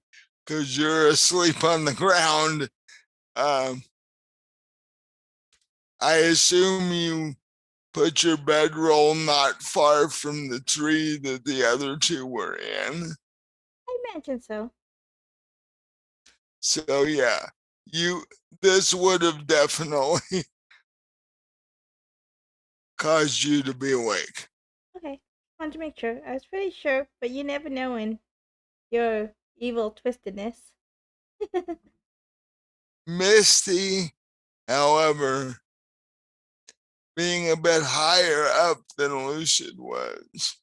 [SPEAKER 2] because you're asleep on the ground, I assume you put your bedroll not far from the tree that the other two were in.
[SPEAKER 1] I imagine so.
[SPEAKER 2] So yeah, this would have definitely caused you to be awake.
[SPEAKER 1] Okay. Wanted to make sure. I was pretty sure, but you never know in your evil twistedness.
[SPEAKER 2] Misty, however, being a bit higher up than Lucid was.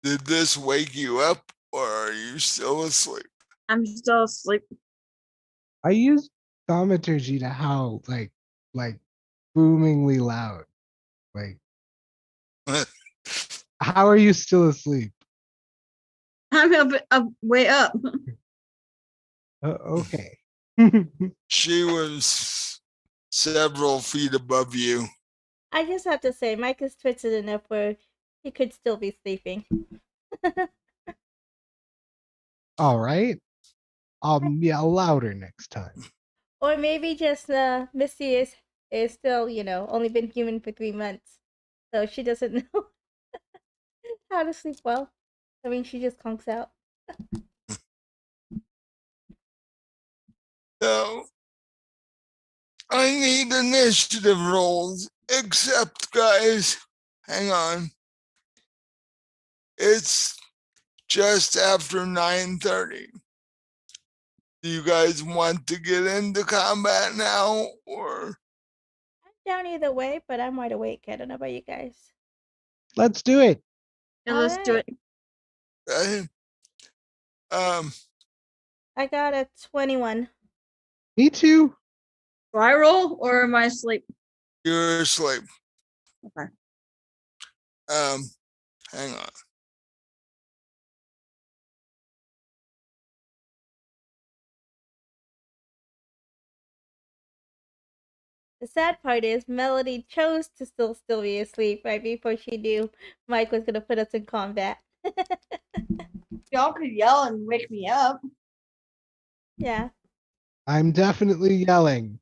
[SPEAKER 2] Did this wake you up or are you still asleep?
[SPEAKER 4] I'm still asleep.
[SPEAKER 3] I use thaumaturgy to howl like boomingly loud. Like, how are you still asleep?
[SPEAKER 4] I'm up way up.
[SPEAKER 3] Okay.
[SPEAKER 2] She was several feet above you.
[SPEAKER 1] I just have to say, Mike is twisted enough where he could still be sleeping.
[SPEAKER 3] All right. I'll yell louder next time.
[SPEAKER 1] Or maybe just Missy is still, only been human for 3 months. So she doesn't know how to sleep well. I mean, she just conks out.
[SPEAKER 2] So I need initiative rolls, except guys, hang on. It's just after 9:30. Do you guys want to get into combat now or
[SPEAKER 1] I'm down either way, but I'm wide awake. I don't know about you guys.
[SPEAKER 3] Let's do it.
[SPEAKER 4] Yeah, let's do it.
[SPEAKER 2] um
[SPEAKER 1] I got a 21.
[SPEAKER 3] Me too.
[SPEAKER 4] Do I roll or am I asleep?
[SPEAKER 2] you're asleep?
[SPEAKER 4] Okay.
[SPEAKER 2] Hang on.
[SPEAKER 1] The sad part is Melody chose to still be asleep right before she knew Mike was gonna put us in combat.
[SPEAKER 4] Y'all could yell and wake me up.
[SPEAKER 1] Yeah.
[SPEAKER 3] I'm definitely yelling.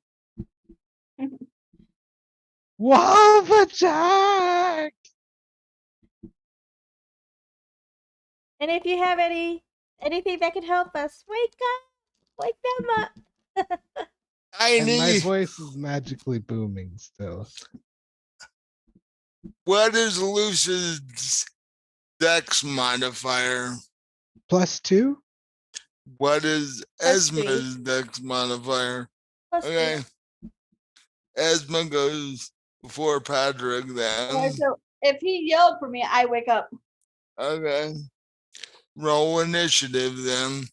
[SPEAKER 3] Wolf attack!
[SPEAKER 1] And if you have anything that could help us, wake them up.
[SPEAKER 2] I
[SPEAKER 3] And my
[SPEAKER 2] need
[SPEAKER 3] voice is magically booming still.
[SPEAKER 2] what is Lucid's dex modifier?
[SPEAKER 3] +2?
[SPEAKER 2] What is
[SPEAKER 1] Plus 3.
[SPEAKER 2] Esma's dex modifier?
[SPEAKER 1] Plus 3.
[SPEAKER 2] Okay. Esma goes before Patrick
[SPEAKER 4] Okay,
[SPEAKER 2] then.
[SPEAKER 4] so if he yelled for me, I wake up.
[SPEAKER 2] Okay. Roll initiative then.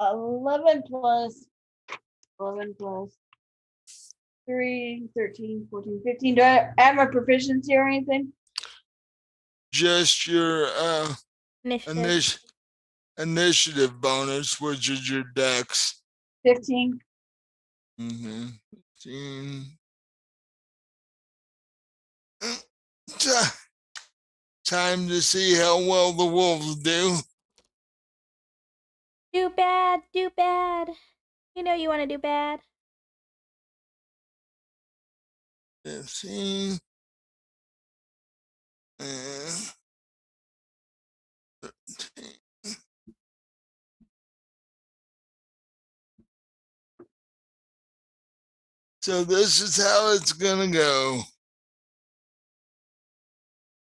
[SPEAKER 4] 11 plus 11 plus 3, 13, 14, 15. Do I add my proficiency or anything?
[SPEAKER 2] Just your
[SPEAKER 1] Initiative.
[SPEAKER 2] initiative bonus, which is your dex.
[SPEAKER 4] 15.
[SPEAKER 2] Mm-hmm. 15. Time to see how well the wolves do.
[SPEAKER 1] Do bad, do bad. You know you want to do bad.
[SPEAKER 2] 15. And 13. So this is how it's gonna go.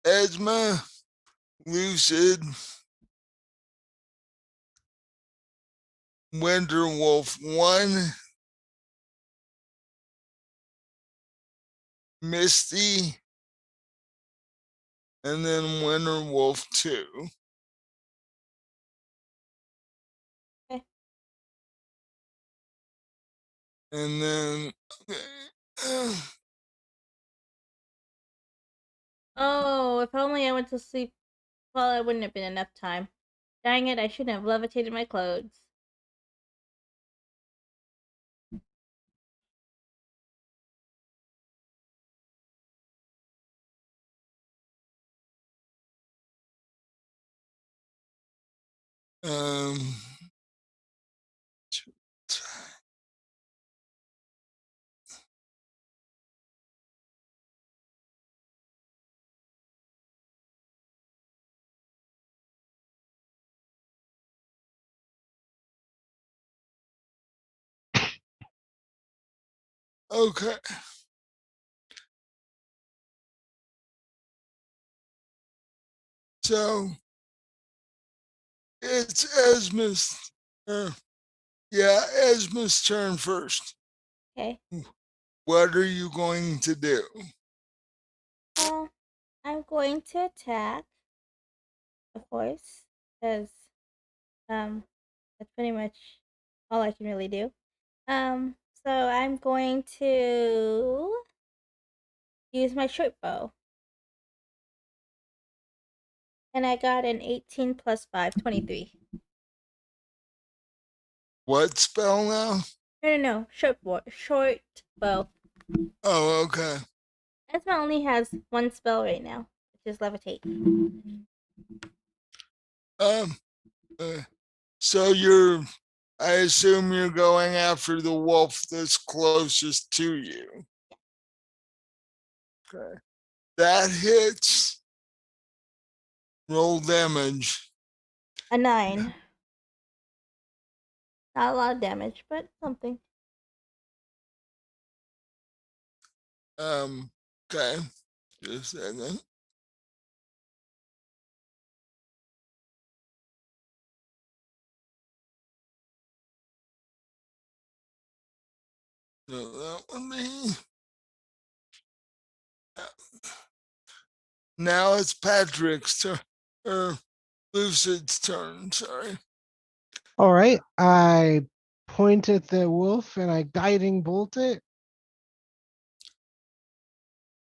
[SPEAKER 2] Esma, Lucid, Winterwolf 1, Misty, and then Winterwolf 2.
[SPEAKER 1] Okay.
[SPEAKER 2] And then
[SPEAKER 1] Oh, if only I went to sleep. Well, it wouldn't have been enough time. Dang it, I shouldn't have levitated my clothes.
[SPEAKER 2] um Okay. So it's Esma's. Esma's turn first.
[SPEAKER 1] Okay.
[SPEAKER 2] What are you going to do?
[SPEAKER 1] I'm going to attack, of course, because that's pretty much all I can really do. So I'm going to use my short bow. And I got an 18 plus 5, 23.
[SPEAKER 2] What spell now?
[SPEAKER 1] No. Short bow.
[SPEAKER 2] Oh, okay.
[SPEAKER 1] Esma only has one spell right now, which is levitate.
[SPEAKER 2] Um. So I assume you're going after the wolf that's closest to you. Okay. That hits. Roll damage.
[SPEAKER 1] A 9. Not a lot of damage, but something.
[SPEAKER 2] Okay. Just a second. No, that would be. Now it's Patrick's turn. Or Lucid's turn, sorry.
[SPEAKER 3] All right. I point at the wolf and I guiding bolt it.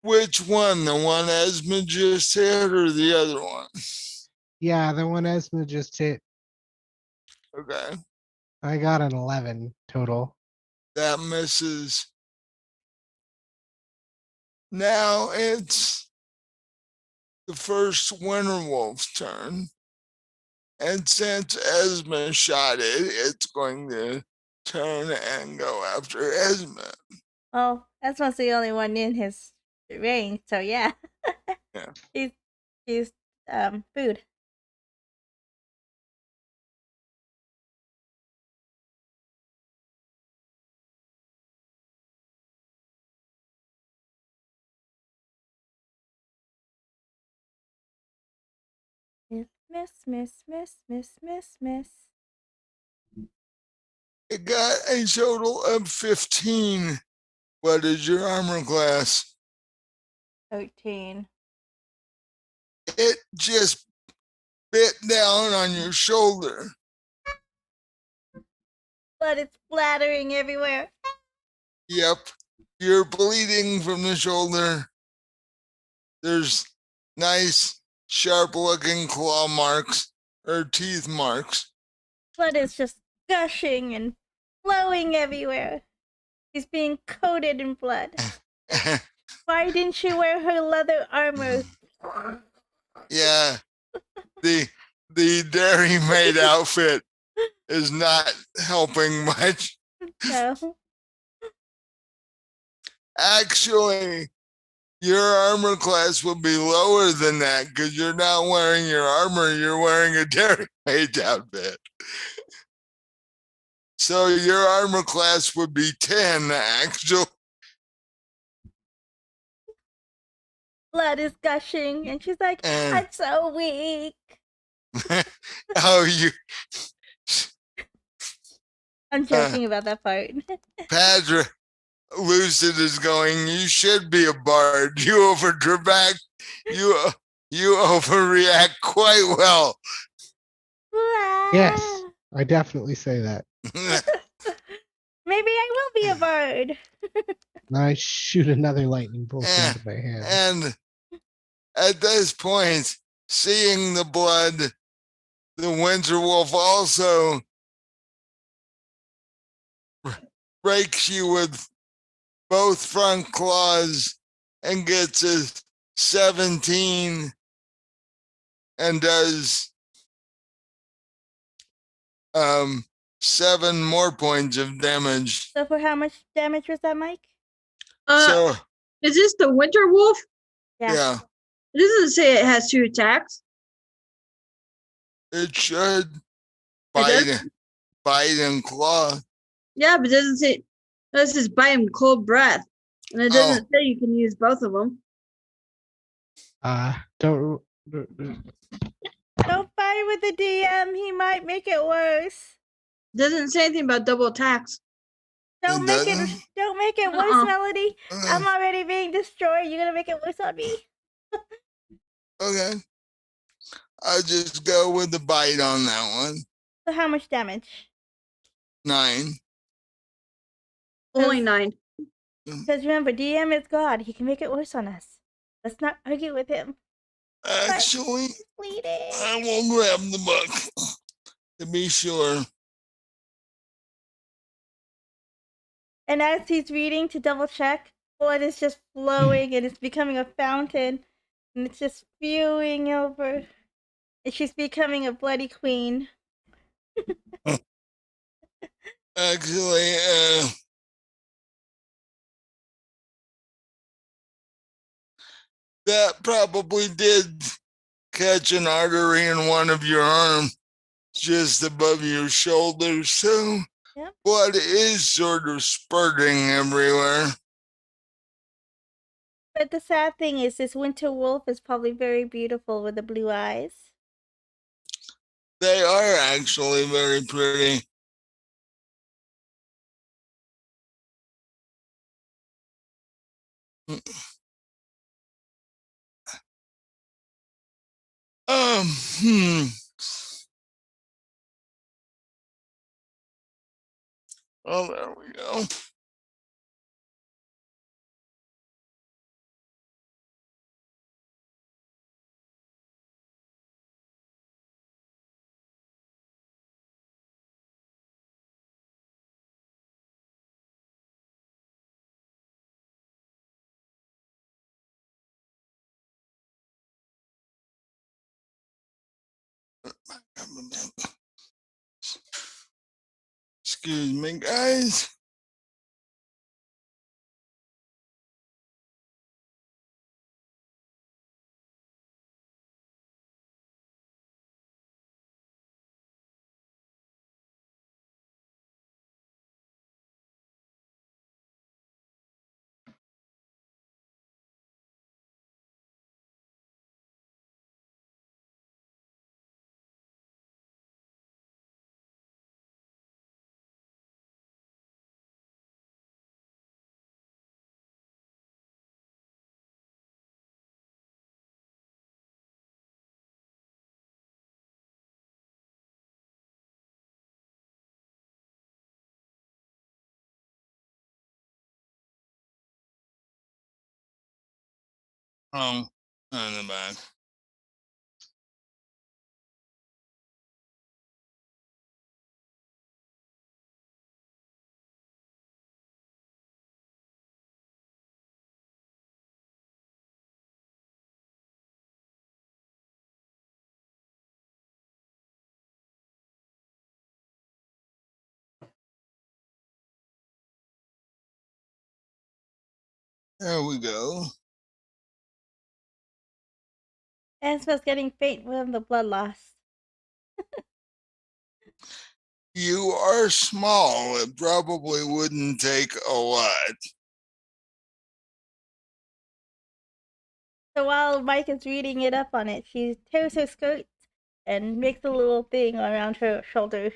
[SPEAKER 2] Which one? The one Esma just hit or the other one?
[SPEAKER 3] Yeah, the one Esma just hit.
[SPEAKER 2] Okay.
[SPEAKER 3] I got an 11 total.
[SPEAKER 2] That misses. Now it's the first Winter Wolf's turn. And since Esma shot it, it's going to turn and go after Esma.
[SPEAKER 1] Oh, Esma's the only one in his range, so yeah.
[SPEAKER 2] Yeah.
[SPEAKER 1] He's food. Miss.
[SPEAKER 2] It got a total of 15. What is your armor class?
[SPEAKER 1] 13.
[SPEAKER 2] It just bit down on your shoulder.
[SPEAKER 1] But it's splattering everywhere.
[SPEAKER 2] Yep. You're bleeding from the shoulder. There's nice, sharp looking claw marks or teeth marks.
[SPEAKER 1] Blood is just gushing and flowing everywhere. She's being coated in blood. Why didn't she wear her leather armor?
[SPEAKER 2] Yeah. The Dairy Maid outfit is not helping much.
[SPEAKER 1] No.
[SPEAKER 2] Actually, your armor class would be lower than that because you're not wearing your armor, you're wearing a Dairy Maid outfit. So your armor class would be 10, actually.
[SPEAKER 1] Blood is gushing, and she's like, I'm so weak.
[SPEAKER 2] Oh, you.
[SPEAKER 1] I'm joking about that part.
[SPEAKER 2] Patrick Lucid is going, you should be a bard. You overreact. You overreact quite well.
[SPEAKER 3] Yes, I definitely say that.
[SPEAKER 1] Maybe I will be a bard.
[SPEAKER 3] I shoot another lightning bolt into my hand.
[SPEAKER 2] And at this point, seeing the blood, the Winter Wolf also breaks you with both front claws and gets a 17 and does 7 more points of damage.
[SPEAKER 1] So for how much damage was that, Mike?
[SPEAKER 2] So
[SPEAKER 4] Is this the Winter Wolf?
[SPEAKER 2] yeah,
[SPEAKER 4] It doesn't say it has 2 attacks.
[SPEAKER 2] it should
[SPEAKER 4] It
[SPEAKER 2] bite and claw.
[SPEAKER 4] Yeah, but it doesn't say. This is buy him cold breath. And it doesn't say you can use both of them.
[SPEAKER 3] Don't.
[SPEAKER 1] Don't fight with the DM. He might make it worse.
[SPEAKER 4] Doesn't say anything about double attacks.
[SPEAKER 1] Don't make it worse,
[SPEAKER 4] Uh-uh.
[SPEAKER 1] Melody. I'm already being destroyed. You're gonna make it worse on me.
[SPEAKER 2] Okay. I'll just go with the bite on that one.
[SPEAKER 1] So how much damage?
[SPEAKER 2] 9.
[SPEAKER 4] Only 9.
[SPEAKER 1] Because remember, DM is God. He can make it worse on us. Let's not argue with him.
[SPEAKER 2] Actually,
[SPEAKER 1] Bleeding.
[SPEAKER 2] I will grab the book to be sure.
[SPEAKER 1] And as he's reading to double check, blood is just flowing and it's becoming a fountain. And it's just spewing over. And she's becoming a bloody queen.
[SPEAKER 2] Actually, that probably did catch an artery in one of your arms just above your shoulder. So
[SPEAKER 1] Yep.
[SPEAKER 2] blood is sort of spurting everywhere.
[SPEAKER 1] But the sad thing is, this winter wolf is probably very beautiful with the blue eyes.
[SPEAKER 2] They are actually very pretty. Hmm. Oh, there we go. Excuse me, guys. On the back. There we go.
[SPEAKER 1] Esma's getting faint from the blood loss.
[SPEAKER 2] You are small. It probably wouldn't take a lot.
[SPEAKER 1] So while Mike is reading it up on it, she tears her skirt and makes a little thing around her shoulder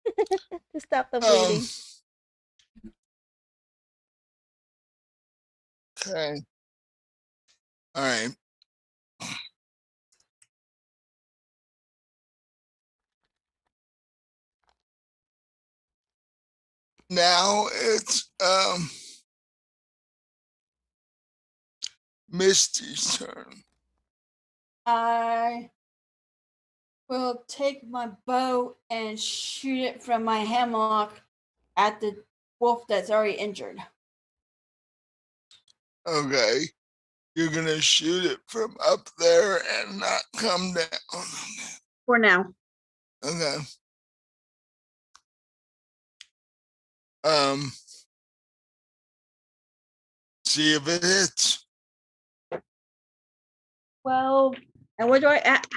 [SPEAKER 1] to stop the bleeding.
[SPEAKER 2] Okay. All right. Now it's Misty's turn.
[SPEAKER 4] I will take my bow and shoot it from my hammock at the wolf that's already injured.
[SPEAKER 2] Okay. You're gonna shoot it from up there and not come down.
[SPEAKER 4] For now.
[SPEAKER 2] Okay. See if it hits.
[SPEAKER 4] Well, and what do I add?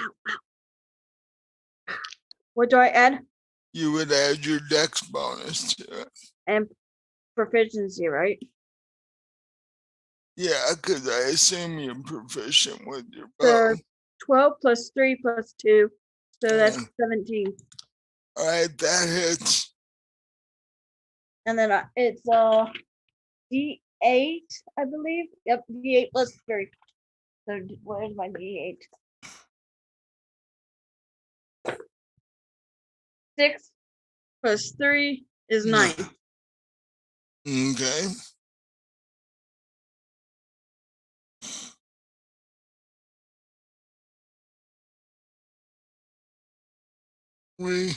[SPEAKER 4] What do I add?
[SPEAKER 2] You would add your dex bonus to it.
[SPEAKER 4] And proficiency, right?
[SPEAKER 2] Yeah, because I assume you're proficient with your
[SPEAKER 4] So
[SPEAKER 2] bow.
[SPEAKER 4] 12 plus 3 plus 2. So that's
[SPEAKER 2] Yeah.
[SPEAKER 4] 17.
[SPEAKER 2] All right, that hits.
[SPEAKER 4] And then it's D8, I believe. Yep, D8 plus 3. So where's my D8? 6 plus 3 is 9.
[SPEAKER 2] Okay. We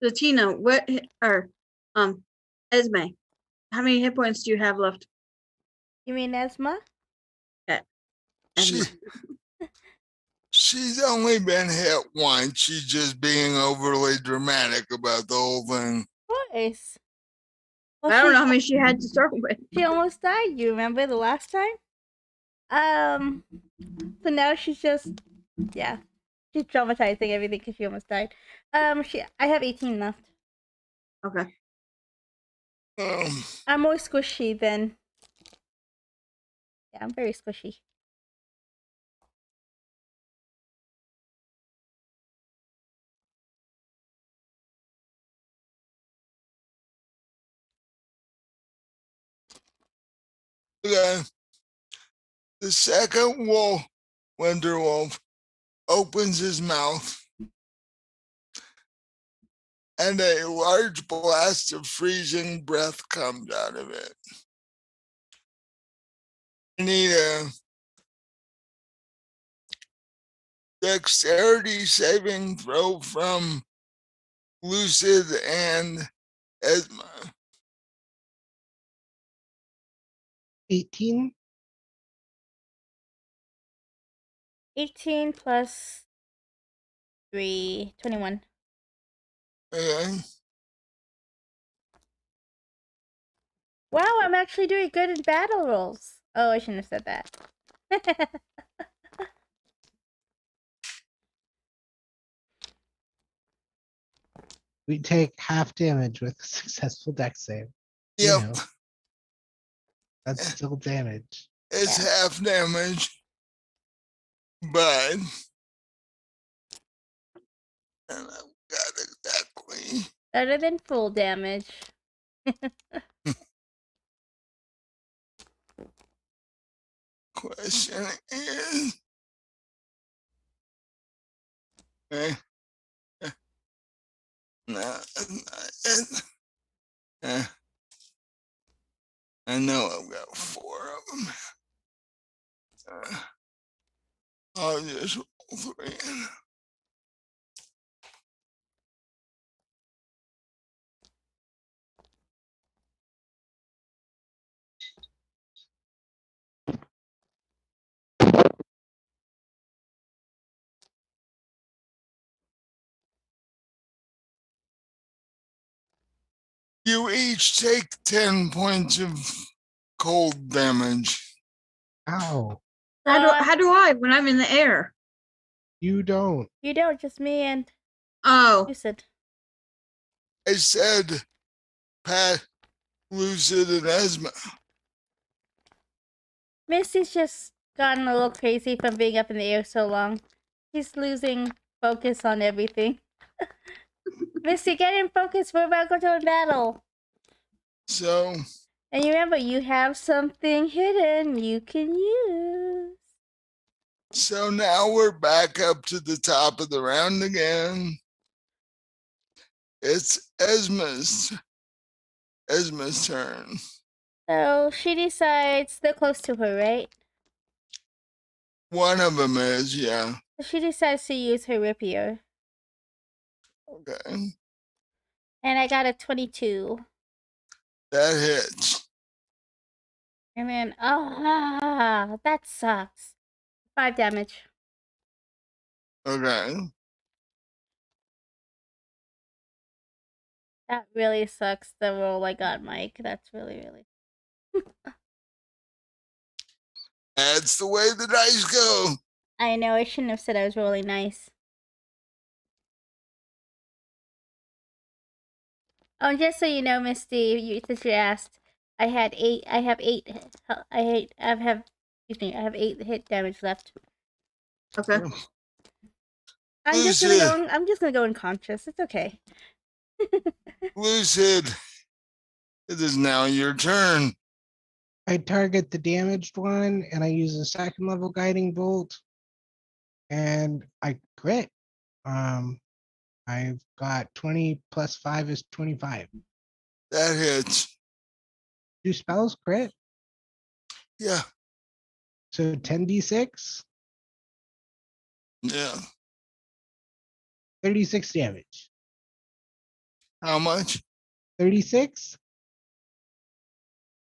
[SPEAKER 4] So Tina, Esme, how many hit points do you have left?
[SPEAKER 1] You mean Esma?
[SPEAKER 2] she
[SPEAKER 4] Esme.
[SPEAKER 2] she's only been hit once. She's just being overly dramatic about the whole thing.
[SPEAKER 1] Voice.
[SPEAKER 4] I
[SPEAKER 1] Well,
[SPEAKER 4] don't know how many she had to start with.
[SPEAKER 1] she almost died. You remember the last time? So now she's just, yeah, she's traumatizing everything because she almost died. I have 18 left.
[SPEAKER 4] Okay.
[SPEAKER 1] I'm more squishy than. Yeah, I'm very squishy.
[SPEAKER 2] Okay. The second wolf, Winter Wolf, opens his mouth, and a large blast of freezing breath comes out of it. I need a dexterity saving throw from Lucid and Esma.
[SPEAKER 3] 18.
[SPEAKER 1] 18 plus 3, 21.
[SPEAKER 2] Okay.
[SPEAKER 1] Wow, I'm actually doing good in battle rolls. Oh, I shouldn't have said that.
[SPEAKER 3] We take half damage with a successful dex save. You
[SPEAKER 2] Yep.
[SPEAKER 3] know, that's still damage.
[SPEAKER 2] It's
[SPEAKER 1] Yeah.
[SPEAKER 2] half damage, but and I've got exactly.
[SPEAKER 1] Better than full damage.
[SPEAKER 2] Question is, no, not it. I know I've got 4 of them. I'll just roll 3. You each take 10 points of cold damage.
[SPEAKER 3] Ow.
[SPEAKER 4] How do I when I'm in the air?
[SPEAKER 3] You don't.
[SPEAKER 1] You don't, just me and
[SPEAKER 4] Oh,
[SPEAKER 1] Lucid.
[SPEAKER 2] I said Pat, Lucid, and Esma.
[SPEAKER 1] Misty's just gotten a little crazy from being up in the air so long. She's losing focus on everything. Misty, get in focus. We're about to go to battle.
[SPEAKER 2] So,
[SPEAKER 1] And you remember, you have something hidden you can use.
[SPEAKER 2] so now we're back up to the top of the round again. It's Esma's turn.
[SPEAKER 1] So she decides they're close to her, right?
[SPEAKER 2] One of them is, yeah.
[SPEAKER 1] So she decides to use her rapier.
[SPEAKER 2] Okay.
[SPEAKER 1] And I got a 22.
[SPEAKER 2] That hits.
[SPEAKER 1] And then, that sucks. 5 damage.
[SPEAKER 2] Okay.
[SPEAKER 1] That really sucks, the roll I got, Mike. That's really.
[SPEAKER 2] That's the way the dice go.
[SPEAKER 1] I know, I shouldn't have said I was rolling nice. Oh, and just so you know, Misty, since you asked, I have 8 hit damage left.
[SPEAKER 4] Okay.
[SPEAKER 1] I'm just gonna go unconscious. It's okay.
[SPEAKER 2] Lucid, it is now your turn.
[SPEAKER 3] I target the damaged one and I use a second level guiding bolt and I crit. I've got 20 plus 5 is 25.
[SPEAKER 2] That hits.
[SPEAKER 3] Do spells crit?
[SPEAKER 2] Yeah,
[SPEAKER 3] So 10d6,
[SPEAKER 2] yeah.
[SPEAKER 3] 36 damage.
[SPEAKER 2] How much?
[SPEAKER 3] 36?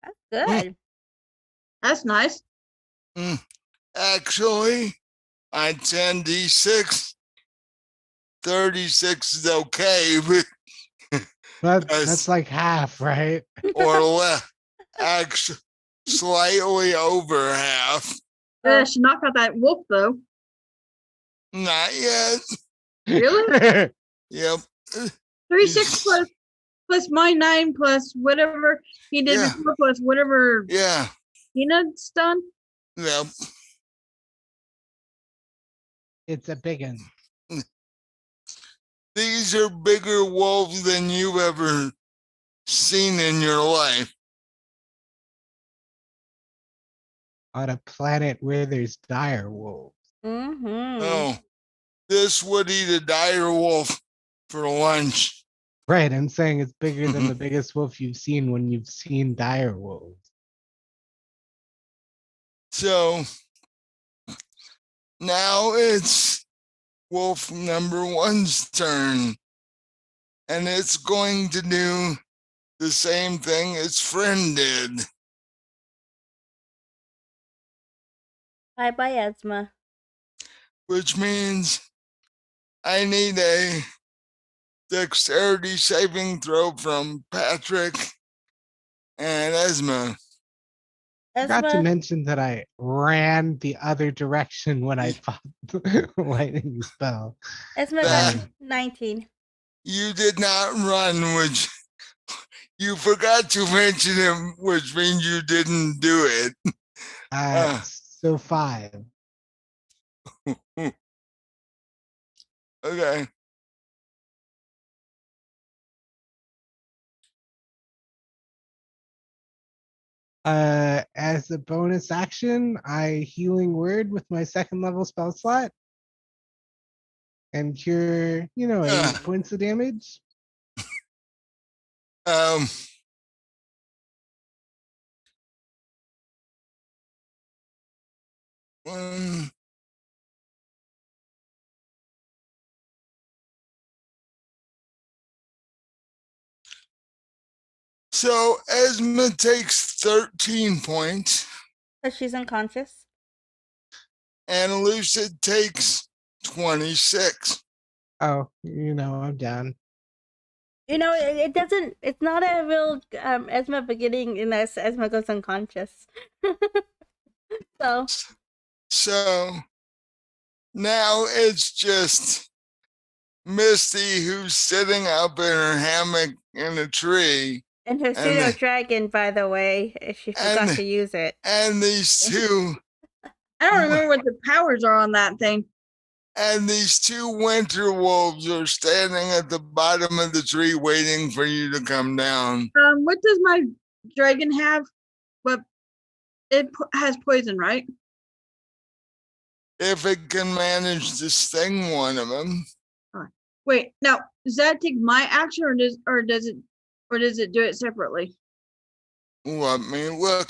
[SPEAKER 1] That's good.
[SPEAKER 4] That's nice.
[SPEAKER 2] Actually, on 10d6, 36 is okay, but
[SPEAKER 3] That's like half, right?
[SPEAKER 2] or less. Actually, slightly over half.
[SPEAKER 4] She knocked out that wolf though.
[SPEAKER 2] Not yet.
[SPEAKER 4] Really?
[SPEAKER 2] Yep.
[SPEAKER 4] 36 plus my 9 plus whatever he did
[SPEAKER 2] Yeah.
[SPEAKER 4] before plus whatever
[SPEAKER 2] Yeah.
[SPEAKER 4] Peanut's done.
[SPEAKER 2] Yep.
[SPEAKER 3] It's a big one.
[SPEAKER 2] These are bigger wolves than you've ever seen in your life.
[SPEAKER 3] On a planet where there's dire wolves.
[SPEAKER 1] Mm-hmm.
[SPEAKER 2] Oh, this would eat a dire wolf for lunch.
[SPEAKER 3] Right, I'm saying it's bigger than the biggest wolf you've seen when you've seen dire wolves.
[SPEAKER 2] So now it's wolf number 1's turn. And it's going to do the same thing its friend did.
[SPEAKER 1] Bye, Esma.
[SPEAKER 2] Which means I need a dexterity saving throw from Patrick and Esma.
[SPEAKER 3] Forgot to
[SPEAKER 1] Esma,
[SPEAKER 3] mention that I ran the other direction when I fought the lightning spell.
[SPEAKER 1] Esma got 19.
[SPEAKER 2] You did not run, which you forgot to mention him, which means you didn't do it.
[SPEAKER 3] So 5.
[SPEAKER 2] Okay.
[SPEAKER 3] As a bonus action, I healing word with my second level spell slot and cure, 8 points of damage.
[SPEAKER 2] Um, so Esma takes 13 points.
[SPEAKER 1] Because she's unconscious.
[SPEAKER 2] And Lucid takes 26.
[SPEAKER 3] Oh, I'm down.
[SPEAKER 1] It doesn't, it's not a real Esma beginning unless Esma goes unconscious.
[SPEAKER 2] So now it's just Misty who's sitting up in her hammock in a tree.
[SPEAKER 1] And her pseudo dragon, by the way, if she forgot to use it.
[SPEAKER 2] And these two.
[SPEAKER 4] I don't remember what the powers are on that thing.
[SPEAKER 2] And these 2 winter wolves are standing at the bottom of the tree waiting for you to come down.
[SPEAKER 4] What does my dragon have? But it has poison, right?
[SPEAKER 2] If it can manage to sting one of them.
[SPEAKER 4] Wait, now does that take my action or does it do it separately?
[SPEAKER 2] Let me look.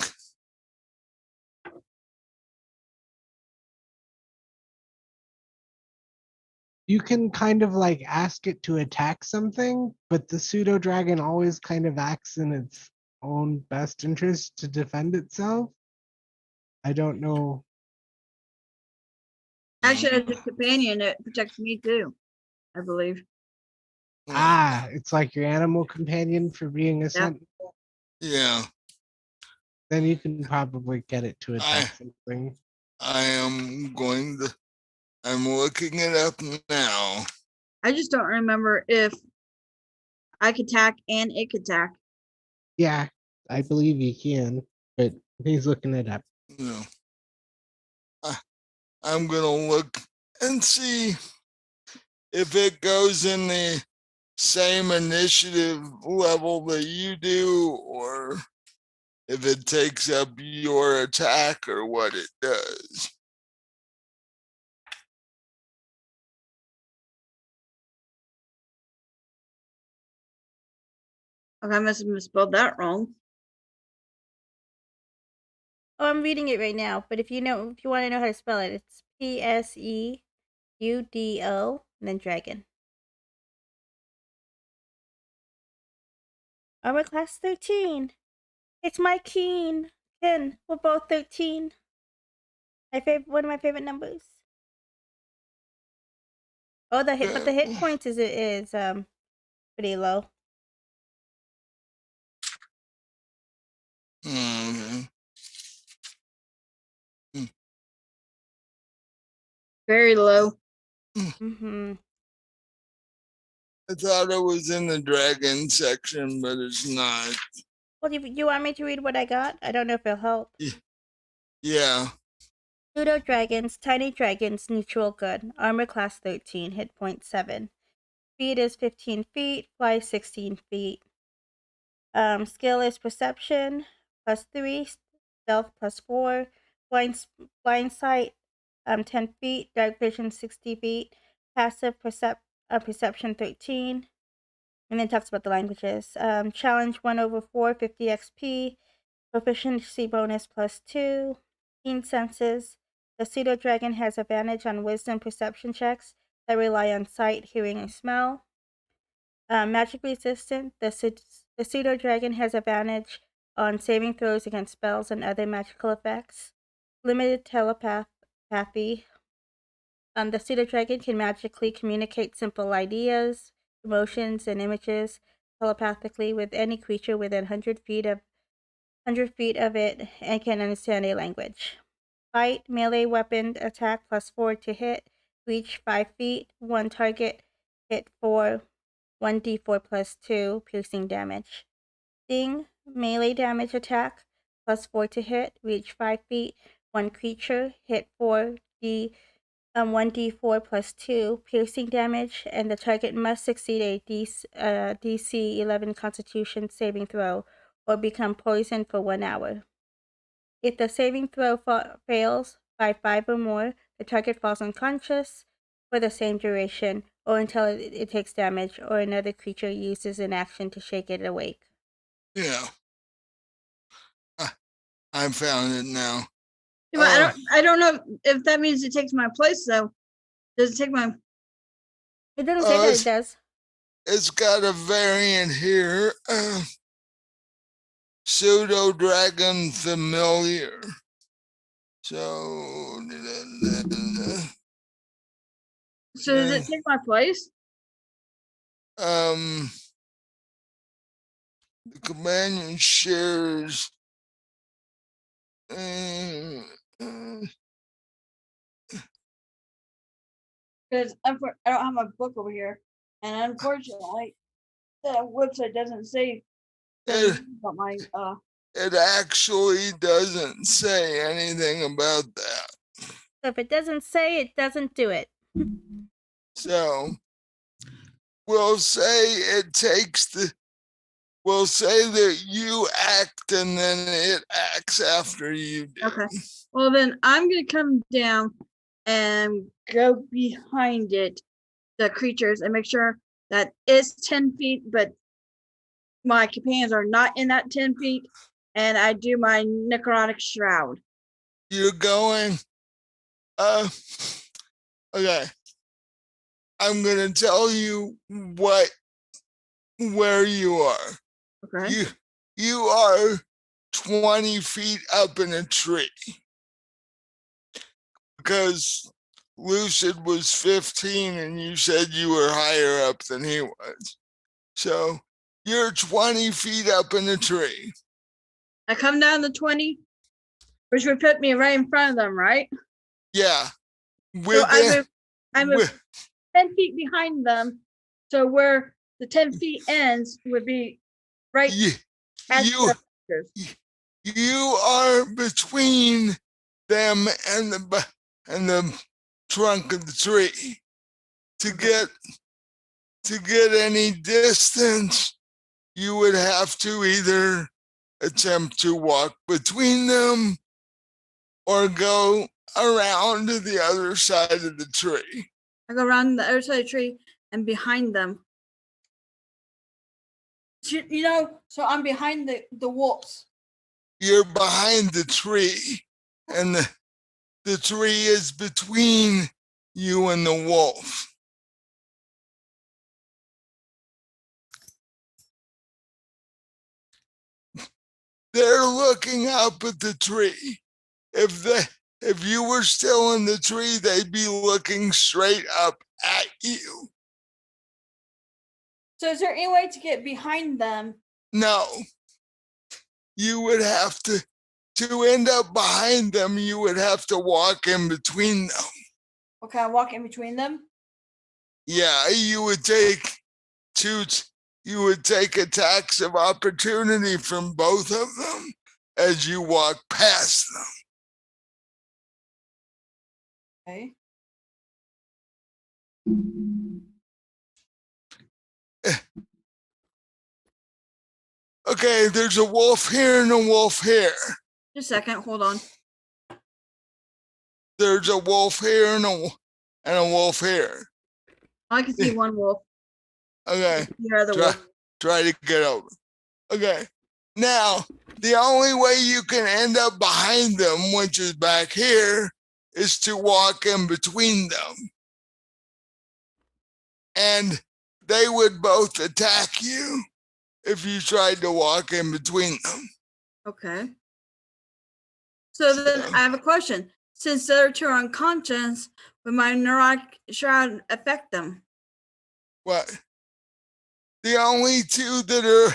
[SPEAKER 3] You can kind of like ask it to attack something, but the pseudo dragon always kind of acts in its own best interest to defend itself. I don't know.
[SPEAKER 4] Actually, as a companion, it protects me too, I believe.
[SPEAKER 3] Ah, it's like your animal companion for being a sentinel.
[SPEAKER 2] Yeah,
[SPEAKER 3] Then you can probably get it to attack
[SPEAKER 2] I
[SPEAKER 3] something.
[SPEAKER 2] am going to. I'm looking it up now.
[SPEAKER 4] I just don't remember if I could attack and it could attack.
[SPEAKER 3] Yeah, I believe you can, but he's looking it up.
[SPEAKER 2] No, I'm gonna look and see if it goes in the same initiative level that you do, or if it takes up your attack, or what it does.
[SPEAKER 4] Okay, I must have misspelled that wrong.
[SPEAKER 1] Oh, I'm reading it right now. But if you want to know how to spell it, it's Pseudo and then dragon. Armor class 13. It's my Ken. We're both 13. One of my favorite numbers. Oh, the hit points is pretty low.
[SPEAKER 2] Mm-hmm.
[SPEAKER 4] Very low.
[SPEAKER 1] Mm-hmm.
[SPEAKER 2] I thought it was in the dragon section, but it's not.
[SPEAKER 1] Well, you want me to read what I got? I don't know if it'll help.
[SPEAKER 2] Yeah.
[SPEAKER 1] Pseudo dragons, tiny dragons, neutral good. Armor class 13, hit point 7. Speed is 15 feet, fly 16 feet. Skill is perception +3, stealth +4, blind sight 10 feet, dark vision 60 feet, passive perception 13. And then talks about the languages. Challenge 1/4, 50 XP, proficiency bonus +2, keen senses. The pseudo dragon has advantage on wisdom perception checks that rely on sight, hearing, and smell. Magic resistant. The pseudo dragon has advantage on saving throws against spells and other magical effects. Limited telepathy. The pseudo dragon can magically communicate simple ideas, emotions, and images telepathically with any creature within 100 feet of it and can understand a language. Fight, melee weapon attack +4 to hit, reach 5 feet, 1 target, hit 4, 1d4 +2, piercing damage. Sting, melee damage attack +4 to hit, reach 5 feet, 1 creature, hit 1d4 +2, piercing damage, and the target must succeed a DC 11 Constitution saving throw or become poisoned for 1 hour. If the saving throw fails by 5 or more, the target falls unconscious for the same duration or until it takes damage or another creature uses an action to shake it awake.
[SPEAKER 2] Yeah. I found it now.
[SPEAKER 4] Yeah, but I don't know if that means it takes my place though. Does it take my?
[SPEAKER 1] It doesn't say that it does.
[SPEAKER 2] It's got a variant here. Pseudo dragon familiar. So.
[SPEAKER 4] So does it take my place?
[SPEAKER 2] The companion shares.
[SPEAKER 4] Because I don't have my book over here, and unfortunately, the website doesn't say about my.
[SPEAKER 2] It actually doesn't say anything about that.
[SPEAKER 1] So if it doesn't say, it doesn't do it.
[SPEAKER 2] So we'll say it takes the. We'll say that you act and then it acts after you do.
[SPEAKER 4] Okay. Well, then I'm gonna come down and go behind it, the creatures, and make sure that it's 10 feet, but my companions are not in that 10 feet, and I do my necrotic shroud.
[SPEAKER 2] You're going. Okay. I'm gonna tell you where you are.
[SPEAKER 4] Okay.
[SPEAKER 2] You are 20 feet up in a tree. Because Lucid was 15 and you said you were higher up than he was. So you're 20 feet up in the tree.
[SPEAKER 4] I come down to 20, which would put me right in front of them, right?
[SPEAKER 2] Yeah.
[SPEAKER 4] So I move
[SPEAKER 2] with
[SPEAKER 4] 10 feet behind them. So where the 10 feet ends would be right at
[SPEAKER 2] you,
[SPEAKER 4] the
[SPEAKER 2] you are between them and the trunk of the tree. To get any distance, you would have to either attempt to walk between them or go around to the other side of the tree.
[SPEAKER 4] I go around the other side of the tree and behind them. You know, so I'm behind the wolves.
[SPEAKER 2] You're behind the tree, and the tree is between you and the wolf. They're looking up at the tree. If you were still in the tree, they'd be looking straight up at you.
[SPEAKER 4] So is there any way to get behind them?
[SPEAKER 2] No. You would have to end up behind them, you would have to walk in between them.
[SPEAKER 4] Okay, I walk in between them?
[SPEAKER 2] Yeah, you would take attacks of opportunity from both of them as you walk past them.
[SPEAKER 4] Okay.
[SPEAKER 2] Okay, there's a wolf here and a wolf here.
[SPEAKER 4] Just a second, hold on.
[SPEAKER 2] There's a wolf here and a wolf here.
[SPEAKER 4] I can see one wolf.
[SPEAKER 2] Okay,
[SPEAKER 4] The other wolf.
[SPEAKER 2] try to get over. Okay, now the only way you can end up behind them, which is back here, is to walk in between them. And they would both attack you if you tried to walk in between them.
[SPEAKER 4] Okay. So then I have a question. Since the other two are unconscious, would my neurotic shroud affect them?
[SPEAKER 2] What? The only two that are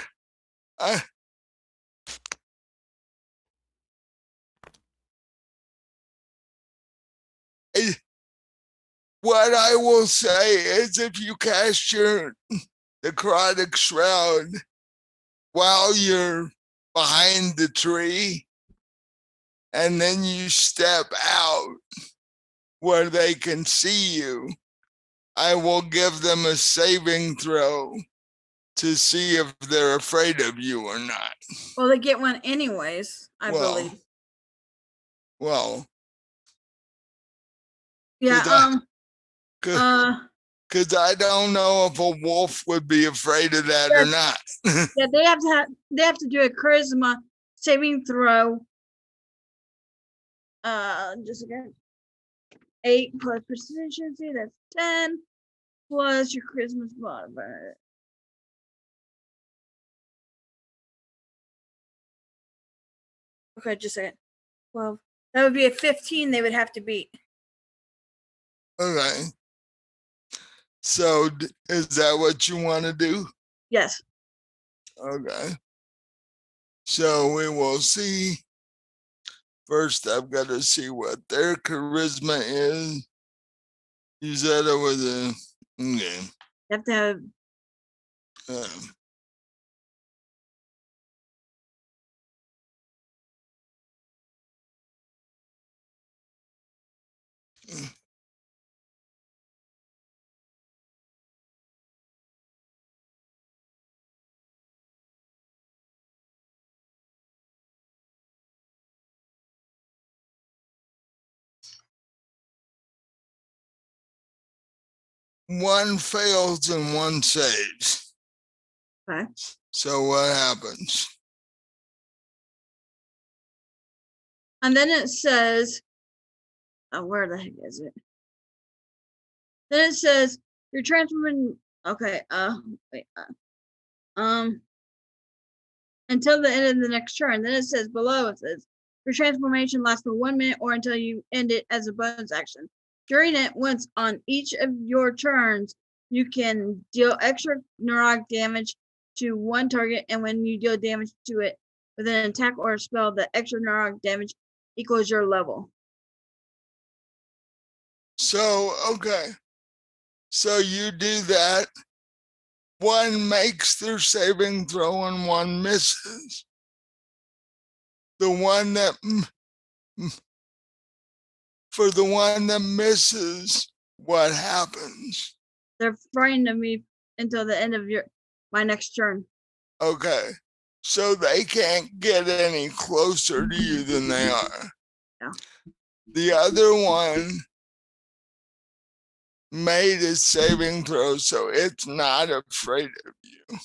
[SPEAKER 2] what I will say is if you cast your necrotic shroud while you're behind the tree and then you step out where they can see you, I will give them a saving throw to see if they're afraid of you or not.
[SPEAKER 4] Well, they get one anyways, I believe.
[SPEAKER 2] Well.
[SPEAKER 4] Yeah,
[SPEAKER 2] because I don't know if a wolf would be afraid of that or not.
[SPEAKER 4] Yeah, they have to do a charisma saving throw. Just again, 8 plus proficiency, that's 10 plus your charisma modifier. Okay, just a second. 12. That would be a 15 they would have to beat.
[SPEAKER 2] Okay. So is that what you want to do?
[SPEAKER 4] Yes.
[SPEAKER 2] Okay. So we will see. First, I've got to see what their charisma is. You said it was a okay.
[SPEAKER 4] You have to have.
[SPEAKER 2] One fails and one saves.
[SPEAKER 4] Okay.
[SPEAKER 2] So what happens?
[SPEAKER 4] And then it says, where the heck is it? Then it says you're transforming. Okay. Wait. Until the end of the next turn. Then it says below. It says your transformation lasts for 1 minute or until you end it as a bonus action. During it, once on each of your turns, you can deal extra neurotic damage to one target, and when you deal damage to it with an attack or a spell, the extra neurotic damage equals your level.
[SPEAKER 2] So, okay. So you do that. One makes their saving throw and one misses. The one that, for the one that misses, what happens?
[SPEAKER 4] They're frightened of me until the end of my next turn.
[SPEAKER 2] Okay. So they can't get any closer to you than they are.
[SPEAKER 4] Yeah.
[SPEAKER 2] The other one made a saving throw, so it's not afraid of you.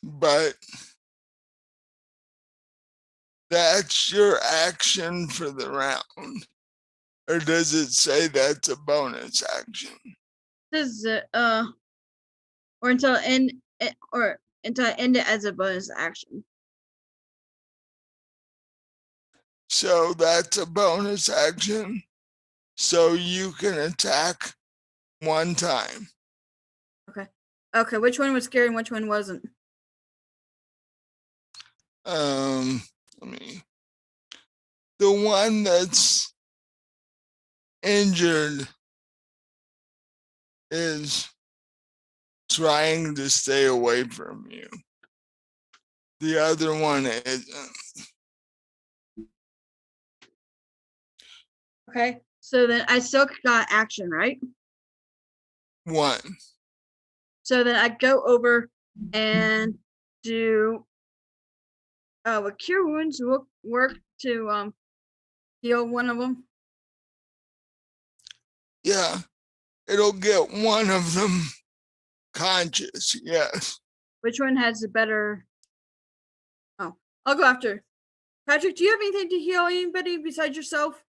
[SPEAKER 2] But that's your action for the round. Or does it say that's a bonus action?
[SPEAKER 4] This is or until end or until I end it as a bonus action.
[SPEAKER 2] So that's a bonus action. So you can attack one time.
[SPEAKER 4] Okay, which one was scary and which one wasn't?
[SPEAKER 2] Let me. The one that's injured is trying to stay away from you. The other one isn't.
[SPEAKER 4] Okay, so then I still got action, right?
[SPEAKER 2] One.
[SPEAKER 4] So then I go over and do with cure wounds will work to heal one of them.
[SPEAKER 2] Yeah. It'll get one of them conscious. Yes.
[SPEAKER 4] Which one has the better? Oh, I'll go after. Patrick, do you have anything to heal anybody besides yourself?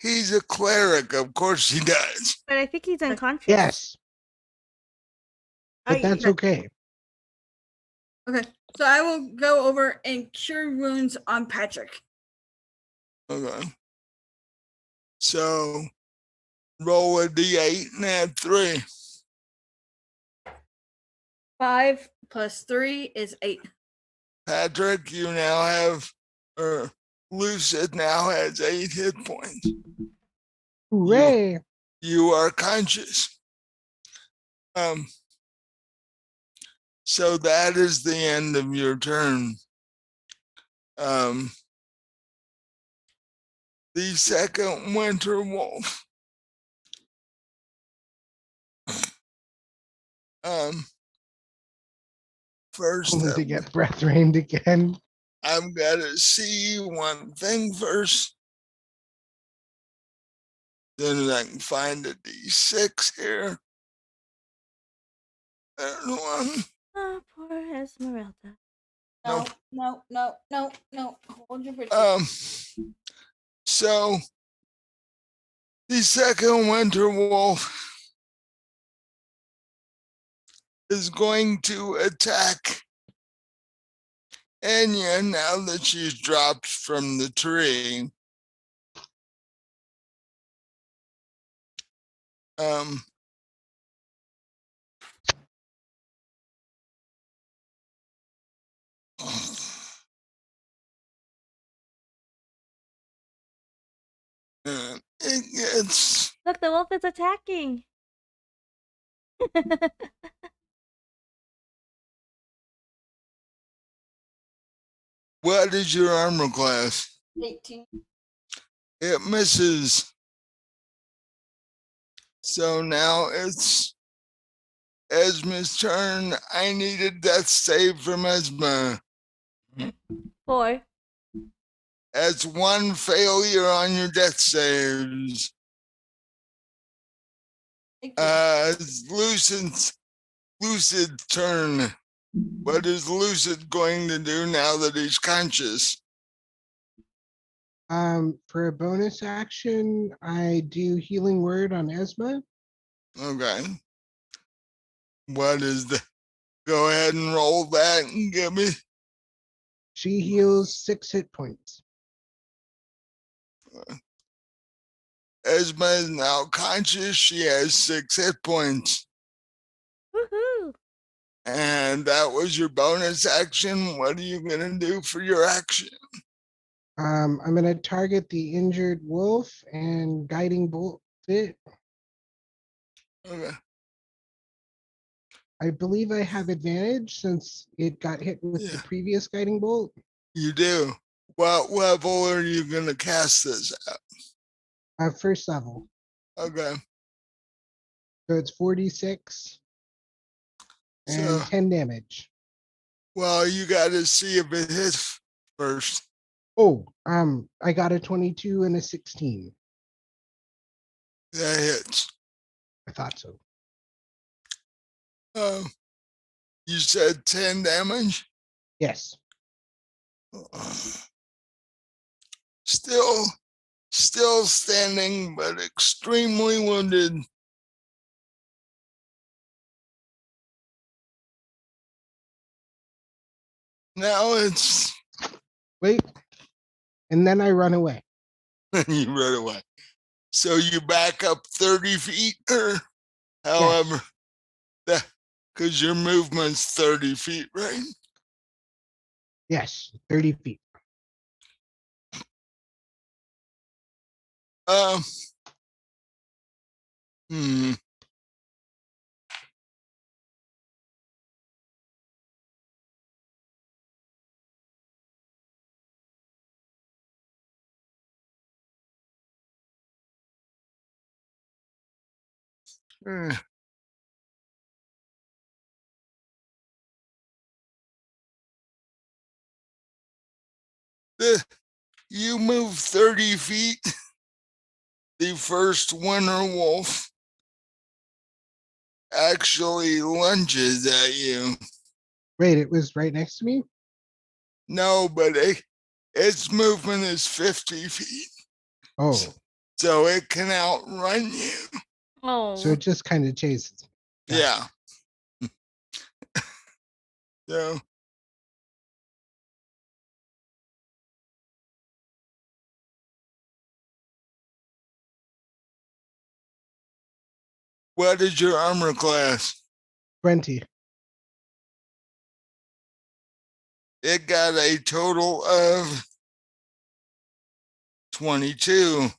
[SPEAKER 2] He's a cleric. Of course he does.
[SPEAKER 1] But I think he's unconscious.
[SPEAKER 3] Yes, but
[SPEAKER 1] I-
[SPEAKER 3] that's okay.
[SPEAKER 4] Okay, so I will go over and cure wounds on Patrick.
[SPEAKER 2] Okay. So roll a d8 and add 3.
[SPEAKER 4] 5 plus 3 is 8.
[SPEAKER 2] Patrick, you now have, or Lucid now has 8 hit points.
[SPEAKER 3] Hooray!
[SPEAKER 2] You are conscious. So that is the end of your turn. The second winter wolf. First,
[SPEAKER 3] Only to get breath rained again.
[SPEAKER 2] I've got to see one thing first. Then I can find a D6 here. There's one.
[SPEAKER 1] Oh, poor Esmeralda.
[SPEAKER 4] No,
[SPEAKER 2] Nope.
[SPEAKER 4] no. Hold your bridges.
[SPEAKER 2] So the second winter wolf is going to attack Anya now that she's dropped from the tree. It gets,
[SPEAKER 1] Look, the wolf is attacking.
[SPEAKER 2] what is your armor class?
[SPEAKER 4] 18.
[SPEAKER 2] It misses. So now it's Esma's turn. I need a death save from Esma.
[SPEAKER 1] 4.
[SPEAKER 2] That's one failure on your death saves. It's Lucid's turn. What is Lucid going to do now that he's conscious?
[SPEAKER 3] For a bonus action, I do healing word on Esma.
[SPEAKER 2] Okay. What is the? Go ahead and roll that and give me.
[SPEAKER 3] She heals 6 hit points.
[SPEAKER 2] Esma is now conscious. She has 6 hit points.
[SPEAKER 1] Woohoo!
[SPEAKER 2] And that was your bonus action. What are you going to do for your action?
[SPEAKER 3] I'm gonna target the injured wolf and guiding bolt it.
[SPEAKER 2] Okay.
[SPEAKER 3] I believe I have advantage since it got hit with the
[SPEAKER 2] Yeah.
[SPEAKER 3] previous guiding bolt.
[SPEAKER 2] You do. What level are you going to cast this at?
[SPEAKER 3] First level.
[SPEAKER 2] Okay.
[SPEAKER 3] So it's 46 and
[SPEAKER 2] So,
[SPEAKER 3] 10 damage.
[SPEAKER 2] well, you got to see if it hits first.
[SPEAKER 3] Oh, I got a 22 and a 16.
[SPEAKER 2] That hits.
[SPEAKER 3] I thought so.
[SPEAKER 2] You said 10 damage?
[SPEAKER 3] Yes.
[SPEAKER 2] Still standing, but extremely wounded. Now it's
[SPEAKER 3] Wait. And then I run away.
[SPEAKER 2] you run away. So you back up 30 feet or however that because your movement's 30 feet, right?
[SPEAKER 3] Yes, 30 feet.
[SPEAKER 2] Um hmm. Hmm. You move 30 feet. The first winter wolf actually lunges at you.
[SPEAKER 3] Wait, it was right next to me?
[SPEAKER 2] No, but its movement is 50 feet.
[SPEAKER 3] Oh,
[SPEAKER 2] So it can outrun you.
[SPEAKER 1] Oh.
[SPEAKER 3] so it just kind of chases. Got it.
[SPEAKER 2] Yeah. So what is your armor class?
[SPEAKER 3] 20.
[SPEAKER 2] It got a total of 22.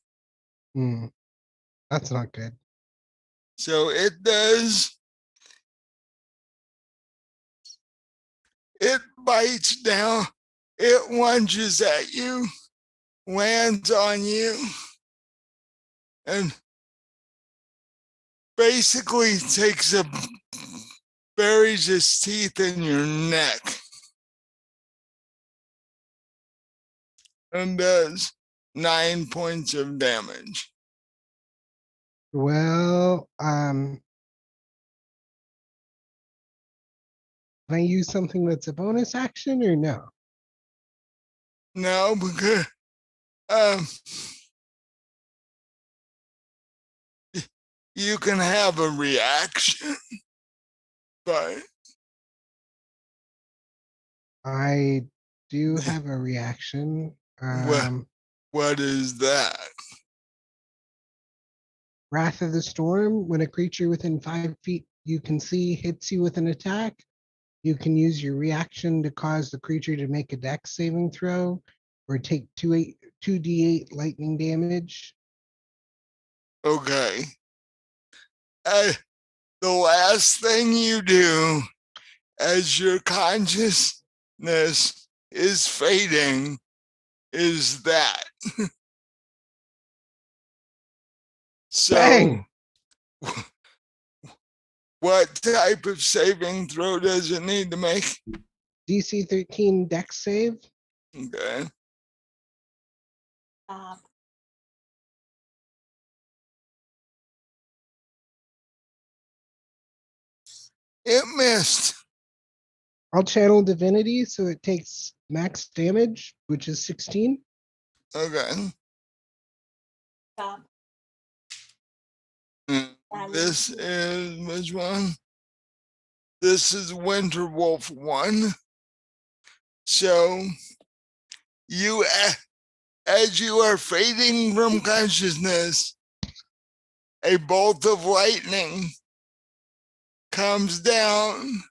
[SPEAKER 3] That's not good.
[SPEAKER 2] So it bites down, it lunges at you, lands on you, and basically buries its teeth in your neck and does 9 points of damage.
[SPEAKER 3] Well, can I use something that's a bonus action or no?
[SPEAKER 2] No, because um, you can have a reaction, but
[SPEAKER 3] I do have a reaction.
[SPEAKER 2] what is that?
[SPEAKER 3] Wrath of the Storm. When a creature within 5 feet you can see hits you with an attack, you can use your reaction to cause the creature to make a dex saving throw or take 2d8 lightning damage.
[SPEAKER 2] Okay. The last thing you do as your consciousness is fading is that. So,
[SPEAKER 3] Bang!
[SPEAKER 2] what type of saving throw does it need to make?
[SPEAKER 3] DC 13 dex save.
[SPEAKER 2] Okay. It missed.
[SPEAKER 3] I'll channel divinity so it takes max damage, which is 16.
[SPEAKER 2] Okay. This is which one? This is Winter Wolf 1. So you, as you are fading from consciousness, a bolt of lightning comes down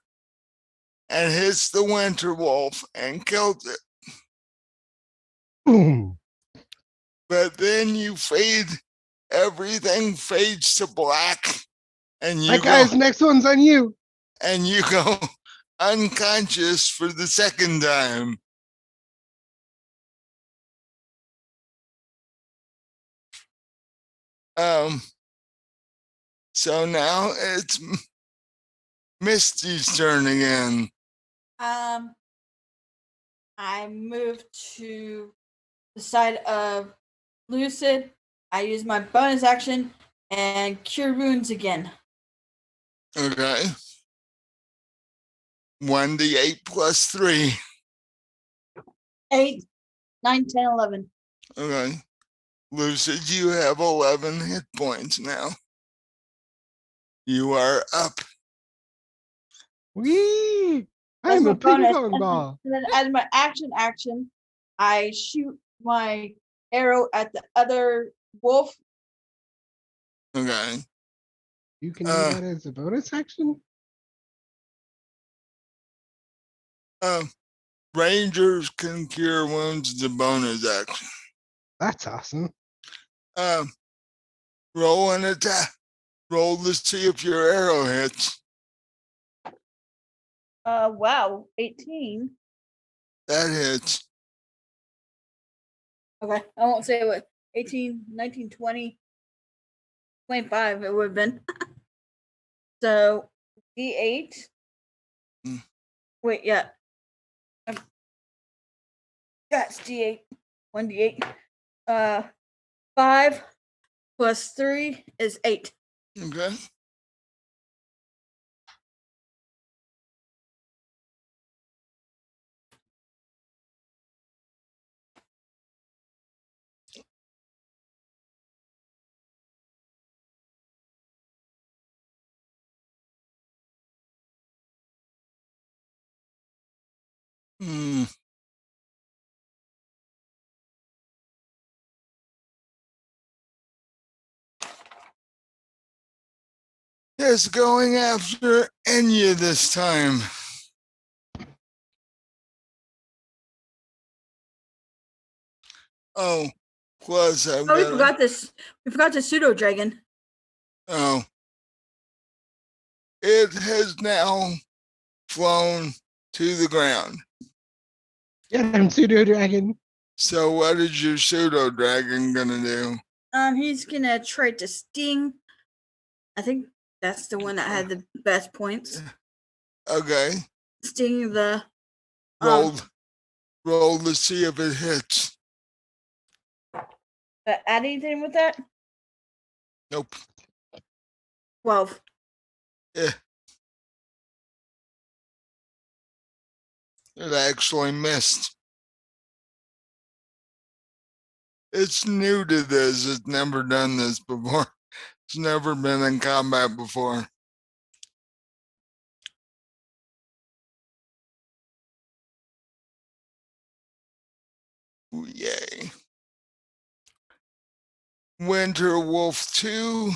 [SPEAKER 2] and hits the winter wolf and kills it.
[SPEAKER 3] Boom.
[SPEAKER 2] But then everything fades to black, and you
[SPEAKER 3] That guy's next one's on you.
[SPEAKER 2] go unconscious for the second time. So now it's Misty's turn again.
[SPEAKER 4] I moved to the side of Lucid. I use my bonus action and cure wounds again.
[SPEAKER 2] Okay. 1d8 plus 3.
[SPEAKER 4] 8, 9, 10, 11.
[SPEAKER 2] Okay. Lucid, you have 11 hit points now. You are up.
[SPEAKER 3] Wee!
[SPEAKER 4] That's
[SPEAKER 3] I'm
[SPEAKER 4] my
[SPEAKER 3] a ping
[SPEAKER 4] bonus.
[SPEAKER 3] pong ball.
[SPEAKER 4] And then as my action, I shoot my arrow at the other wolf.
[SPEAKER 2] Okay.
[SPEAKER 3] You can do that as a bonus action?
[SPEAKER 2] Rangers can cure wounds as a bonus action.
[SPEAKER 3] That's awesome.
[SPEAKER 2] Roll an attack. Roll to see if your arrow hits.
[SPEAKER 4] Wow, 18.
[SPEAKER 2] That hits.
[SPEAKER 4] Okay, I won't say what. 18, 19, 20, 25 it would have been. So, D8.
[SPEAKER 2] Mm.
[SPEAKER 4] Wait, yeah. That's D8. 1D8. 5 plus 3 is 8.
[SPEAKER 2] Okay. It's going after Enya this time. Oh, plus I've
[SPEAKER 4] Oh, we
[SPEAKER 2] got
[SPEAKER 4] forgot this. We forgot the pseudo dragon.
[SPEAKER 2] Oh. It has now flown to the ground.
[SPEAKER 3] Get him, pseudo dragon.
[SPEAKER 2] So what is your pseudo dragon gonna do?
[SPEAKER 4] He's gonna try to sting. I think that's the one that had the best points.
[SPEAKER 2] Okay.
[SPEAKER 4] Sting the
[SPEAKER 2] roll to see if it hits.
[SPEAKER 4] Add anything with that?
[SPEAKER 2] Nope.
[SPEAKER 4] 12.
[SPEAKER 2] Yeah. It actually missed. It's new to this. It's never done this before. It's never been in combat before. Ooh, yay. Winter Wolf 2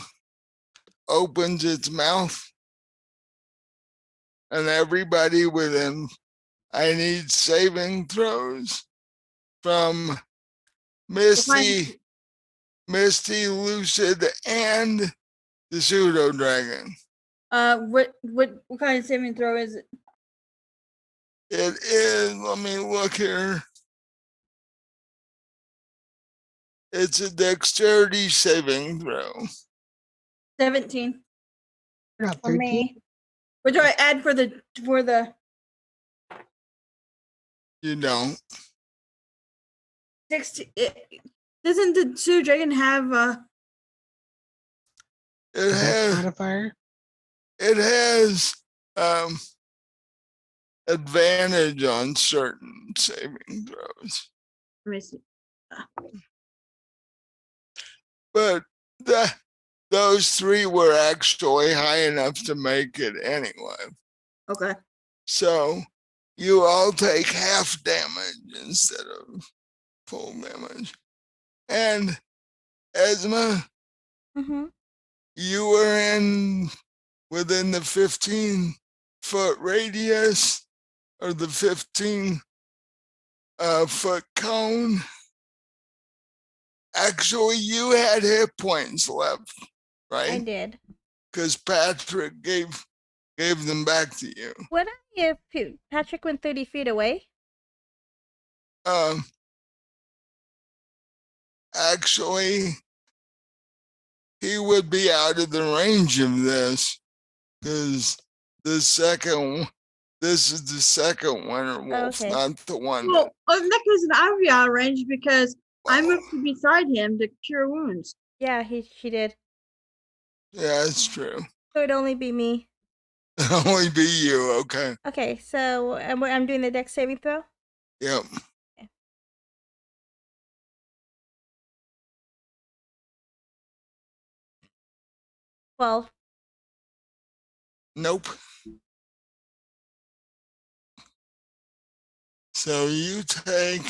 [SPEAKER 2] opens its mouth, and everybody within, I need saving throws from Misty, Lucid, and the pseudo dragon.
[SPEAKER 4] What kind of saving throw is it?
[SPEAKER 2] It is, let me look here. It's a dexterity saving throw.
[SPEAKER 4] 17.
[SPEAKER 3] I got
[SPEAKER 4] For
[SPEAKER 3] 13.
[SPEAKER 4] me. What do I add for the
[SPEAKER 2] You don't.
[SPEAKER 4] 16? Doesn't the pseudo dragon have
[SPEAKER 2] It has
[SPEAKER 3] modifier?
[SPEAKER 2] It has advantage on certain saving throws.
[SPEAKER 4] let me see.
[SPEAKER 2] But those 3 were actually high enough to make it anyway.
[SPEAKER 4] Okay.
[SPEAKER 2] So you all take half damage instead of full damage. And Esma, you were within the 15-foot radius or the 15-foot cone. Actually, you had hit points left,
[SPEAKER 1] I
[SPEAKER 2] right?
[SPEAKER 1] did.
[SPEAKER 2] Because Patrick gave them back to you.
[SPEAKER 1] Would I if Patrick went 30 feet away?
[SPEAKER 2] Actually, he would be out of the range of this because this is the second winter wolf,
[SPEAKER 1] Okay.
[SPEAKER 2] not the one.
[SPEAKER 4] Well, in that case, I would be out of range because I moved to beside him to cure wounds.
[SPEAKER 1] Yeah, she did.
[SPEAKER 2] Yeah, it's true.
[SPEAKER 1] So it'd only be me.
[SPEAKER 2] Only be you, okay.
[SPEAKER 1] Okay, so I'm doing the dex saving throw?
[SPEAKER 2] Yep.
[SPEAKER 1] Okay. Well,
[SPEAKER 2] Nope. So you take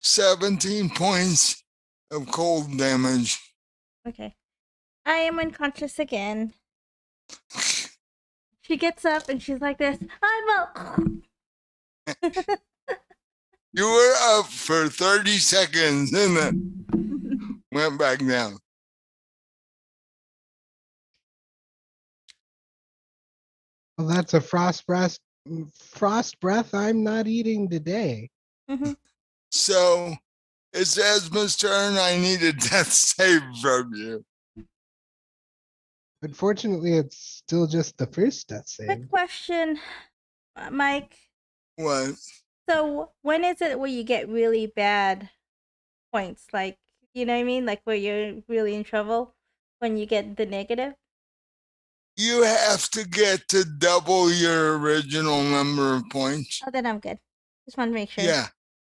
[SPEAKER 2] 17 points of cold damage.
[SPEAKER 1] okay. I am unconscious again. She gets up and she's like this. I'm up.
[SPEAKER 2] You were up for 30 seconds and then went back down.
[SPEAKER 3] Well, that's a frost breath. Frost breath. I'm not eating today.
[SPEAKER 1] Mm-hmm.
[SPEAKER 2] So it's Esma's turn. I need a death save from you.
[SPEAKER 3] Unfortunately, it's still just the first death save.
[SPEAKER 1] Quick question, Mike.
[SPEAKER 2] What?
[SPEAKER 1] So when is it where you get really bad points? Like, you know what I mean? Like where you're really in trouble when you get the negative?
[SPEAKER 2] You have to get to double your original number of points.
[SPEAKER 1] Oh, then I'm good. Just wanted to make sure.
[SPEAKER 2] Yeah.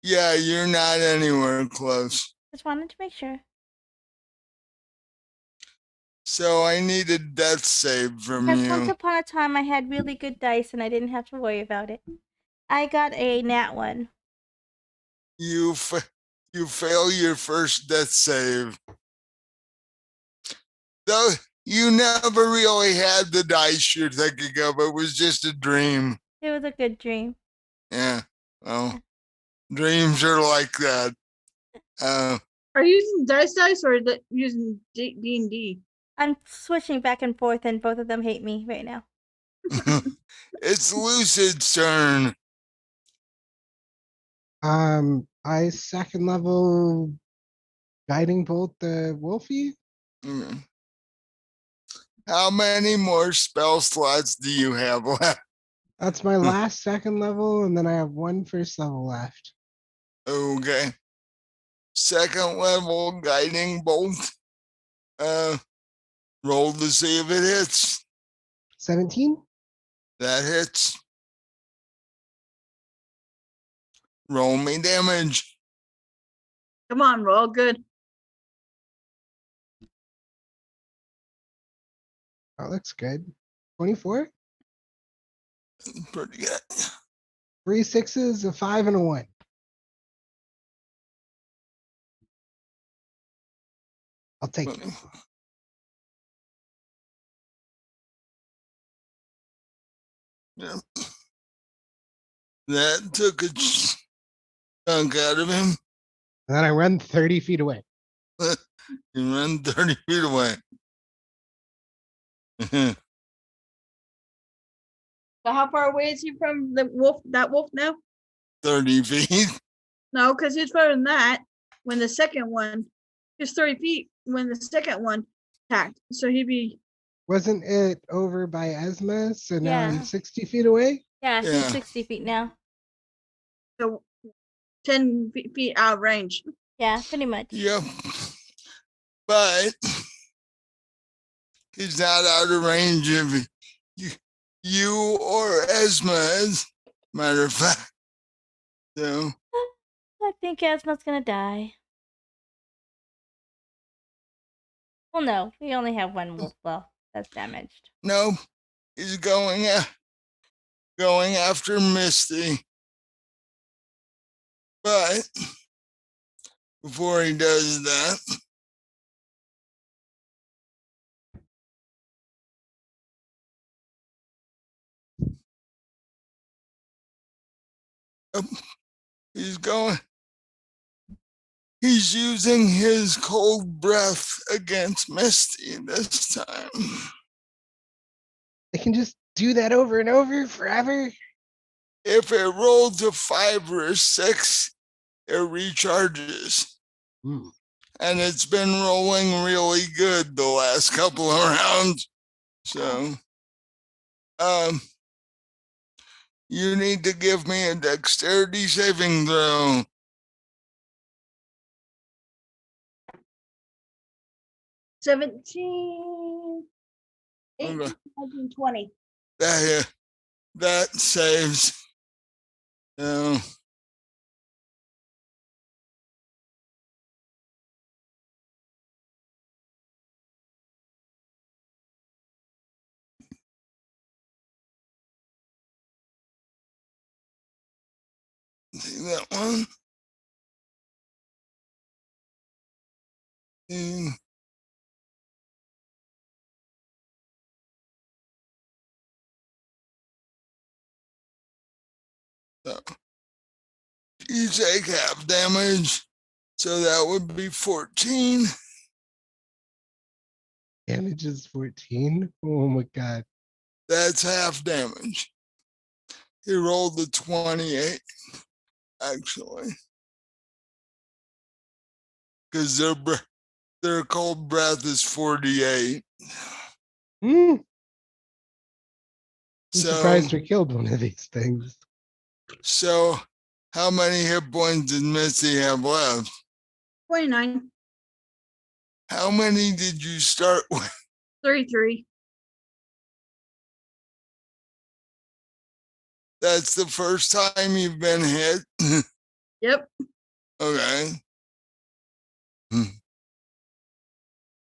[SPEAKER 2] Yeah, you're not anywhere close.
[SPEAKER 1] Just wanted to make sure.
[SPEAKER 2] So I need a death save from
[SPEAKER 1] Because once
[SPEAKER 2] you.
[SPEAKER 1] upon a time I had really good dice and I didn't have to worry about it. I got a nat 1.
[SPEAKER 2] You fail your first death save. Though you never really had the dice you're thinking of. It was just a dream.
[SPEAKER 1] It was a good dream.
[SPEAKER 2] Yeah. Well, dreams are like that.
[SPEAKER 4] Are you using dice or using D&D?
[SPEAKER 1] I'm switching back and forth and both of them hate me right now.
[SPEAKER 2] It's Lucid's turn.
[SPEAKER 3] I second level guiding bolt the Wolfie.
[SPEAKER 2] Mm. How many more spell slots do you have left?
[SPEAKER 3] That's my last second level, and then I have one first level left.
[SPEAKER 2] Okay. Second level guiding bolt. Roll to see if it hits.
[SPEAKER 3] 17.
[SPEAKER 2] That hits. Roll me damage.
[SPEAKER 4] Come on, roll good.
[SPEAKER 3] That looks good. 24.
[SPEAKER 2] Pretty good.
[SPEAKER 3] 3 6s, a 5, and a 1. I'll take it.
[SPEAKER 2] Yeah. That took a chunk out of him.
[SPEAKER 3] And then I run 30 feet away.
[SPEAKER 2] You run 30 feet away.
[SPEAKER 4] So how far away is he from the wolf? That wolf now?
[SPEAKER 2] 30 feet.
[SPEAKER 4] No, because he's further than that. When the second one, he's 30 feet when the second one attacked. So he'd be.
[SPEAKER 3] Wasn't it over by Esma? So now
[SPEAKER 1] Yeah.
[SPEAKER 3] I'm 60 feet away?
[SPEAKER 1] Yeah,
[SPEAKER 2] Yeah.
[SPEAKER 1] he's 60 feet now.
[SPEAKER 4] So 10 feet out of range.
[SPEAKER 1] Yeah, pretty much.
[SPEAKER 2] Yep. But he's not out of range of you or Esma, as a matter of fact. So
[SPEAKER 1] I think Esma's gonna die. Well, no, we only have one wolf. Well, that's damaged.
[SPEAKER 2] No, he's going after Misty. But before he does that, he's using his cold breath against Misty this time.
[SPEAKER 3] They can just do that over and over forever.
[SPEAKER 2] If it rolled to 5 or 6, it recharges. And it's been rolling really good the last couple of rounds. So, you need to give me a dexterity saving throw.
[SPEAKER 4] 17, 18,
[SPEAKER 2] Okay.
[SPEAKER 4] 19, 20.
[SPEAKER 2] That saves. See that one? So, you take half damage, so that would be 14.
[SPEAKER 3] Damage is 14. Oh my god.
[SPEAKER 2] That's half damage. He rolled the 28, actually, because their cold breath is 48.
[SPEAKER 3] I'm
[SPEAKER 2] So,
[SPEAKER 3] surprised we killed one of these things.
[SPEAKER 2] So, how many hit points did Misty have left?
[SPEAKER 4] 29,
[SPEAKER 2] How many did you start with?
[SPEAKER 4] 33.
[SPEAKER 2] That's the first time you've been hit?
[SPEAKER 4] Yep.
[SPEAKER 2] Okay.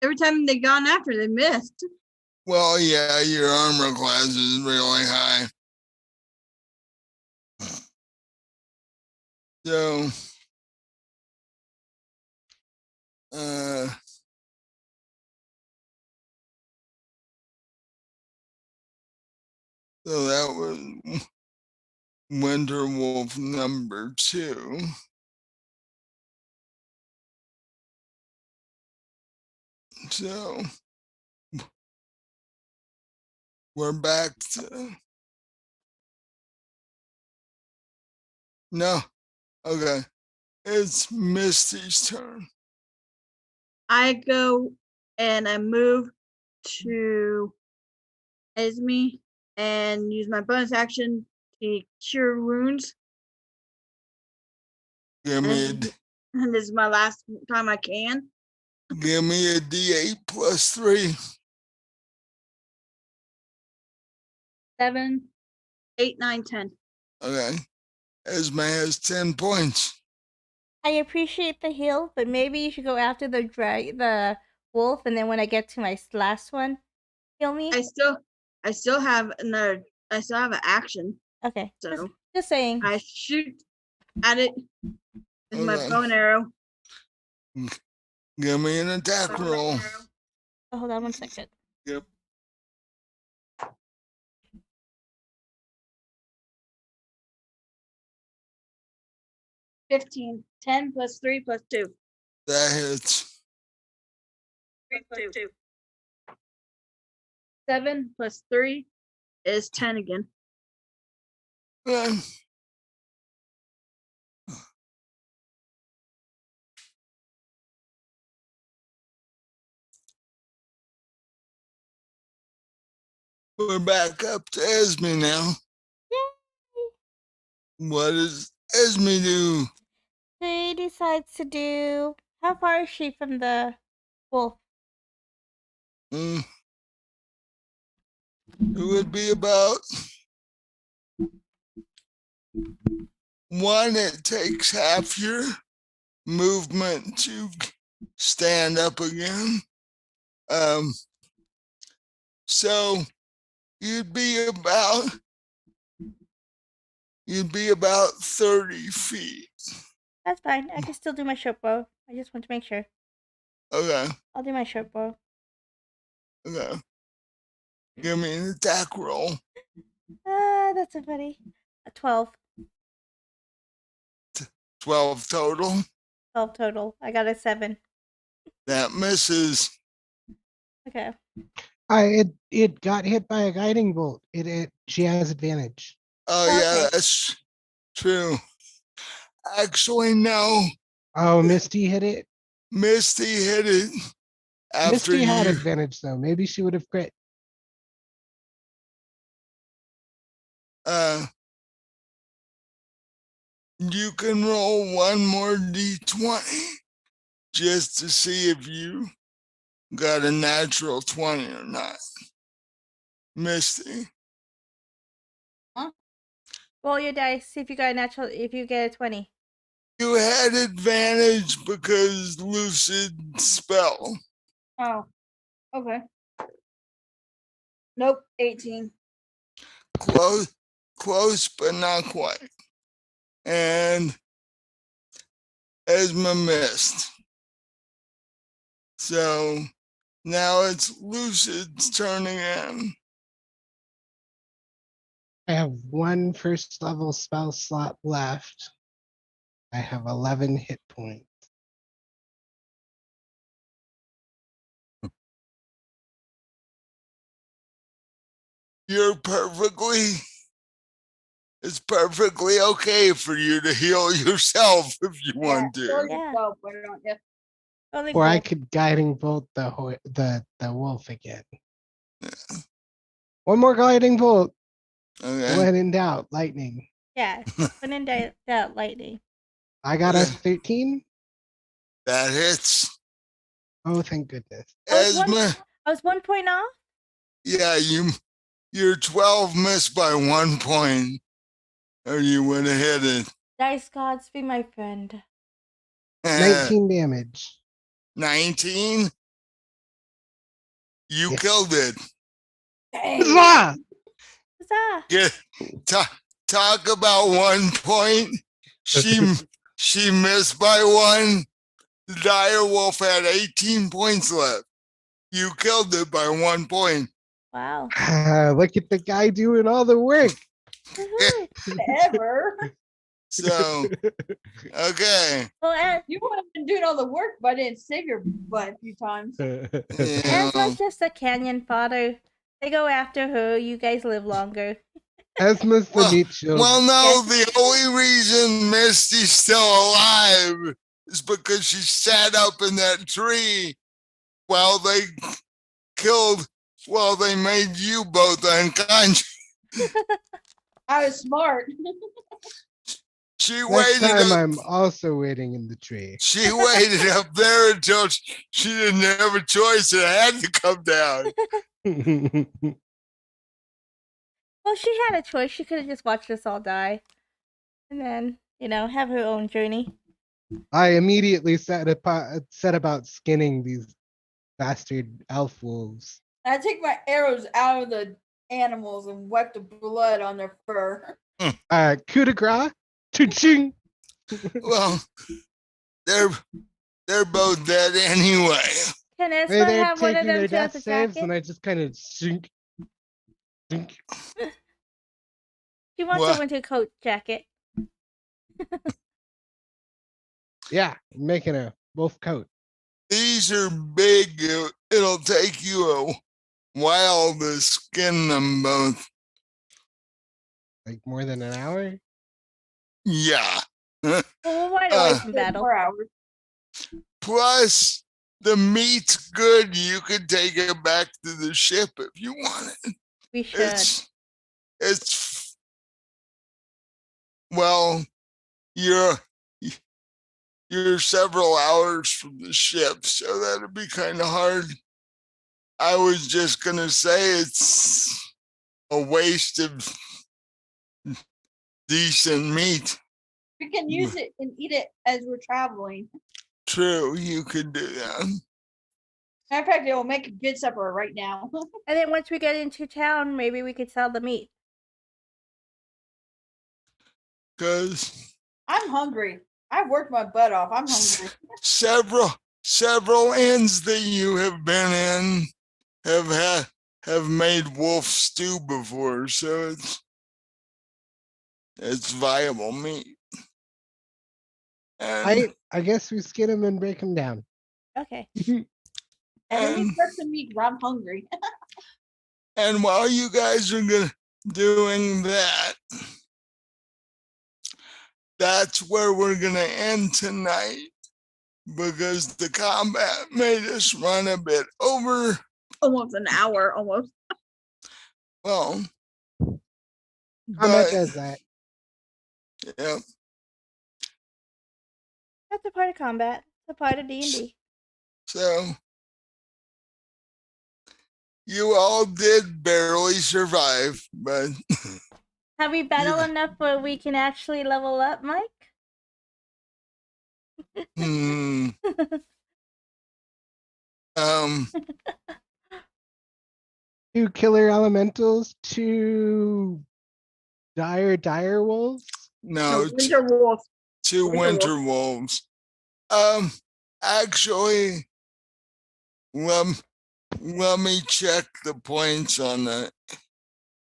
[SPEAKER 4] Every time they gone after, they missed.
[SPEAKER 2] Well, yeah, your armor class is really high. So, so that was Winter Wolf number 2. So, we're back to... No. Okay. It's Misty's turn.
[SPEAKER 4] I go and I move to Esme and use my bonus action to cure wounds.
[SPEAKER 2] Give me
[SPEAKER 4] And this is my last time I can.
[SPEAKER 2] Give me a D8 plus 3.
[SPEAKER 4] 7, 8, 9, 10.
[SPEAKER 2] Okay. Esma has 10 points.
[SPEAKER 1] I appreciate the heal, but maybe you should go after the wolf, and then when I get to my last one, heal me.
[SPEAKER 4] I still have an action.
[SPEAKER 1] Okay.
[SPEAKER 4] So
[SPEAKER 1] just saying.
[SPEAKER 4] I shoot at it with my
[SPEAKER 2] Okay.
[SPEAKER 4] bow and arrow.
[SPEAKER 2] Give me an attack roll.
[SPEAKER 1] Oh, hold on 1 second.
[SPEAKER 2] Yep.
[SPEAKER 4] $15. 10 plus 3 plus 2.
[SPEAKER 2] That hits.
[SPEAKER 4] 3 plus 2. 7 plus 3 is 10 again.
[SPEAKER 2] Okay. We're back up to Esme now.
[SPEAKER 1] Yay!
[SPEAKER 2] What does Esme do?
[SPEAKER 1] She decides to do. How far is she from the wolf?
[SPEAKER 2] It would be about one, it takes half your movement to stand up again. So you'd be about 30 feet.
[SPEAKER 1] That's fine. I can still do my short bow. I just want to make sure.
[SPEAKER 2] Okay.
[SPEAKER 1] I'll do my short bow.
[SPEAKER 2] Okay. Give me an attack roll.
[SPEAKER 1] That's so funny. A 12.
[SPEAKER 2] 12 total.
[SPEAKER 1] 12 total. I got a 7.
[SPEAKER 2] That misses.
[SPEAKER 1] Okay.
[SPEAKER 3] It got hit by a guiding bolt. She has advantage.
[SPEAKER 2] Oh,
[SPEAKER 1] Okay.
[SPEAKER 2] yeah, that's true. Actually, no.
[SPEAKER 3] Oh, Misty hit it.
[SPEAKER 2] Misty hit it after
[SPEAKER 3] Misty had
[SPEAKER 2] you.
[SPEAKER 3] advantage though. Maybe she would have crit.
[SPEAKER 2] You can roll one more d20 just to see if you got a natural 20 or not. Misty.
[SPEAKER 1] Roll your dice. See if you got a natural. If you get a 20.
[SPEAKER 2] You had advantage because lucid spell.
[SPEAKER 4] Oh, okay. Nope, 18.
[SPEAKER 2] Close, but not quite. And Esma missed. So now it's Lucid's turn again.
[SPEAKER 3] I have one first level spell slot left. I have 11 hit points.
[SPEAKER 2] It's perfectly okay for you to heal yourself if you want to.
[SPEAKER 1] Yeah.
[SPEAKER 4] Well, why don't you?
[SPEAKER 1] Totally
[SPEAKER 3] Or I
[SPEAKER 1] cool.
[SPEAKER 3] could guiding bolt the wolf again. One more guiding bolt.
[SPEAKER 2] Okay.
[SPEAKER 3] When in doubt, lightning.
[SPEAKER 1] Yeah. When in doubt, lightning.
[SPEAKER 3] I got a
[SPEAKER 2] Okay.
[SPEAKER 3] 13.
[SPEAKER 2] That hits.
[SPEAKER 3] Oh, thank goodness.
[SPEAKER 2] Esma,
[SPEAKER 1] I was 1 point off.
[SPEAKER 2] yeah, you're 12 missed by 1 point, or you would have hit it.
[SPEAKER 1] Dice gods, be my friend.
[SPEAKER 3] 19 damage.
[SPEAKER 2] 19. You
[SPEAKER 3] Yes.
[SPEAKER 2] killed it.
[SPEAKER 4] Hey.
[SPEAKER 3] Huzzah!
[SPEAKER 1] Huzzah!
[SPEAKER 2] Talk about 1 point. She missed by 1. The dire wolf had 18 points left. You killed it by 1 point.
[SPEAKER 1] Wow.
[SPEAKER 3] Look at the guy doing all the work.
[SPEAKER 1] Woohoo.
[SPEAKER 4] Whatever.
[SPEAKER 2] So, okay.
[SPEAKER 1] Well,
[SPEAKER 4] You would have been doing all the work, but I didn't save your butt a few times.
[SPEAKER 1] Esma's just a canyon fodder. They go after her. You guys live longer.
[SPEAKER 3] Esma's the meat shield.
[SPEAKER 2] Well, no,
[SPEAKER 1] Yes.
[SPEAKER 2] the only reason Misty's still alive is because she sat up in that tree while they made you both unconscious.
[SPEAKER 4] I was smart.
[SPEAKER 2] She
[SPEAKER 3] Next
[SPEAKER 2] waited
[SPEAKER 3] time
[SPEAKER 2] up.
[SPEAKER 3] I'm also waiting in the tree.
[SPEAKER 2] She waited up there until she didn't have a choice and had to come down.
[SPEAKER 1] Well, she had a choice. She could have just watched us all die. And then, have her own journey.
[SPEAKER 3] I immediately set about skinning these bastard elf wolves.
[SPEAKER 4] I take my arrows out of the animals and wipe the blood on their fur.
[SPEAKER 3] Coup de grace. Cha-ching.
[SPEAKER 2] Well, they're both dead anyway.
[SPEAKER 1] Can Esma
[SPEAKER 3] They're
[SPEAKER 1] have one of
[SPEAKER 3] taking
[SPEAKER 1] them
[SPEAKER 3] their
[SPEAKER 1] to have
[SPEAKER 3] death
[SPEAKER 1] the
[SPEAKER 3] saves,
[SPEAKER 1] jacket?
[SPEAKER 3] and I just kind of sink.
[SPEAKER 1] She wants
[SPEAKER 2] What?
[SPEAKER 1] a winter coat jacket.
[SPEAKER 3] Yeah, I'm making a wolf coat.
[SPEAKER 2] These are big. It'll take you a while to skin them both.
[SPEAKER 3] Like more than an hour.
[SPEAKER 2] Yeah.
[SPEAKER 1] Well, we're right away from battle.
[SPEAKER 4] 4 hours.
[SPEAKER 2] Plus, the meat's good. You could take it back to the ship if you wanted.
[SPEAKER 1] We should.
[SPEAKER 2] It's well, you're several hours from the ship, so that'd be kind of hard. I was just gonna say it's a waste of decent meat.
[SPEAKER 4] We can use it and eat it as we're traveling.
[SPEAKER 2] True, you could do that.
[SPEAKER 4] Matter of fact, it will make a good supper right now.
[SPEAKER 1] And then once we get into town, maybe we could sell the meat.
[SPEAKER 2] Because
[SPEAKER 4] I'm hungry. I've worked my butt off. I'm hungry.
[SPEAKER 2] several inns that you have been in have made wolf stew before, so it's viable meat. And
[SPEAKER 3] I guess we skin them and break them down.
[SPEAKER 1] Okay.
[SPEAKER 4] And let me prep some meat 'cause I'm hungry.
[SPEAKER 2] and while you guys are doing that, that's where we're gonna end tonight, because the combat made us run a bit over.
[SPEAKER 4] Almost an hour, almost.
[SPEAKER 2] Well,
[SPEAKER 3] Combat
[SPEAKER 2] but
[SPEAKER 3] does that.
[SPEAKER 2] yeah,
[SPEAKER 1] That's a part of combat. It's a part of D&D.
[SPEAKER 2] so you all did barely survive, but
[SPEAKER 1] Have we battled
[SPEAKER 2] Yeah.
[SPEAKER 1] enough where we can actually level up, Mike?
[SPEAKER 2] hmm, um,
[SPEAKER 3] 2 killer elementals, 2 dire wolves.
[SPEAKER 2] no,
[SPEAKER 4] Winter wolf.
[SPEAKER 2] two
[SPEAKER 4] Winter
[SPEAKER 2] winter wolves. Actually, let me check the points on the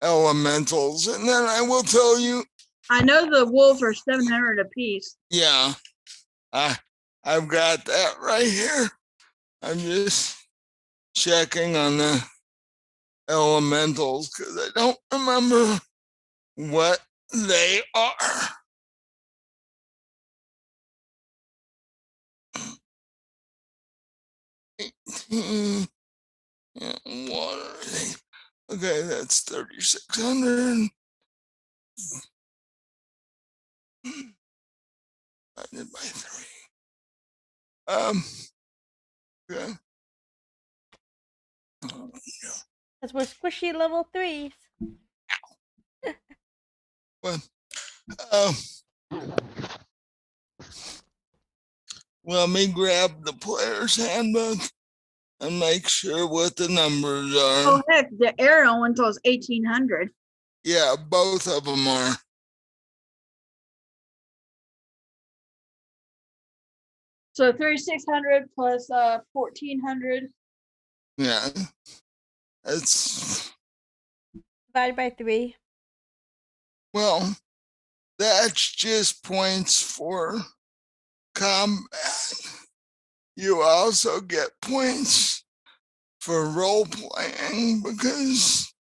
[SPEAKER 2] elementals, and then I will tell you.
[SPEAKER 4] I know the wolves are 700 apiece.
[SPEAKER 2] Yeah, I've got that right here. I'm just checking on the elementals because I don't remember what they are. Yeah, water. Okay, that's 3,600. Divided by 3. Okay.
[SPEAKER 1] Because we're squishy level 3s.
[SPEAKER 2] Well, let me grab the player's handbook and make sure what the numbers are.
[SPEAKER 4] Oh heck, the aerial one tells 1,800.
[SPEAKER 2] Yeah, both of them are.
[SPEAKER 4] So 3,600 plus 1,400.
[SPEAKER 2] Yeah, it's
[SPEAKER 1] Divided by 3.
[SPEAKER 2] well, that's just points for combat. You also get points for role playing because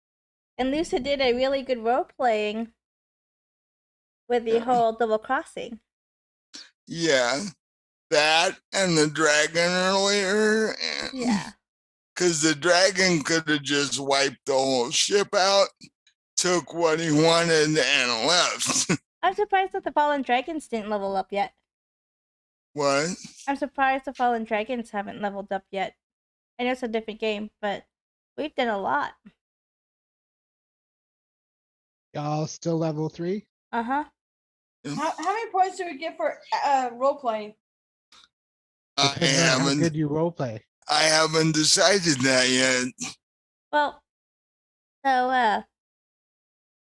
[SPEAKER 1] And Lucy did a really good role playing with the
[SPEAKER 2] Yeah.
[SPEAKER 1] whole double crossing.
[SPEAKER 2] yeah, that and the dragon earlier. And
[SPEAKER 1] Yeah.
[SPEAKER 2] because the dragon could have just wiped the whole ship out, took what he wanted, and left.
[SPEAKER 1] I'm surprised that the Fallen Dragons didn't level up yet.
[SPEAKER 2] What?
[SPEAKER 1] I'm surprised the Fallen Dragons haven't leveled up yet. I know it's a different game, but we've done a lot.
[SPEAKER 3] Y'all still level 3?
[SPEAKER 1] Uh-huh.
[SPEAKER 4] How many points do we get for role playing?
[SPEAKER 2] I
[SPEAKER 3] Depends on how
[SPEAKER 2] haven't.
[SPEAKER 3] good you role play.
[SPEAKER 2] I haven't decided that yet.
[SPEAKER 1] Well, so, no,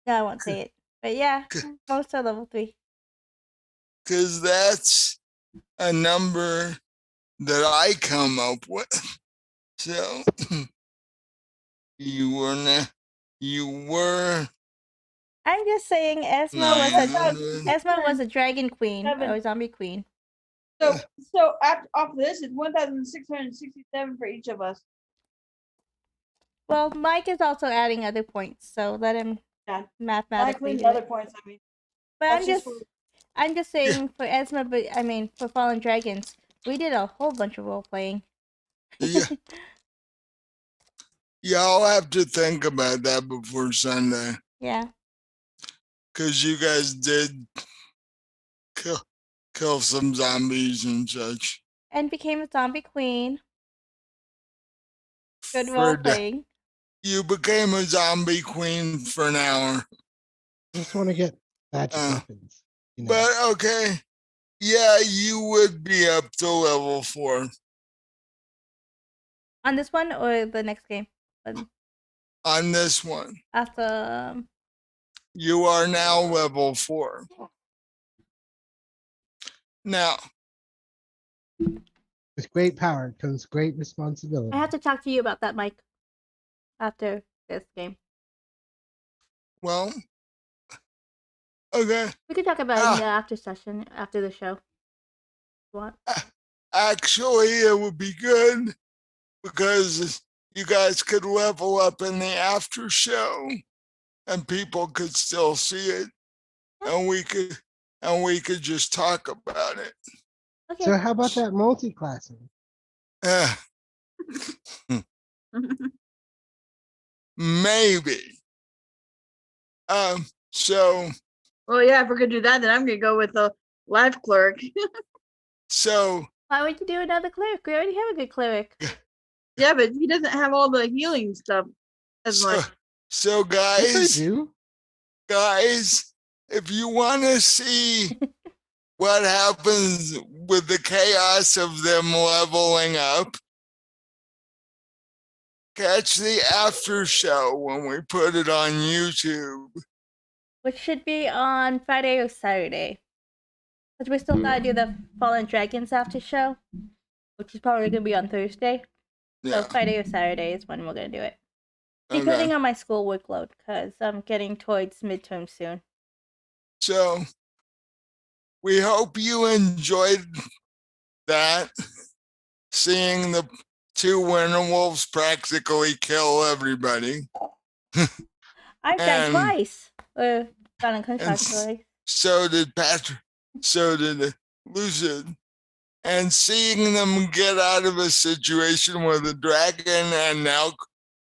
[SPEAKER 1] I won't say it. But yeah, most are level 3.
[SPEAKER 2] Because that's a number that I come up with. So you were
[SPEAKER 1] I'm just saying Esma was a dragon queen, or a zombie queen.
[SPEAKER 4] So off of this, it's 1,667 for each of us.
[SPEAKER 1] Well, Mike is also adding other points, so let him mathematically do
[SPEAKER 4] other
[SPEAKER 1] it.
[SPEAKER 4] points, I mean.
[SPEAKER 1] But
[SPEAKER 4] That's
[SPEAKER 1] I'm just saying for Esma, but I mean for Fallen Dragons, we did a whole bunch of role playing.
[SPEAKER 2] Yeah. Y'all have to think about that before Sunday.
[SPEAKER 1] Yeah.
[SPEAKER 2] Because you guys did kill some zombies and such.
[SPEAKER 1] And became a zombie queen. Good
[SPEAKER 2] For
[SPEAKER 1] role
[SPEAKER 2] the-
[SPEAKER 1] playing.
[SPEAKER 2] You became a zombie queen for an hour.
[SPEAKER 3] I just want to get magic weapons. You know.
[SPEAKER 2] But okay. Yeah, you would be up to level 4
[SPEAKER 1] On this one or the next game?
[SPEAKER 2] on this one.
[SPEAKER 1] After
[SPEAKER 2] You are now level 4. Now,
[SPEAKER 3] With great power comes great responsibility.
[SPEAKER 1] I have to talk to you about that, Mike. After this game,
[SPEAKER 2] well, okay.
[SPEAKER 1] we can talk about it in the after session after the show. If you want?
[SPEAKER 2] Actually, it would be good because you guys could level up in the after show and people could still see it, and we could just talk about it.
[SPEAKER 1] Okay.
[SPEAKER 3] So how about that multi-classing?
[SPEAKER 2] Maybe. So
[SPEAKER 4] Well, yeah, if we're gonna do that, then I'm gonna go with the live clerk.
[SPEAKER 2] so
[SPEAKER 1] Why would you do another cleric? We already have a good cleric.
[SPEAKER 4] Yeah, but he doesn't have all the healing stuff as
[SPEAKER 2] so,
[SPEAKER 4] much.
[SPEAKER 2] so
[SPEAKER 3] Yes, I
[SPEAKER 2] guys, if you want to see what happens with the chaos of them leveling up, catch the after show when we put it on YouTube.
[SPEAKER 1] Which should be on Friday or Saturday. Because we still gotta do the Fallen Dragons after show, which is probably gonna be on Thursday.
[SPEAKER 2] Yeah.
[SPEAKER 1] So Friday or Saturday is when we're gonna do it. Depending on my school workload, because I'm getting towards midterm soon.
[SPEAKER 2] So we hope you enjoyed that, seeing the 2 winter wolves practically kill everybody.
[SPEAKER 1] I've died twice. Or gone unconscious twice.
[SPEAKER 2] So did Patrick. So did Lucid. And seeing them get out of a situation with a dragon and now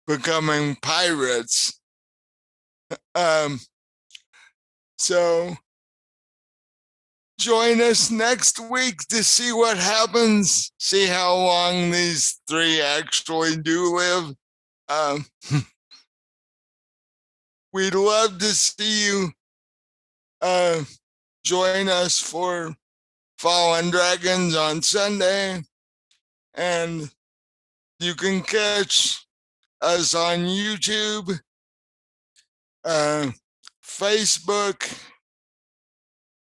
[SPEAKER 2] becoming pirates. So join us next week to see what happens, see how long these 3 actually do live. We'd love to see you join us for Fallen Dragons on Sunday, and you can catch us on YouTube, Facebook,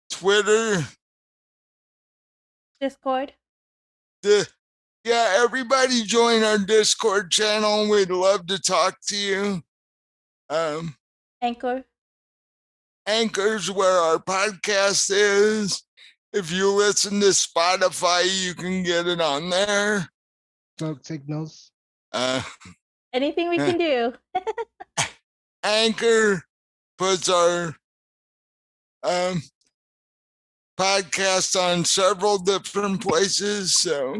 [SPEAKER 2] Twitter,
[SPEAKER 1] Discord.
[SPEAKER 2] Yeah, everybody join our Discord channel. We'd love to talk to you.
[SPEAKER 1] Anchor.
[SPEAKER 2] Anchor's where our podcast is. If you listen to Spotify, you can get it on there.
[SPEAKER 3] Smoke signals.
[SPEAKER 1] Anything we can do.
[SPEAKER 2] Anchor puts our podcast on several different places, so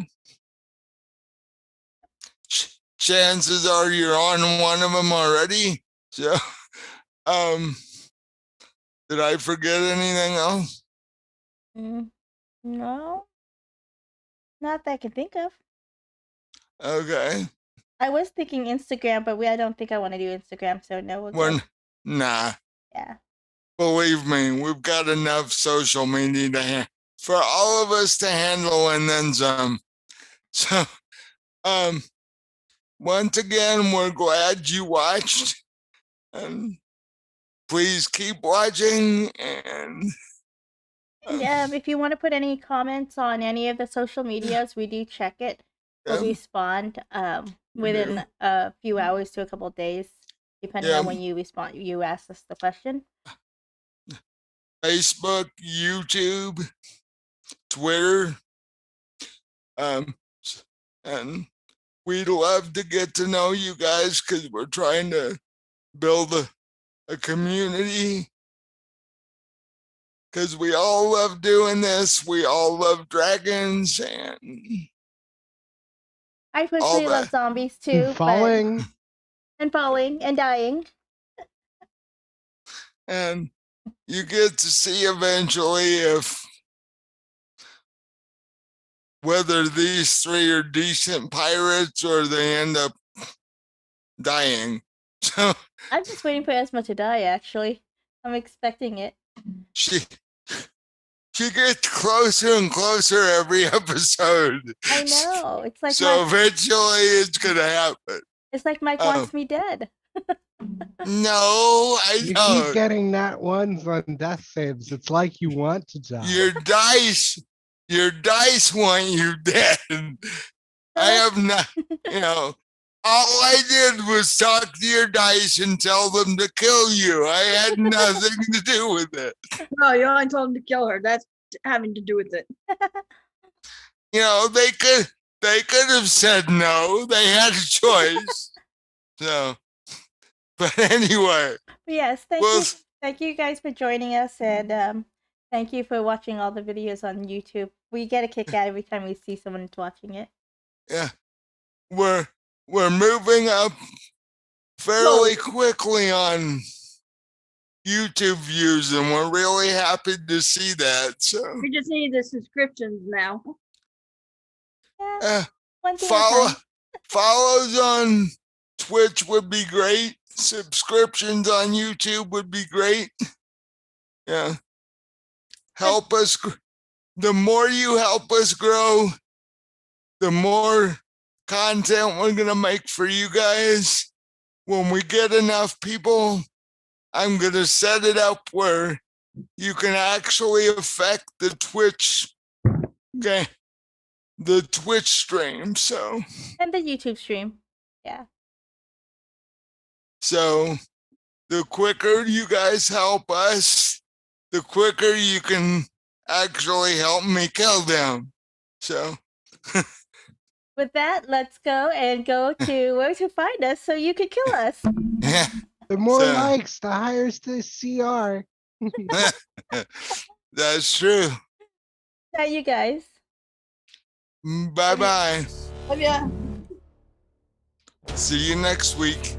[SPEAKER 2] chances are you're on one of them already. So, did I forget anything else?
[SPEAKER 1] No, not that I can think of.
[SPEAKER 2] Okay.
[SPEAKER 1] I was thinking Instagram, but I don't think I want to do Instagram, so no.
[SPEAKER 2] Nah.
[SPEAKER 1] Yeah.
[SPEAKER 2] Believe me, we've got enough social media for all of us to handle, and then some. So, once again, we're glad you watched, and please keep watching. And
[SPEAKER 1] if you want to put any comments on any of the social medias, we do check it. We'll respond within a few hours to a couple of days, depending on when you respond. You ask us the question.
[SPEAKER 2] Facebook, YouTube, Twitter, and we'd love to get to know you guys because we're trying to build a community, because we all love doing this. We all love dragons, and
[SPEAKER 1] I personally love zombies too.
[SPEAKER 3] Falling.
[SPEAKER 1] And falling and dying.
[SPEAKER 2] And you get to see eventually whether these 3 are decent pirates or they end up dying. So
[SPEAKER 1] I'm just waiting for Esma to die, actually. I'm expecting it.
[SPEAKER 2] she gets closer and closer every episode.
[SPEAKER 1] I know. It's like
[SPEAKER 2] So
[SPEAKER 1] Mike.
[SPEAKER 2] eventually it's gonna happen.
[SPEAKER 1] It's like Mike wants me dead.
[SPEAKER 2] No, I
[SPEAKER 3] You keep
[SPEAKER 2] don't.
[SPEAKER 3] getting nat ones on death saves. It's like you want to die.
[SPEAKER 2] Your dice want you dead. I have not, all I did was talk to your dice and tell them to kill you. I had nothing to do with it.
[SPEAKER 4] No, you only told him to kill her. That's having to do with it.
[SPEAKER 2] They could have said no. They had a choice. So, but anyway.
[SPEAKER 1] But yes,
[SPEAKER 2] Well,
[SPEAKER 1] thank you guys for joining us, and thank you for watching all the videos on YouTube. We get a kick out every time we see someone watching it.
[SPEAKER 2] yeah, we're moving up fairly quickly on YouTube views, and we're really happy to see that. So
[SPEAKER 4] We just need the subscriptions now.
[SPEAKER 1] Yeah, one thing at a time.
[SPEAKER 2] follows on Twitch would be great. Subscriptions on YouTube would be great. Yeah, help us. The more you help us grow, the more content we're gonna make for you guys. When we get enough people, I'm gonna set it up where you can actually affect the Twitch, okay, the Twitch stream. So
[SPEAKER 1] And the YouTube stream. Yeah.
[SPEAKER 2] So the quicker you guys help us, the quicker you can actually help me kill them. So
[SPEAKER 1] With that, let's go to where to find us so you can kill us.
[SPEAKER 2] yeah,
[SPEAKER 3] The more
[SPEAKER 2] So-
[SPEAKER 3] likes, the higher the CR.
[SPEAKER 2] that's true.
[SPEAKER 1] Bye, you guys.
[SPEAKER 2] Bye bye.
[SPEAKER 4] Love ya.
[SPEAKER 2] See you next week.